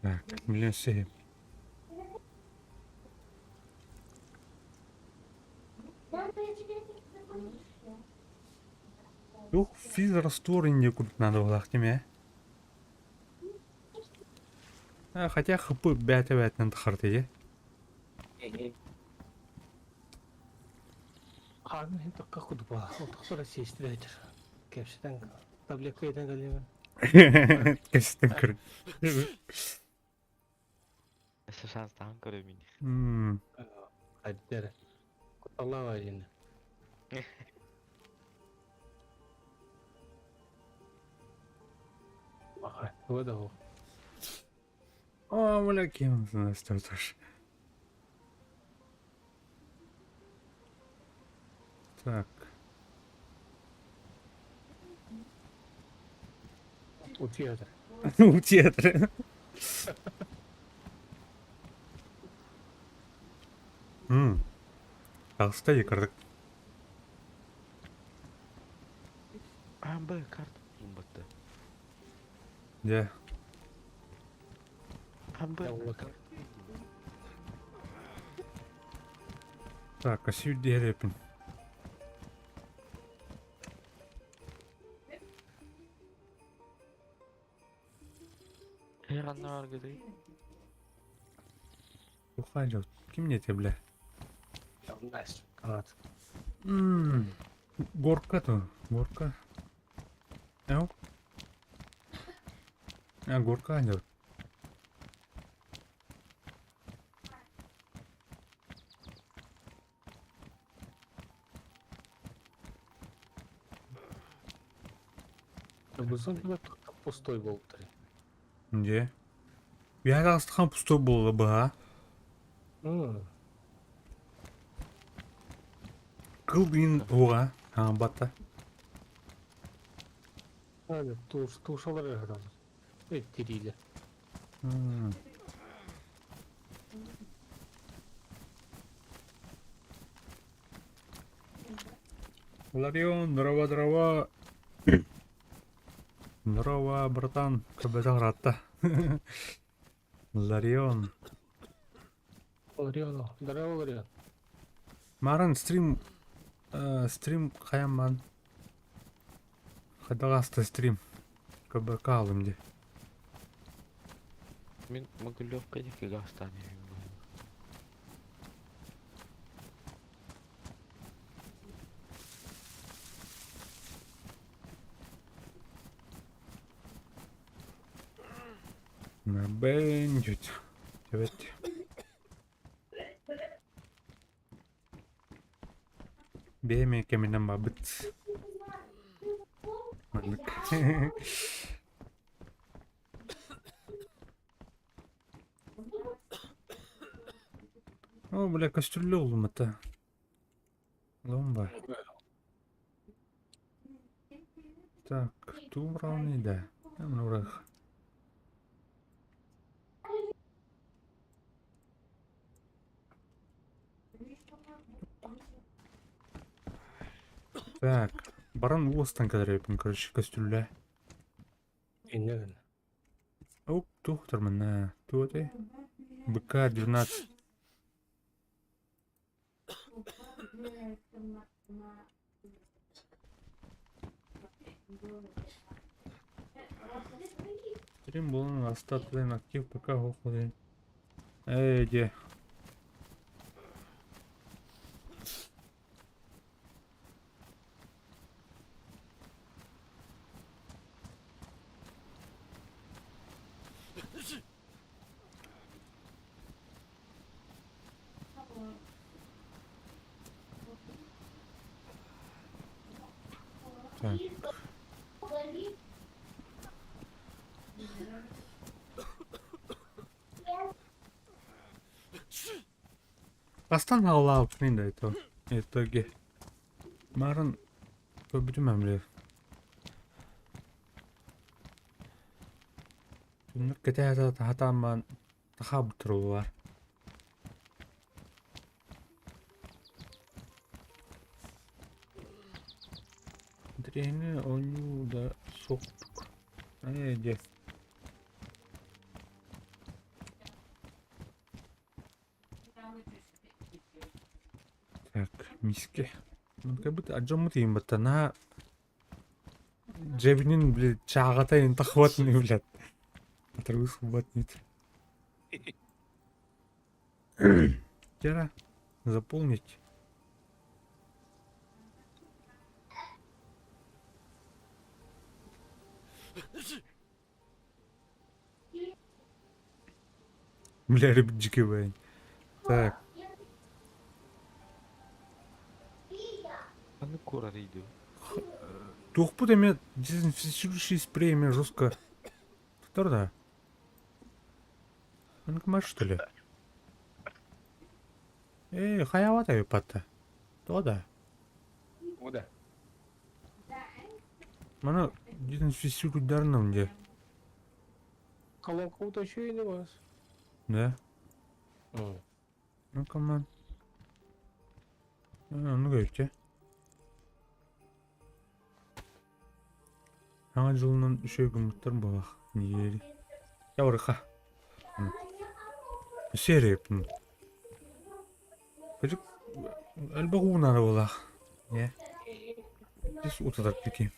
Так, блин, все. Ух, физ растворение куда надо было, не? Хотя хп бәті надо хартыге. Харны это как удба. Вот кто сесть ветер. Кепситен таблетка еден галеме. Кестен кыр. Если шанс там көрі мені. Айдер. Алла вайын. Ага, вот да. О, бля, кем настаешь? Так. У театра. У театра. Алстай кырдык. Б карта бумбатты. Да. Б. Так, асю дерепин. Яранlar gibi. Ухай жок. Ким не те, бля? Настя, канат. Горка то. Горка. Ау. Горка идет. Бузон пустой был. Где? Я раз там пустой был бы, а? Кылбин уға. Бата. Hadi tuşalar herhalde. Ettiriyle. Ларион, дрова. Здорово, братан. Кабета гратта. Ларион. Ларион, здорово, Ларион. Марын стрим қаяман. Қадағасты стрим. КБК алымде. Мен Могилевка нифига станет. Бенджуть. Evet. Beğenmeyi keminden babıt. Manlık. О, бля, кастрюлю oğlum hatta. Ломба. Так, ту равный, да. Там на урах. Так, баран уостан kadar yapın karışık kastürle. İnlerin. Оп, тухтармын, на. Тут и. БК-12. Стрим болон остатылын актив ПК оқылын. Де. Так. Астан алып кінді это. Итоге. Марын көбітім әмле. Түнік кете хатаман тақа бұтыру бар. Дрені onu da soktuk. Де. Так, миски. Ну, как будто отжимут им это на джебнин, блядь, чагата им тахватный, блядь. Отрывыс хватнет. Тера, заполнить. Бля, рыбджики, блядь. Так. А ну кура иду. Тухпут эме дезинфицирующий спрей эме жестко. Кто да? Он кмаш что ли? Хаявата юпатта. То да. Куда? Мана дезинфицирует дарным где. Колонка уточнили вас. Да? Ну команд. Ну говорите. Аңа жылынан үшеу күміттер болақ. Негері. Яурыға. Серепін. Кәжік әлбі ғуынары болақ. Не? Дес ұтадар пеке.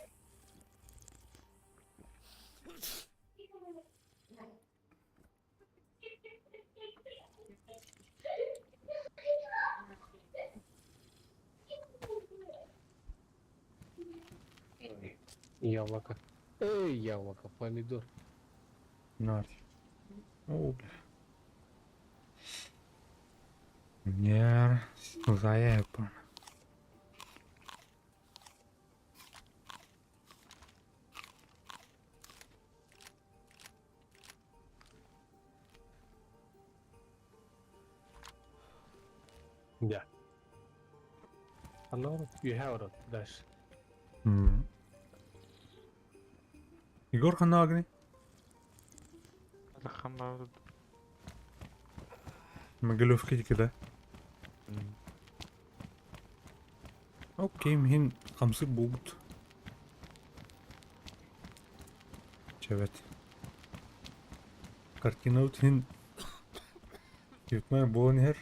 Яблоко. Яблоко, помидор. Нар. О, бля. Нер. Заебан. Yeah. Hello, you have a dash. Егор Ханагни. Это хамба. Магалевка كده. Окей, мин 5 бут. Evet. Картина утин. Yutmaya boğun her.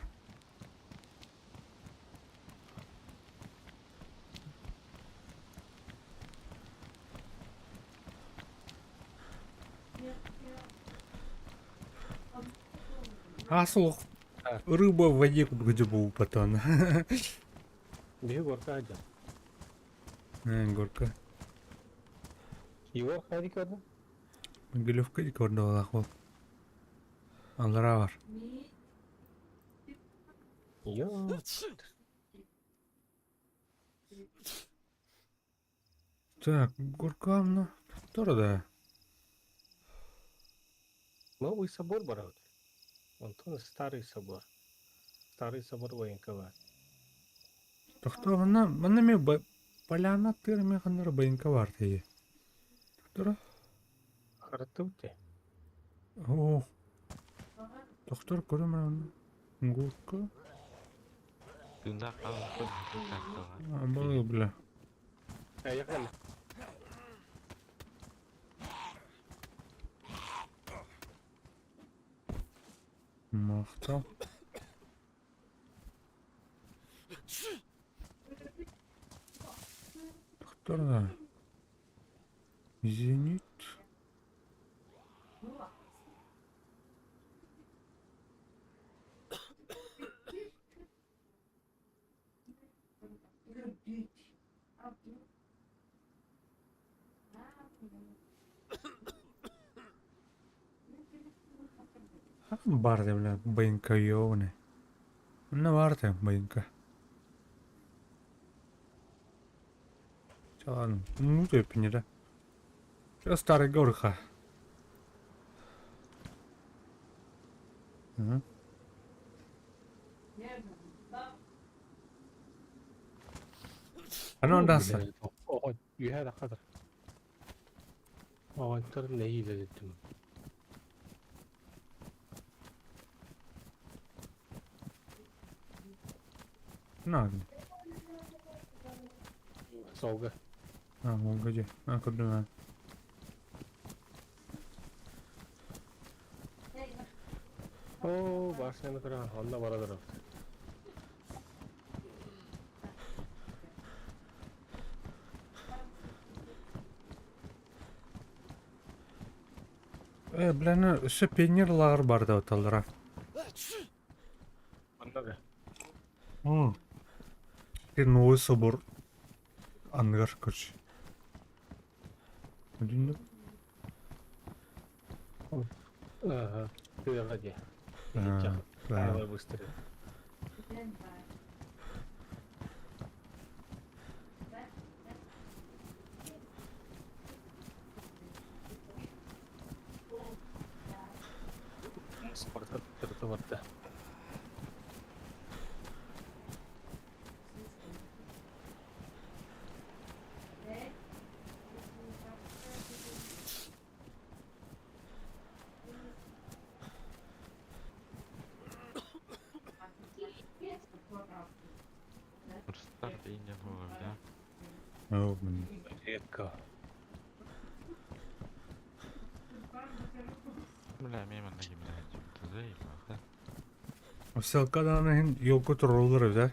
Асыл рыба в воде где был потом. Егор Хади. Горка. Егор Хади kadın. Магалевка и кордовал ахвал. Аллара var. Yo. Так, горка, ну, тоже да. Новый собор брат. Вон то старый собор. Старый собор военкова. Тохто она ми поляна тырми хандар байынка бар тeye. Тохтора? Харатыуте. О. Тохтор көрөм аны. Горка. Тunda қалып как-то. Абалы бля. Аяқлама. Мақтал. Тохтор да. Зенит. Бар де, бля, бынка ёбаный. Ну, бар де, бынка. Ладно, ну ты пенера. Что старый горха? Ano nasıl? Oğaç, yühe de kadar. Oğaçların ne iyiler ettim. Ne yapayım? Solga. Ha, o gece. Ha, kurdum ben. Oo, başlayanı kıran. Onda baradır o. Bilen şu peynirler var da otalara. Onda da. Bir noy sabır. Anlar kaç. Ne diyorsun? Aha. Bir de hadi. Ha, Arabayı bastırıyor. Sporta tırtı vardı. Старт и не было, да? Yok ben. Редко. Бля, мимо на гимназию. Ты заебал, да? O selkadan hen yok oturulur özel.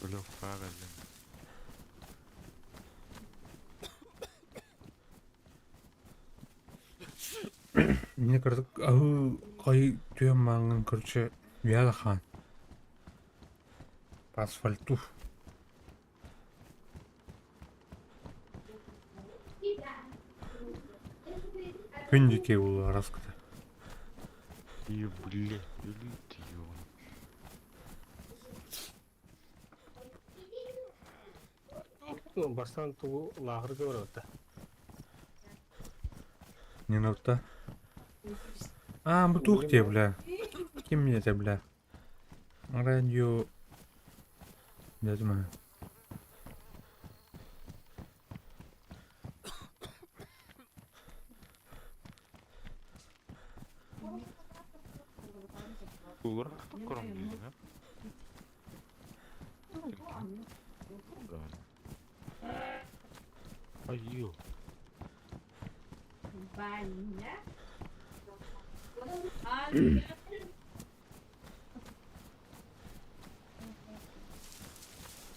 Блю фарали. Yine kırdık. Ahı kayı tüyen mangın kırçı. Viyada khan. Asfaltu. Kündiki ulu araskıda. И, бля, или ты его. Baştan tuğu lahır gör öte. Не навта. А, bu tuh diye bile. Kim yete bile. Radyo. Dedim ha. Кулар, корм дизель, да? Айо.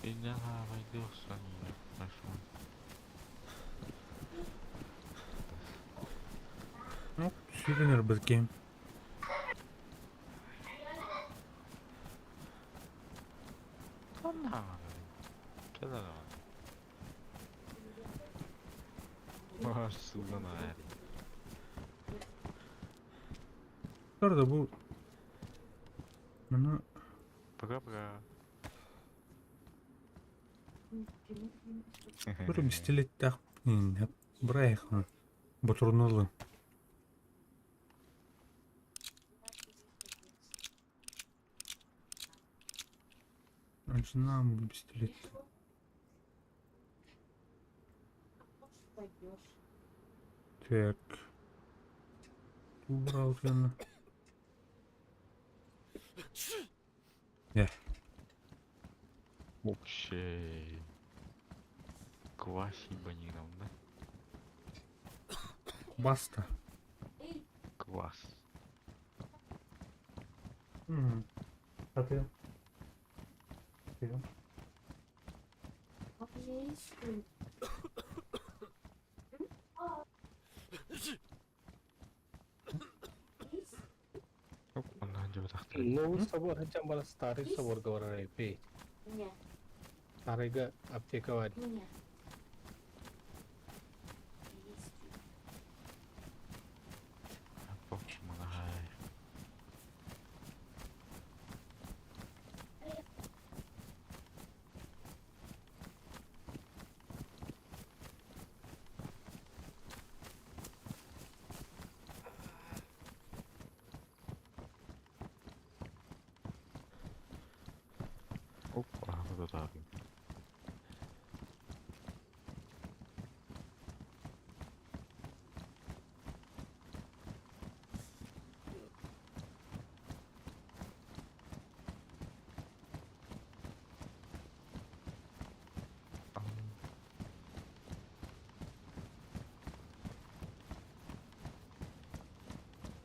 И не обойдешься, не хорошо. Hop, sürünür bakayım. Она. Когда она? Маш, сюда на аре. Orada bu. Bunu Пока-пока. bir bistilet tak. Hep buraya kan. Bu turnalı. Acından bu bistilet. Так. Убрал я. Вообще. Кваси банином, да? Баста. Класс. Атый. Атый. А у меня есть сын. Есть? Оп, она где тахты. Новый собор, хотя бы старый собор говорили, пей. Нет, Старыйга аптека var. нет. Есть. Покемонай. Опа, вот это.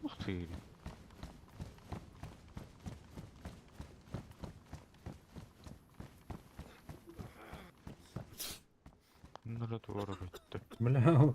Ух ты. Надо творогать-то. Бля.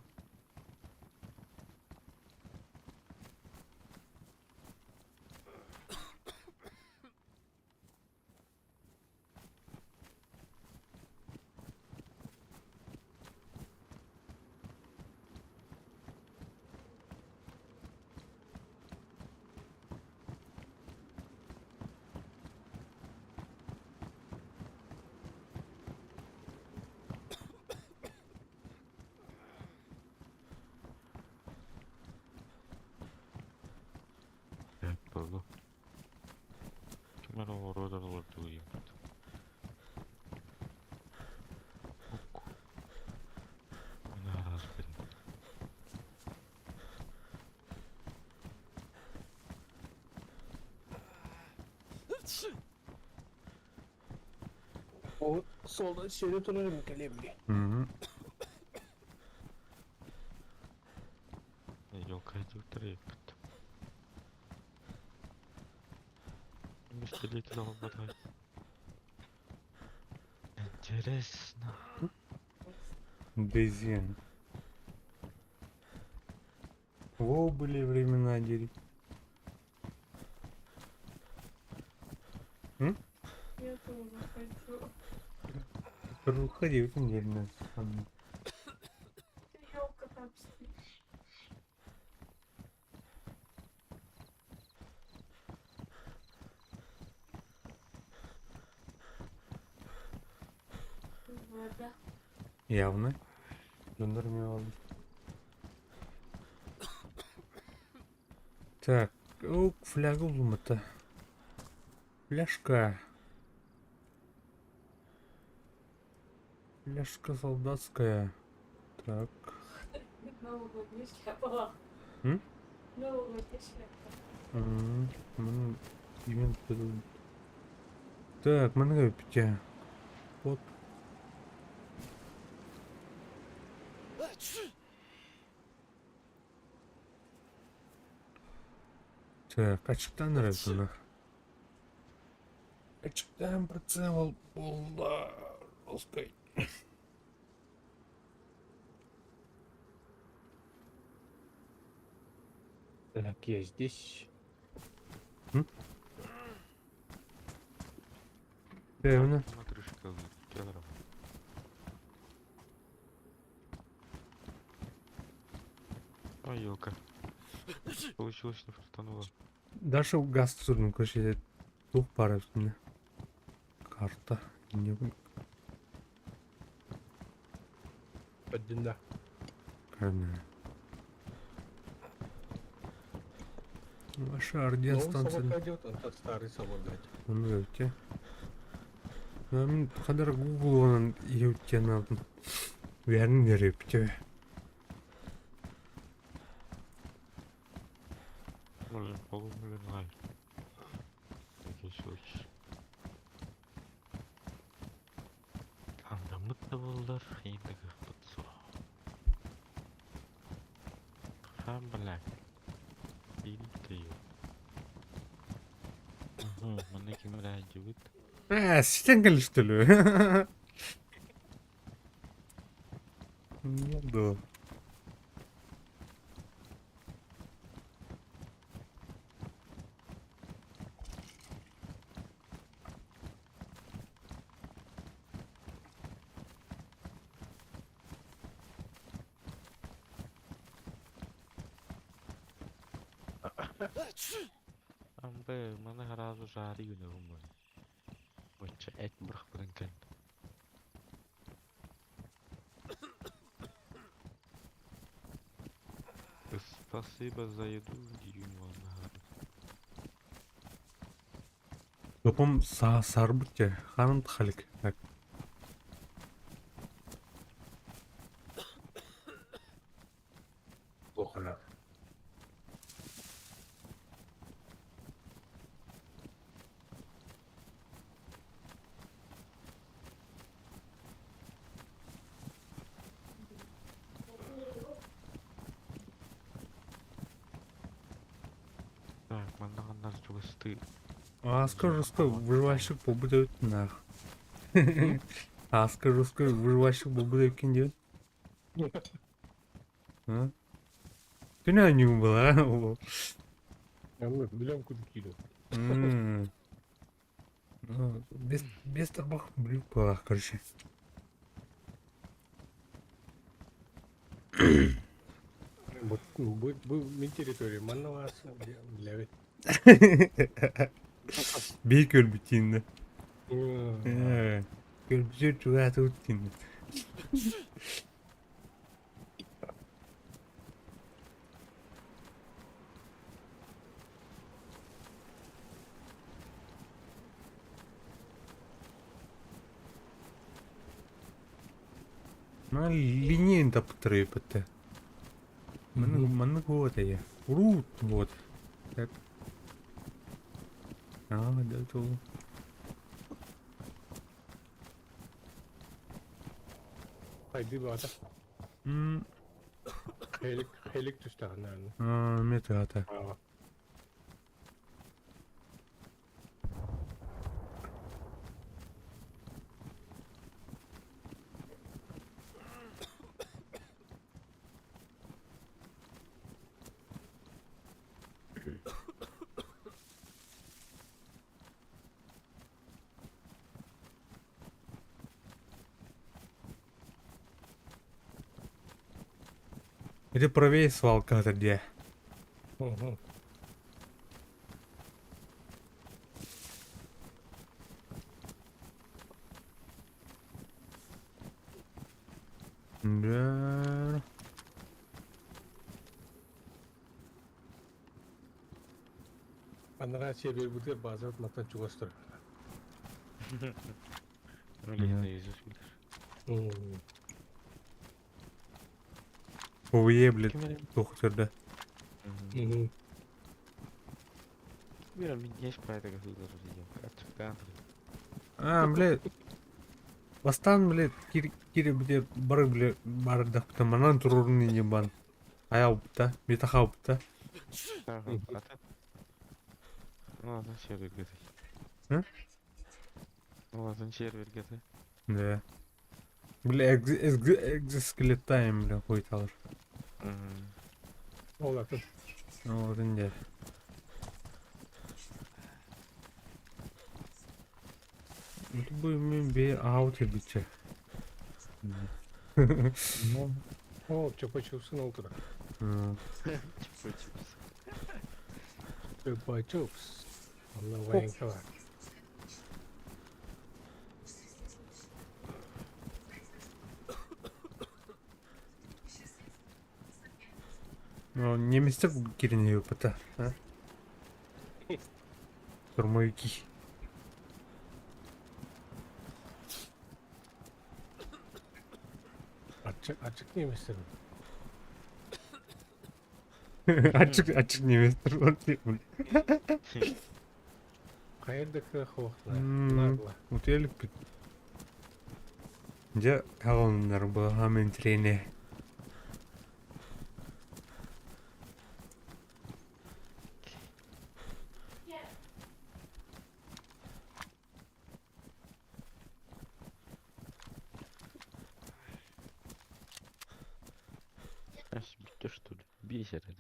Было. Kimler orada durayım. Ok. Ne arar benim. O solda şerit olanı kalemli. Елка идет трепет. Бесконечно хватает. Интересно. Дезен. Во, были времена, дери. Я тоже хочу. Проходи, в неделю. Елка там стоит. Вода. Явно. Жандармия. Так, фляга улумата. Фляжка. Фляжка солдатская. Так. Новогодняя шляпа. М? Новогодняя шляпа. Мына именно так, мына питья. Вот. Так, açıktan arasında. Açıktan прицел полда. Русской. Так, я здесь. Явно. Матрюшка килограмм. А елка. Получилось, не фартануло. Даже газ түсірдім көшеде тух бар үстінде. Карта. Не білейін. Поддина. Кәдімгі. Ваша орден Новый собор станция. пойдет, а тот старый собор дать. Оны өте. Мен қадар Google онан еуттен алдым. Бәрін беріп те. Может, полумиллион лайк. Такие случаи. Андамlık da buldular. Ендігі бұтсу. Хам блак. Илтею. Мана ким радживит. Ситенгел, что ли? Да. Амбе, мана харазу шари гүнэ гүмбэ. Вача эт брах брэнкэн. Спасибо за еду, Димона. Топом сарбытче, ханын халик. Плохо. Так, мана ханар чугасты. Аска-руска выживальщик побуде өттін ақ. Аска-руска выживальщик побуде өткен деуін. Түні әнеуін была, ол. Я білем куды киду. Без табақ біліп болақ, короче. Бұл мен территория манна васы, блядь. Бейк өлбітейінді. Өлбітер чуғаты өттейінді. Линейін тапыттыры өпітті. Маны вот я. Рут вот. Так. Да, то. Haydi bata. Helik tüstağın yani. Метр ата. Где правее свалка-то где? Да. Анара себе будет база от мата чугастыр. Öleyinde yüzüş. Овые, блядь, Кемерем. тухтырды. Бирам мен ешбір айтаға сөздер жейдім. Ачықтан. Блядь. Бастан, блядь, кири, блядь, бары, блядь, бары дақпыта, манан тұрурын не бан. Аяу бұта, метаха бұта. Ата. Ладно, сервер гетай. А? Ладно, сервер гетай. Да. Бля, экзоскелеттайм, бля, қойталыр. Ол атын. Вот инде. Bu мен бе аутер бітче. О, чупа-чупсын олтыра. Чупа-чупс. Allah ваенка var. Неместер кирине өпіті, а? Тұрмайки. Açık неместер. Açık неместер. Қайырдықы қоқна. Ммм. Нагла. Утелік бит. Же қағылындар бұл хамен трене. Сбито, что ли? Бейся ради.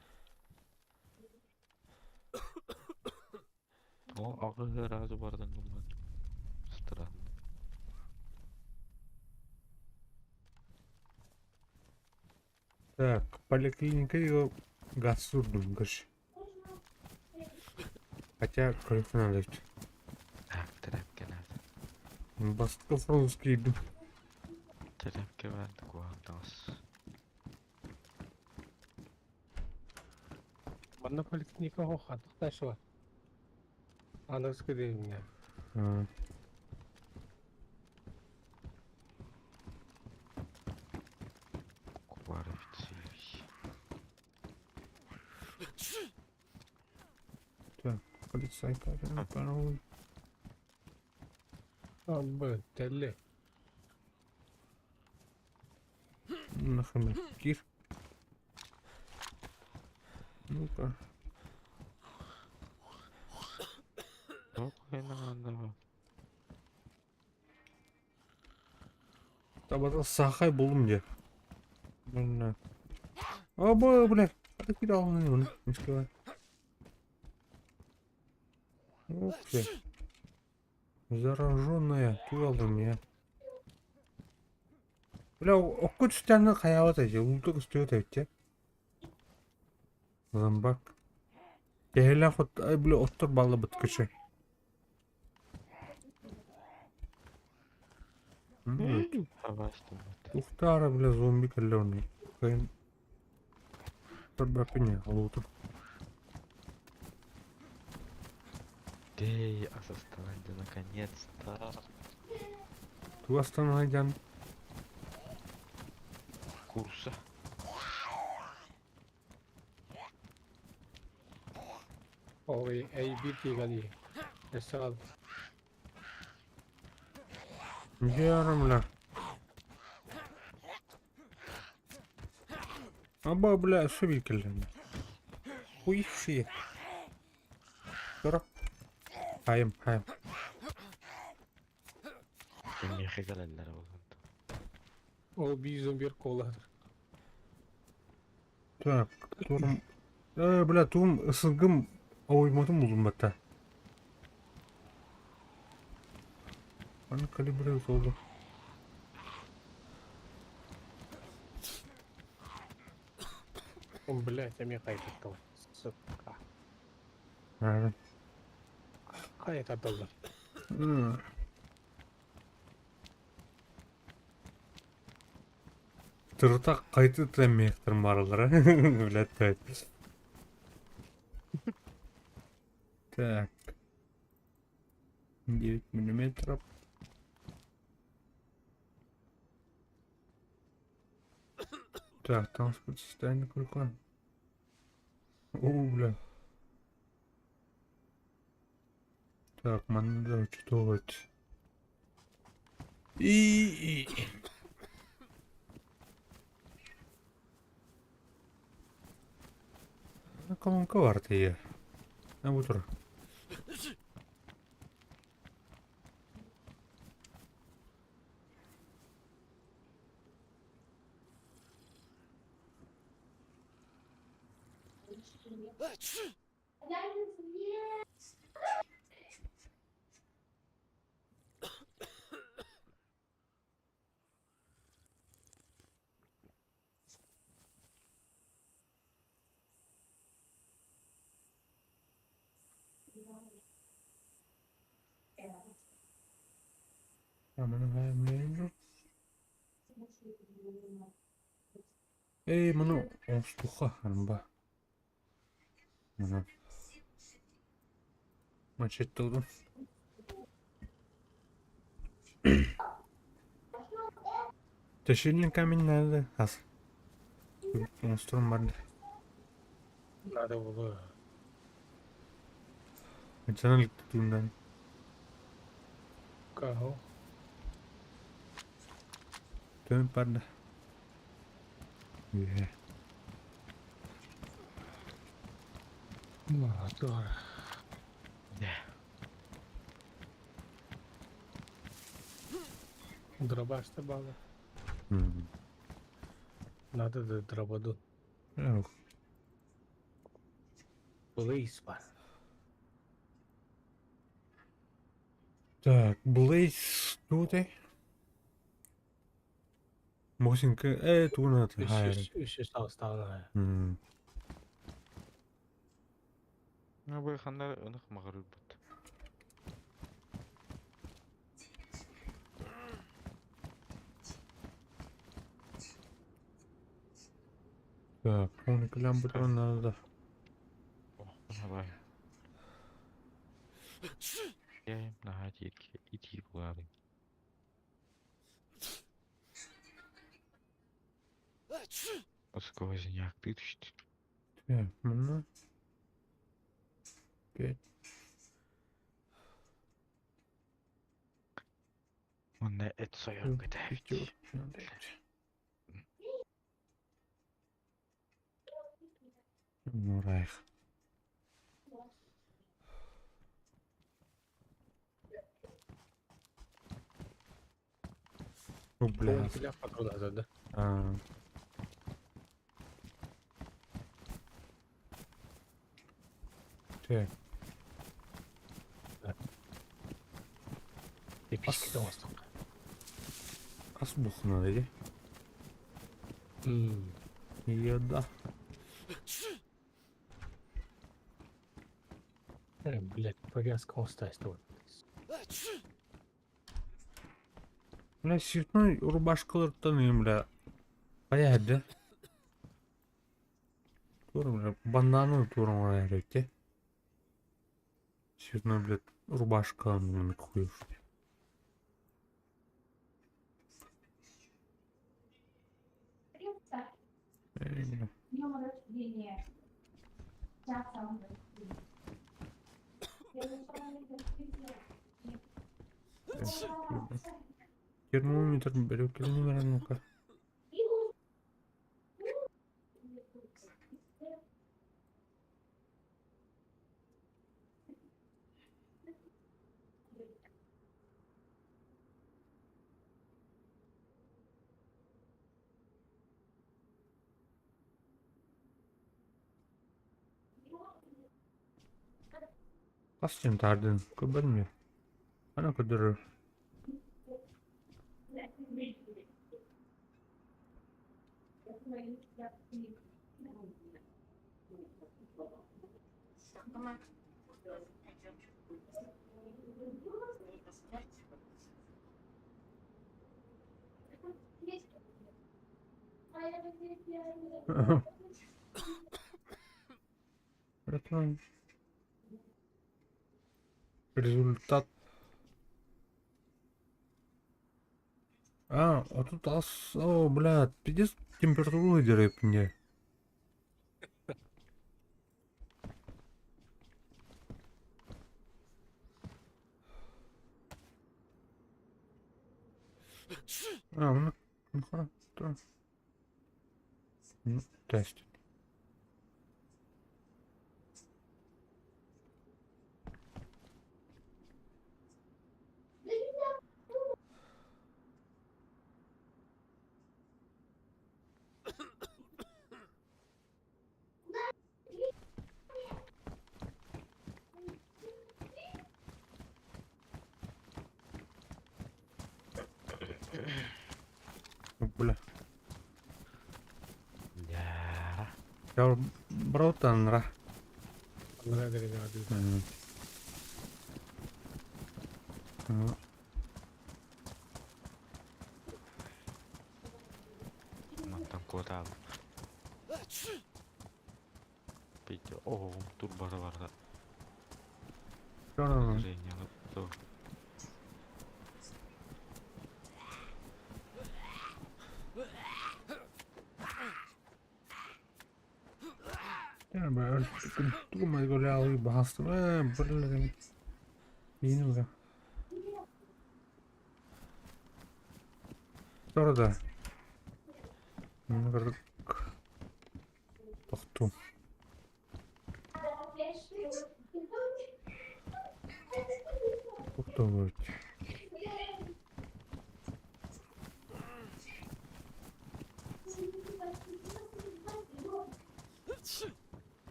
О, ага, разу бардан булган. Странно. Так, поликлиникаға газ сүрдім, көрші. Хотя, крыса надо ведь. Так, тряпки надо. Басқа французский иду. Тряпки надо, гуантас. Бана поликлиникаға хаттықташы бар. Анырскі деймін я. Кварифицировись. Так, полицайка. Пожалуй. Абы, тәлі. Нахрен кир. Ну-ка. Ну, надо. Табата сахай болдым де. Мына. Аба, бля. Ада кире алын оны. Не успевай. Ух ты. Зараженная. Ту алдым я. Бля, окко түстәнді қаяуат әже. Ултық үстеует әйтте. Замбак. Кәйлі қот, ай, бля, оттыр балы бұт күші. Ухтара, бля, зомби кәллерный. Кайын. Бір бәпіне, алуытыр. Эй, останови, наконец-то. Ту астанайдан. Курса. Ой, bir тегали. Эсі қалды. Ярым, бля. Аба, бля, шеби кәллерный. Хуйши. Дұрак. Хайым. Не хигалеллер болған. Ол bir зомбер қолады. Так, турым. Бля, туым ысылгым ауйматым болдым бәтті. Аны калибры солды. Блядь, а мне қайтып Сука. Әрі. Қайт атылды. Тыртақ қайты тәмектір марылыр, блядь, тәйт. Так. 9 миллиметров. Так, транспорт состояние какое? О, бля. Так, надо учитывать. И... Колонка варта є. А утро. Эй, мыну оңстуха ханба. Мына. Мачет тұрдым. Тешилин камень надо. Аз. Оңстурым барды. Надо было. Мачаналық тұтуындан. Као. Төніп барды. Yeah. Мотор. Да. Дробаш-то бала. Надо да дробаду. Yok. Blaze var. Так, Blaze тут. Мосинка, тут надо. Hayır. Üst sağ. Hmm. Ну, байхандар ынық мағырып бұд. Так, 12 лампы надо. О, бұна бай. Я наға тетке ити бұлады. Сквозняк ты түшті. Так, мына. 5. Онда эт соян кәді. Нурайх. Ну, бля. 12 laf patron hazırdı. А. Так, Епишки de olsun. kas бухна, dedi. Еда. Блять, повязка осталась. Бля, светной рубашкалар таныйм, бля. Баяды. Тура, бля, бандану турам аяр те. Светной, блядь, рубашка, ну, хуев. Бля. Днем рождения. Часом. Термометр беру, келмей ну-ка. Kas sen tardın? Kıbır mı? Ana kadar. Братан. Результат. А тут о, блядь, пиздец температуру выдержит мне. Ну хорошо. Ну, тест. Бля. Я. Я братан, ра. Мантан кода. Пейте. О, тут базаларда. Чё Женя, ну то. Я бы думаю, гулял и бахастым. Блин. Yeni mi? Orada. Ne kadar baktım. Çok da var.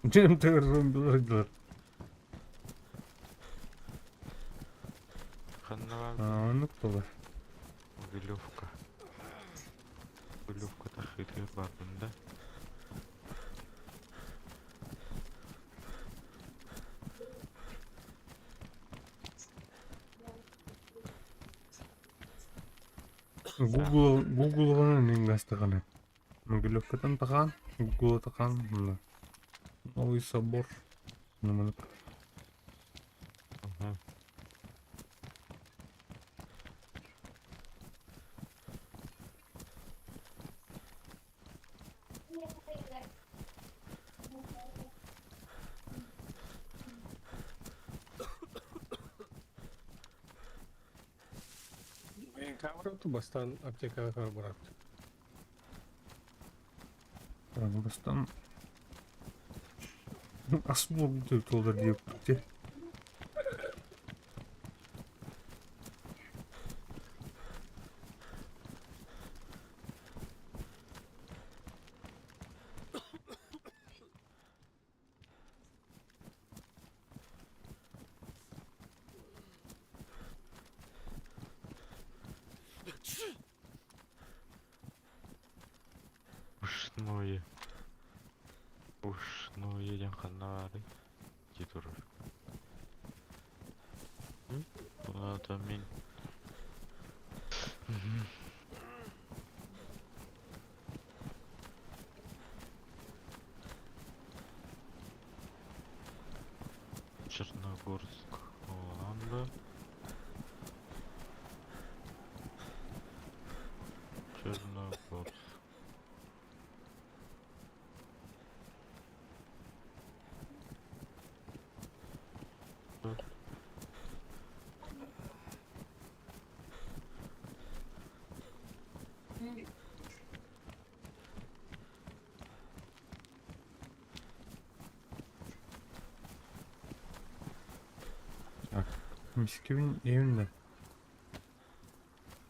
Canım tığırdım bilirdiler. Ханна Anlık dolar. Вилювка. Вилювкада хэрэг бар банда. Google'га ненгастыганы. Могилевкатан таган, Google'a таган. Новый собор. Нуманык. Ага. Кавраты бастан аптекага барат. Бастан. Асыл болды толдар деп те. Ушное. Ушное деген ханнары. Кетур. Бұлада мен. Черногорск. Оланда. Черногорск. Miskevin evinde.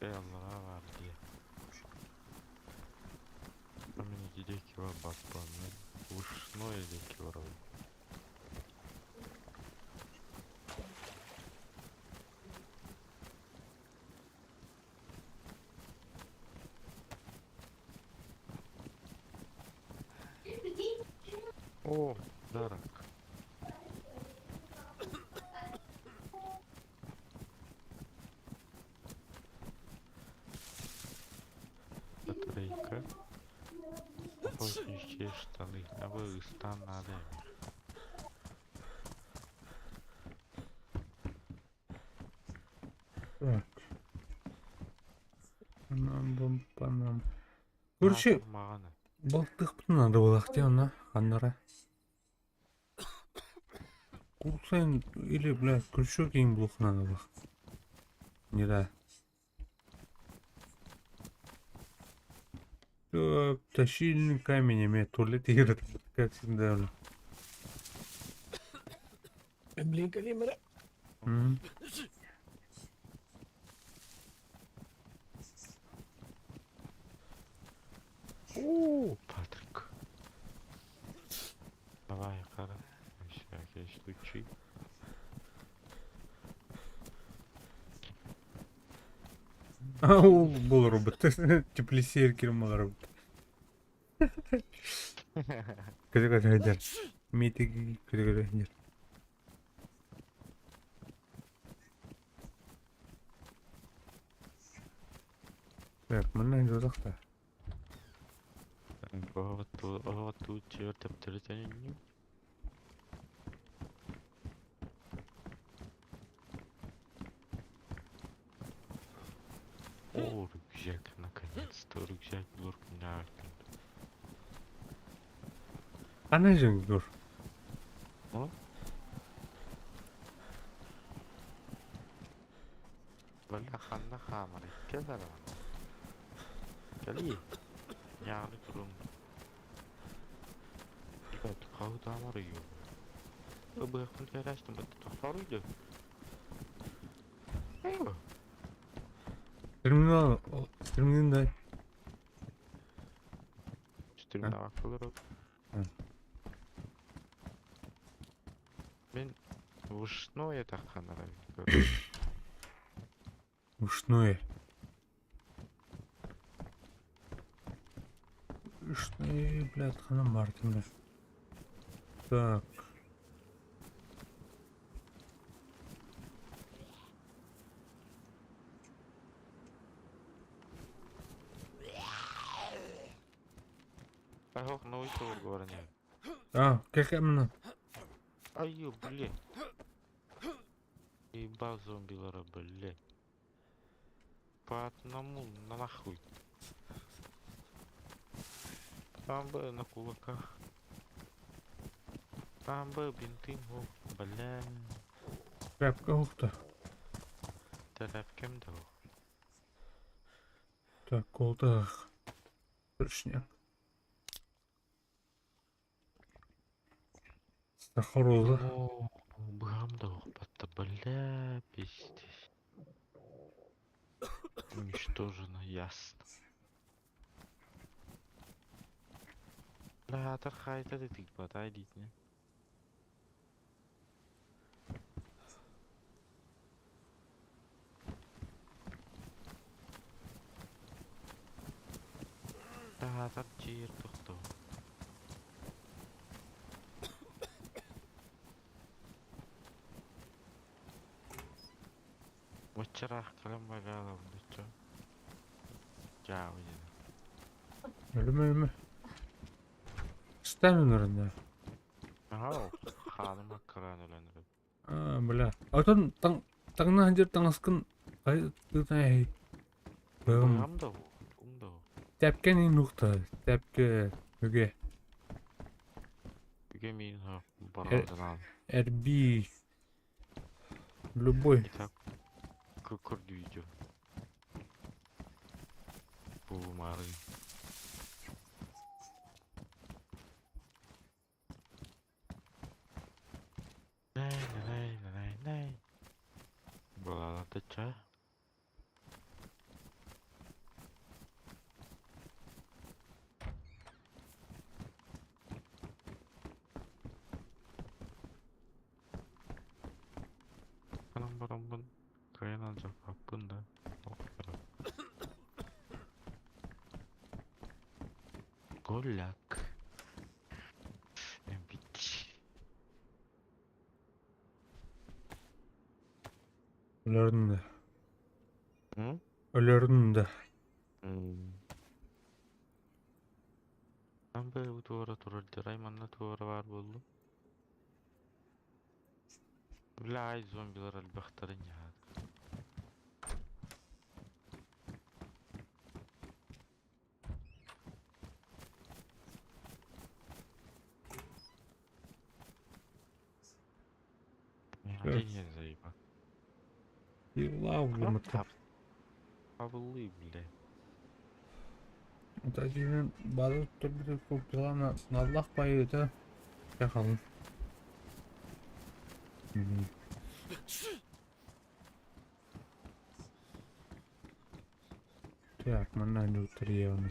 Ey Allah'a var diye. Amine gideki var bakbanın. Ушное деки var abi. О, дарак. Батарейка. Охотничьи штаны. А вы стан надо. Так. Anam. Короче, Мағаны. балтық бүтін ады болақ те она, қандара. Курсайн или, бля, крючок ең бұлқын ады болақ. Не да. Так, тащильный камень имеет туалет играть, как всегда. Блин, калимера. О, Патрик. Давай, кара. Всякие случаи. Ау, бұл робот. Теплесер кермал робот. Көре әдер. Метеге көре әдер. Так, мұнан жозақта. Тут черт обтертание. О, рюкзак, наконец-то рюкзак был рюкзак. Қандай жөн көр? О? Бля, ханна хамары. Келер ана. Кели. Яғни тұрым. Игат, қауы дамары ю. Бұл яқтың кәрәштің бәтті тоқтар үйді. Терминал. Terminal akılır o. Мен ушное такка нравится. Ушное. Ушное, блядь, ханам бар кимде. Так. Ах, новый тур говорня. Как именно? Айё, блин. Ебал зомбилара, блин. По одному на нахуй. Там бы на кулаках. Там бы бинты, бля. Тряпка ухта. Тәләпкем дә ул. Так, колтах. Точняк. Сахароза. О, быгам да ул, батта, бля, пиздец. Уничтожено, ясно. Бля, тархайта да тик батай дитне. Бля, тар жер тоқтау. Мочарақ калам багалам, да чо? Жау еді. Ölme. İstemiyorum ya. Ау, ханыма кран өләнірі. Бля. Атын таңна ханжер таңаскын. Кай тытай. Бым. Быгам да ул, ум да ул. Тәпкен ин нукта. Тәпке. Үге. Үге мейін ха, барадын ал. Эрби. Любой. Итак, көрді видео. Бұл мары. Най. Балалады ча. Барамбын. Кайынан жақпаппын да. Голяк. Бич. Ölerdin de. Hı? Ölerdin de. Ben böyle bu duvara Rayman'la duvara var buldum. Bile ay zombiler albaxtarın ya. Evet. Ne zayiba. Yılla avlamatta. Havlıyım bile. Tacinin bazı türlü kopyalarına Allah payı da yakalım. Так, манально утрированно.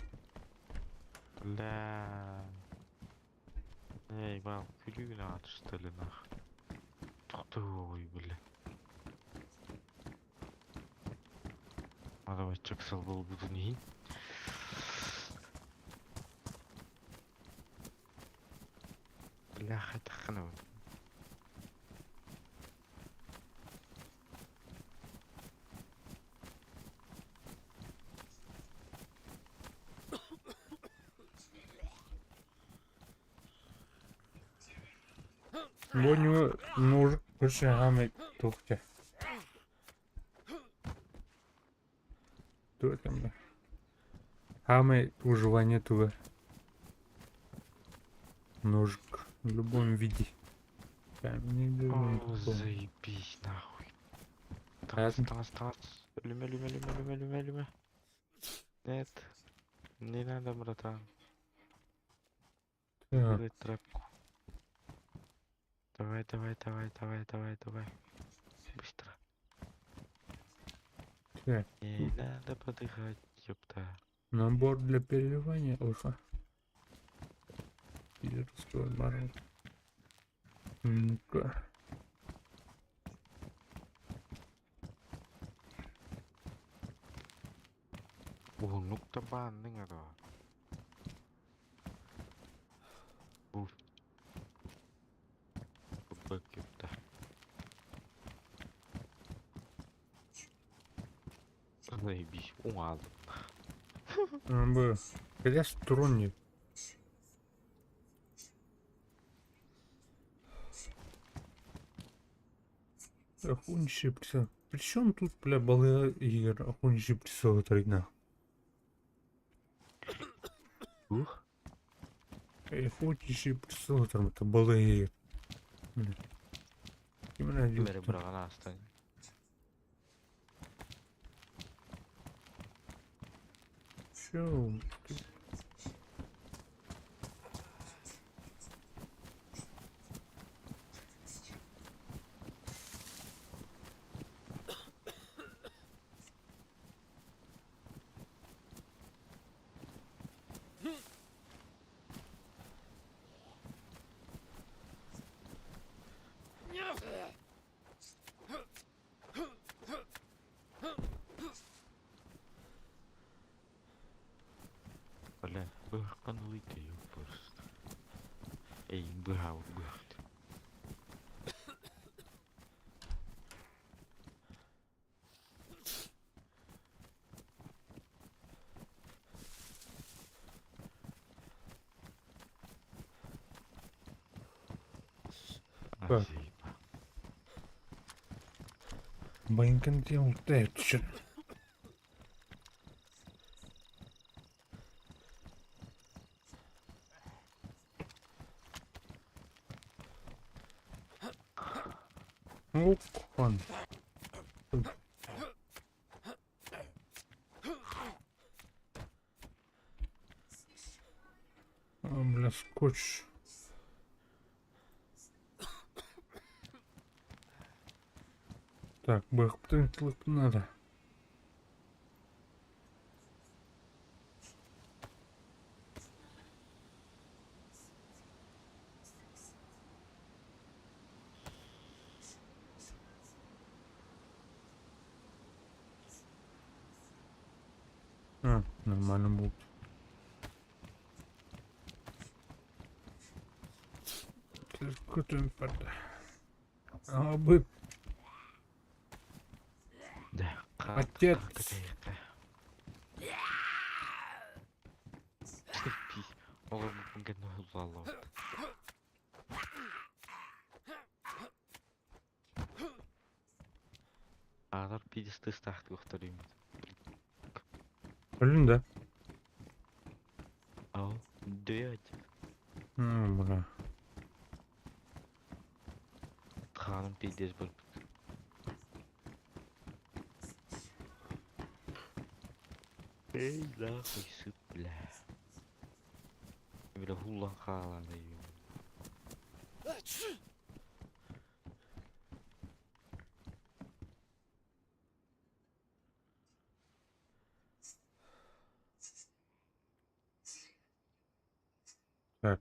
Бля. Эй, бал, külüğünü atıştırdı nah. Ой, бля. Надо чексал был буду не. Бля, это хана. Сегодня нужен пошагами тухте. Что там, да? Хамы выживания тува. Ножик в любом виде. О, заебись нахуй. Hayatım. Тас. Люме. Нет. Не надо, братан. Так, Делай трапку. Давай. Быстро. так. Не надо подыхать, ёпта. Набор для переливания. Ой-ха. Или русского барона. Ну-ка. Нукта банның ада. Бу. Бакыпта. Заебись, умазал. Б. Хотя сторонний. Охуеннейший прицел. Причем тут, бля, балы игр охуеннейший прицел тройна. Ух. Охуеннейший прицел там это балы игр. Бля. Именно Бері біраған астан. Чё? Бля, бұғыққан ұлыйты еу просто. Ей, бұғау бұғықты. Так. Азиба. Байнкан делал тэтчен. Ну, ладно. Бля, скотч. Так, бэкптентлык надо. Нормально будет. Какой-то пада. А бы Да, Отец. Пись. Оғыр мүмкінген ұлалы. Ағар пидесті стақты ұқтарым. блин, да? Ау, дөйәді. Бля. Ханым пидес бір. Эй, нахуй сыт, бля. Бля, хулан қаланы ем. Так.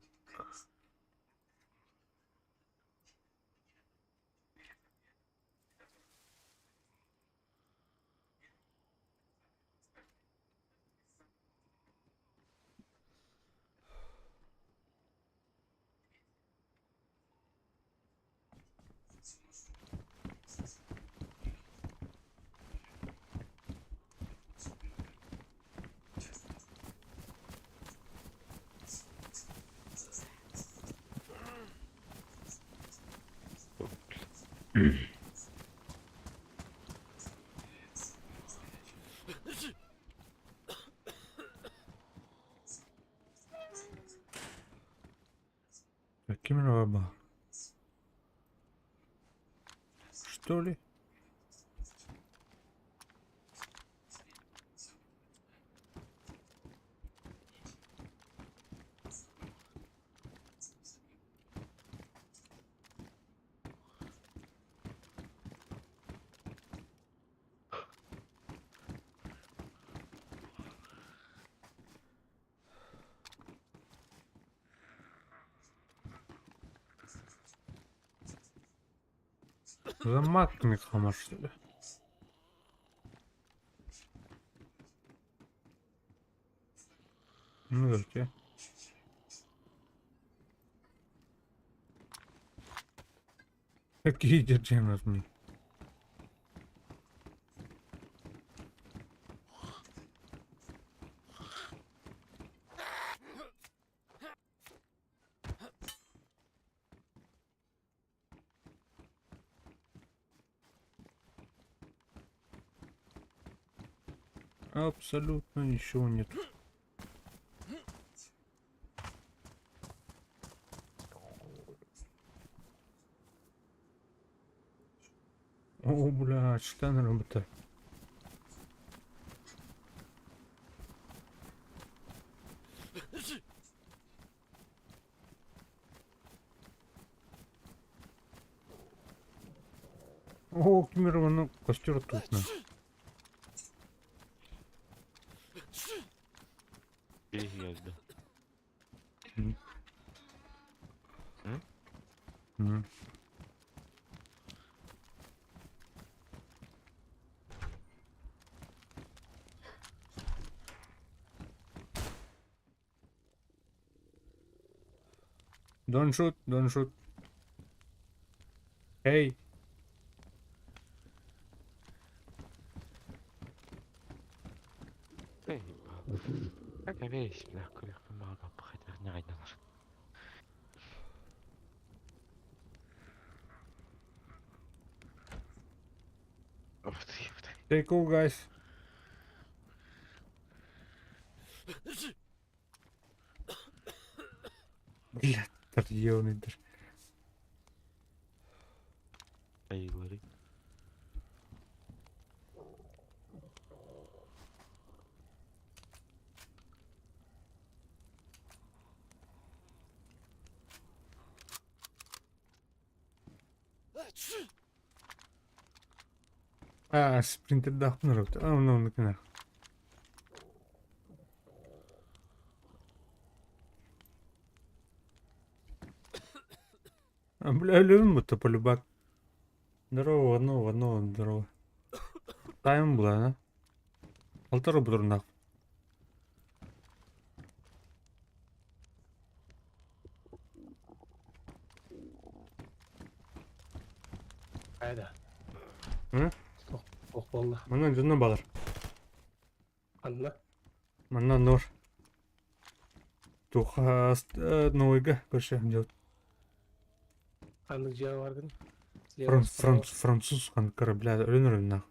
Каким раба? Что ли? Заматный хамаш, что ли? Ну, короче. Какие держимы мне? Абсолютно ничего нет. О, блядь, что она работает? О, Кимировна, костер тут на. Переезда. М. М? М. Don't shoot, don't shoot. Эй, Эй, как весь, бля, коль помогал, походя, не ради нас. Ух ты, ёпта. stay cool, guys. Блядь, тарьёный даже. А и говори. А, спринтерді ақпын А, мынау кінә. А, бля, өлемін бұтты полюбак. Здорово, одно, здорово. Тайм бұла, а? Алтары бұдырын ақ. Қайда? Hı? Оқ болды. Мұнан жынна балыр. Анда? Мұнан нор. Туха новыйга көрші жауд. Андық жағы бар күн? Француз қанқары, бля, өлін ақ.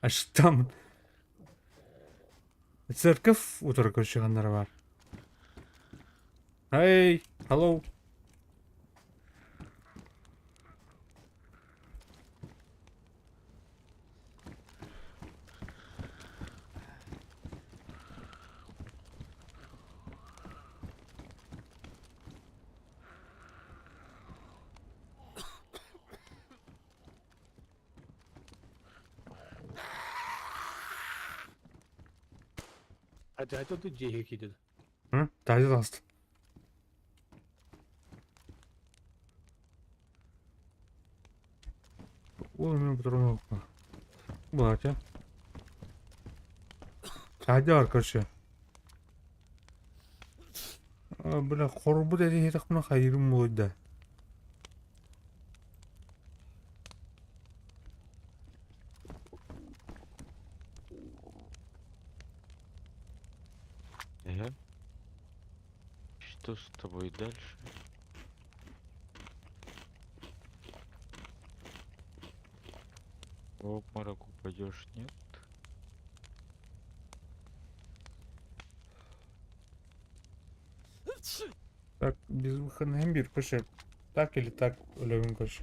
Аштамын. Церковь утыр көрші қандары бар. Эй, hello. Айтты тут жеге кейдеді. Hı? Taciz astı. Ой, мен бұтырын оқы. Бұл әте. Қайда бар көрші. Бля, қорбы дәді етіқ мұна қайырым болыйды. Что с тобой дальше? В обморок упадешь, нет? Так, безвыходный имбирь, көрші. Так или так өлемін көрші.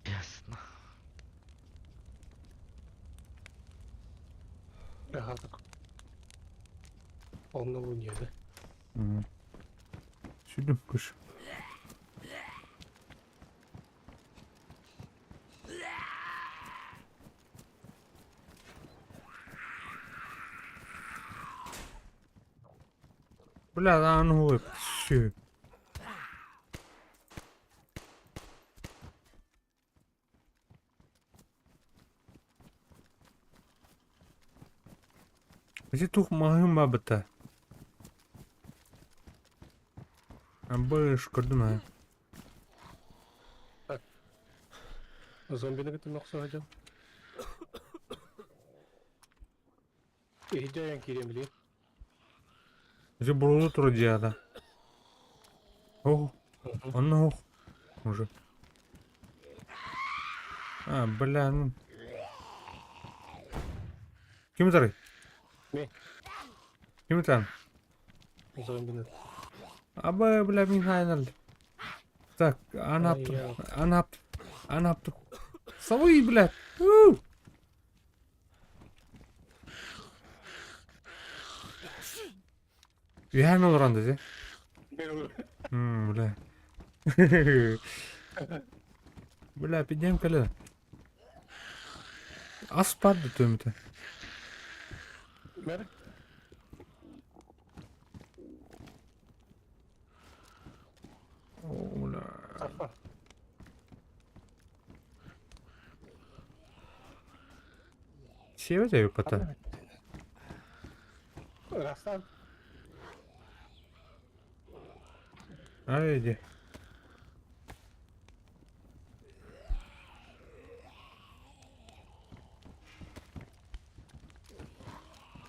Ясно. Ага, так. Он на луне, да? Сөйлем көрші. Бля, да ну вы, все. Эти тух махым бабыта. Быш көрдүм а. Зомбини гытын оксо ажам. Жаян киремли. Эти бурулу туру жада. Ох, он ох. Уже. Бля, ну. Ким тарый? Мен. Ким тан? Зомбини. Бля, мен айналды. Так, Ай-яй. анап. Совый, блядь. Яна уранды, зе? Бля. Бля, підем калі. Аспадды төміті. Мер. Бля. Сафа. Севе де юпата? Растан. Айди.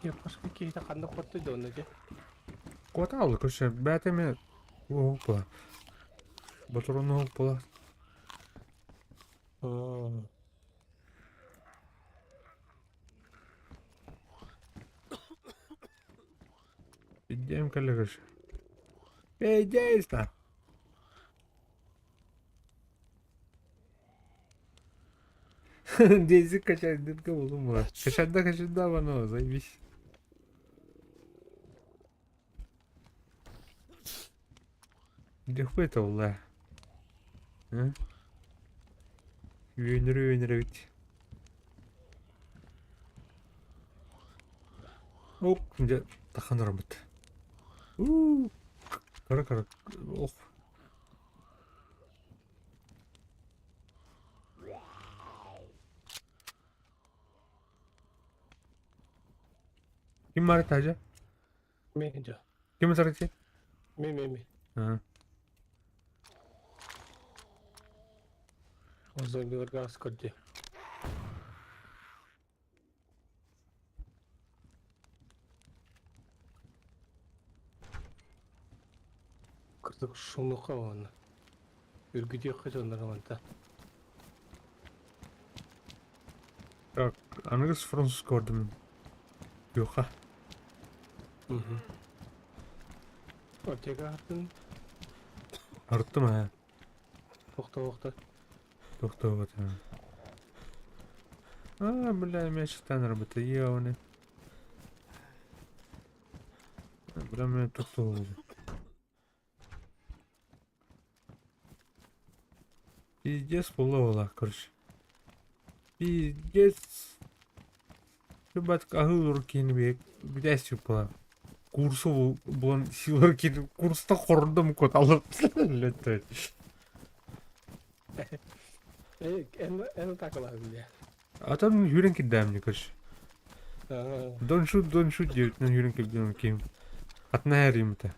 Я пошли кейта кандык коттой да оны же. Кота алды көрші. Бәті мен... Опа. Батыроны опа. Підем калі көрші. Эй, дейста! Дейзи качать, дырка болдum bu. Качанда бана, заебись. Легко это, wallah. Үйенір бит. Оп, şimdi takanırım bit. Kara. Of. Kim var tacı? Мен же. Kim sarıcı? Мен. Ha. Зомбилерге ас көрдү. Кырдык шунука оны. Үргүдү кыжандарган та. Так, anıgız Fransız gördüm. Yok ha. Öteki артын Arıttım ha. токто. Doktor вот. Бля, меня сейчас работа явно. Бля, меня доктор. Пиздец, половала, короче. Пиздец. Ребят, kahır rukin bek. Bir de süper. Kursu bulan silver kin kursta korundum kod alıp. Lütfen. En takılarım ya. Adam yürün ki damn короче. Don't shoot diyor. Ne yürün ki diyorum kim. Atna yarayım da.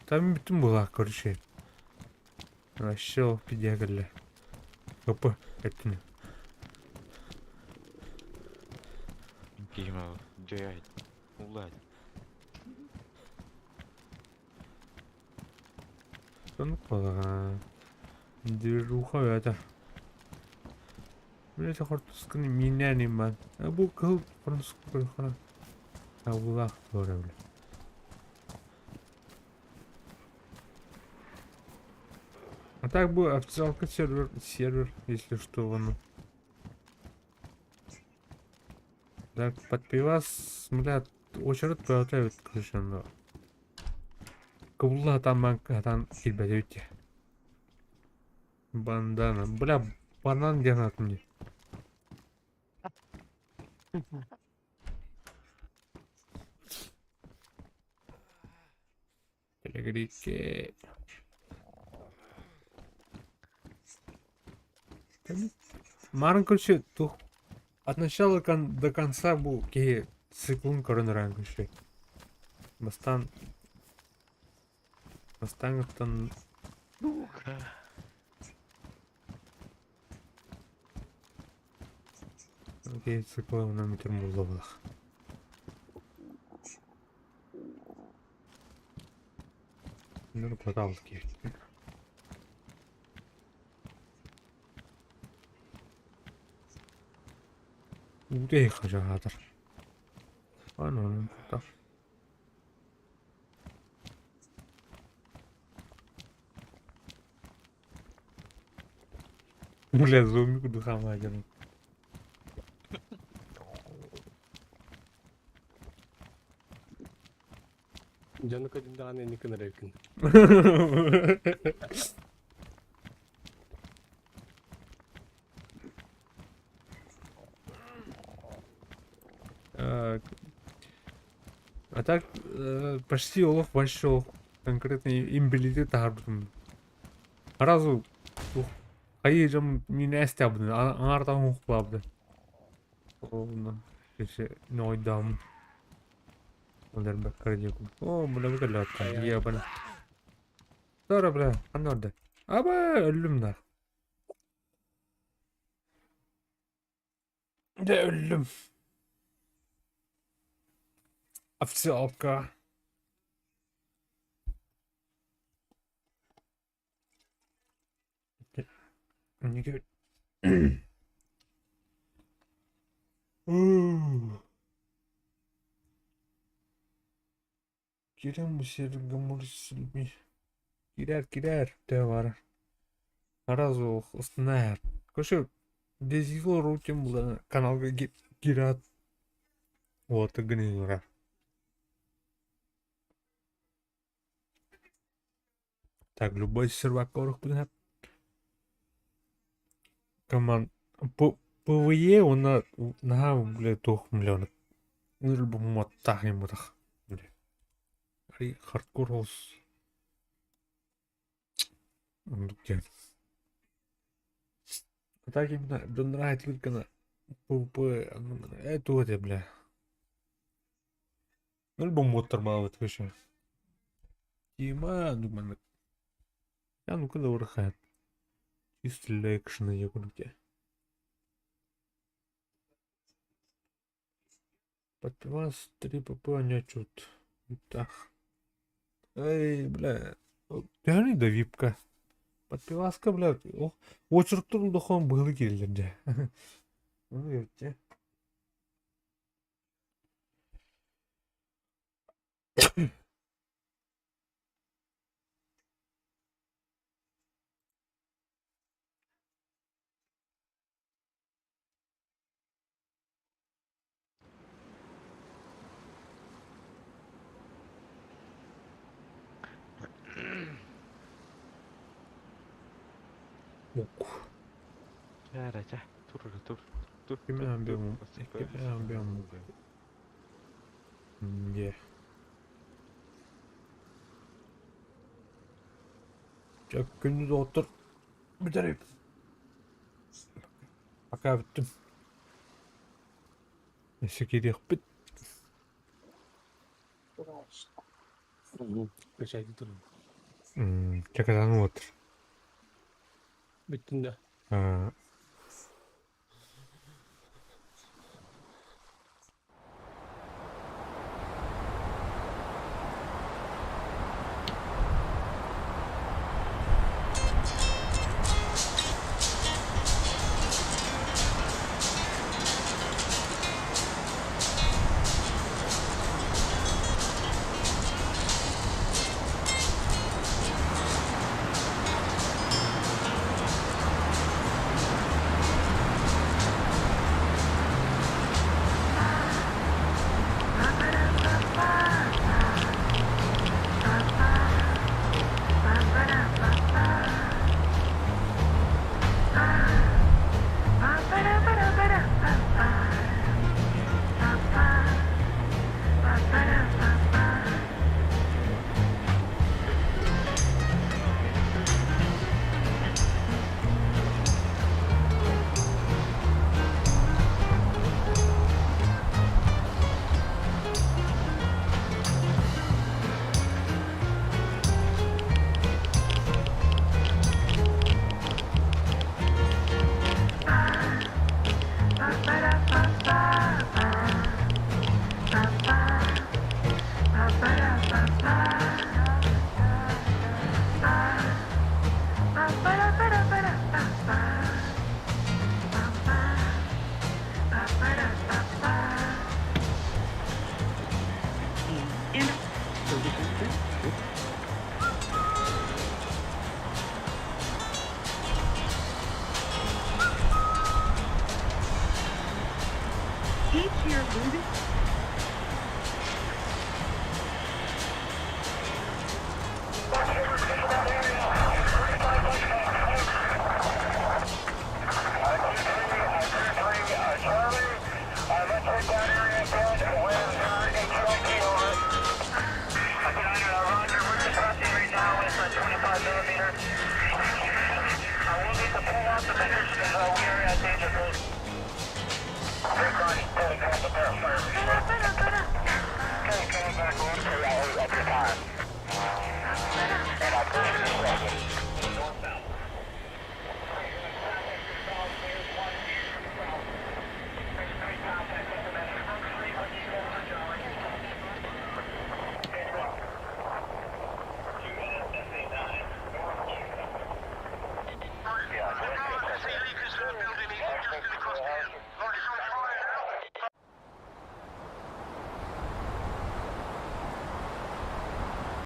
Там bütün bu lah короче. Aşağı pidiyagalla. Kapı etini. Дима, дядь, уладь. Sanık balığa. Движуха это. Блять, хортусканы миняним man. Bu kıl Fransız kırıkına. Allah doğru öyle. А так бы официалка сервер, если что, вон. Так, под пивас, блядь, очередь приготовит, короче, но. Кабулла там банкадан килбедеуте. Бандана. Бля, банан денат мне. Телегрике. Марын короче, тух. от начала до конца был ке циклон коронавирус еще. Бастан оттан Ну-ка. ке циклон на метр муллавах. Ну, платалки. Уйди, хажатар. А ну, так. Бля, зомби куда хамагер. Canı kadimde anne kadar yakın. А так почти олов вошел конкретно имбилити тарбым. Разу хайжам мине стабны, аңартан ухлабды. Оны кеше нойдам. Олар баккар жекум. О, бля бакалат. Я бана. Тора бля, анорда. Аба ölüm да. Да ölüm. Официалка. Не говори. Girer bu sergamur silmi. Girer de var. Разу установят. Короче, без его руки канал гират. Вот и гнилра. Так, любой сервак которых будет. Команд. ПВЕ он на блядь 2 миллионов. Ну, любому мотах ему так. Хардкор холс. А так именно нравится только на ПВП. Это вот я, бля. Ну, любому мотор мало это вообще. Тима, думаю, я ну куда урахает. Чисто для экшена я куда-то. Подпивас 3 ПП не чут. Так. Эй, бля. Тяни да випка. Подпиваска, бля. Очерктон дохон было келдерде. Ну, видите. Жарача. Тур. Кемеан бем. Не. Çok gündüz otur. Bitireyim. Пока bitti. Neyse geri bit. Geçerli durum. Çakadan otur. Bittin de. Each year, losing St. Lucas building, just across here.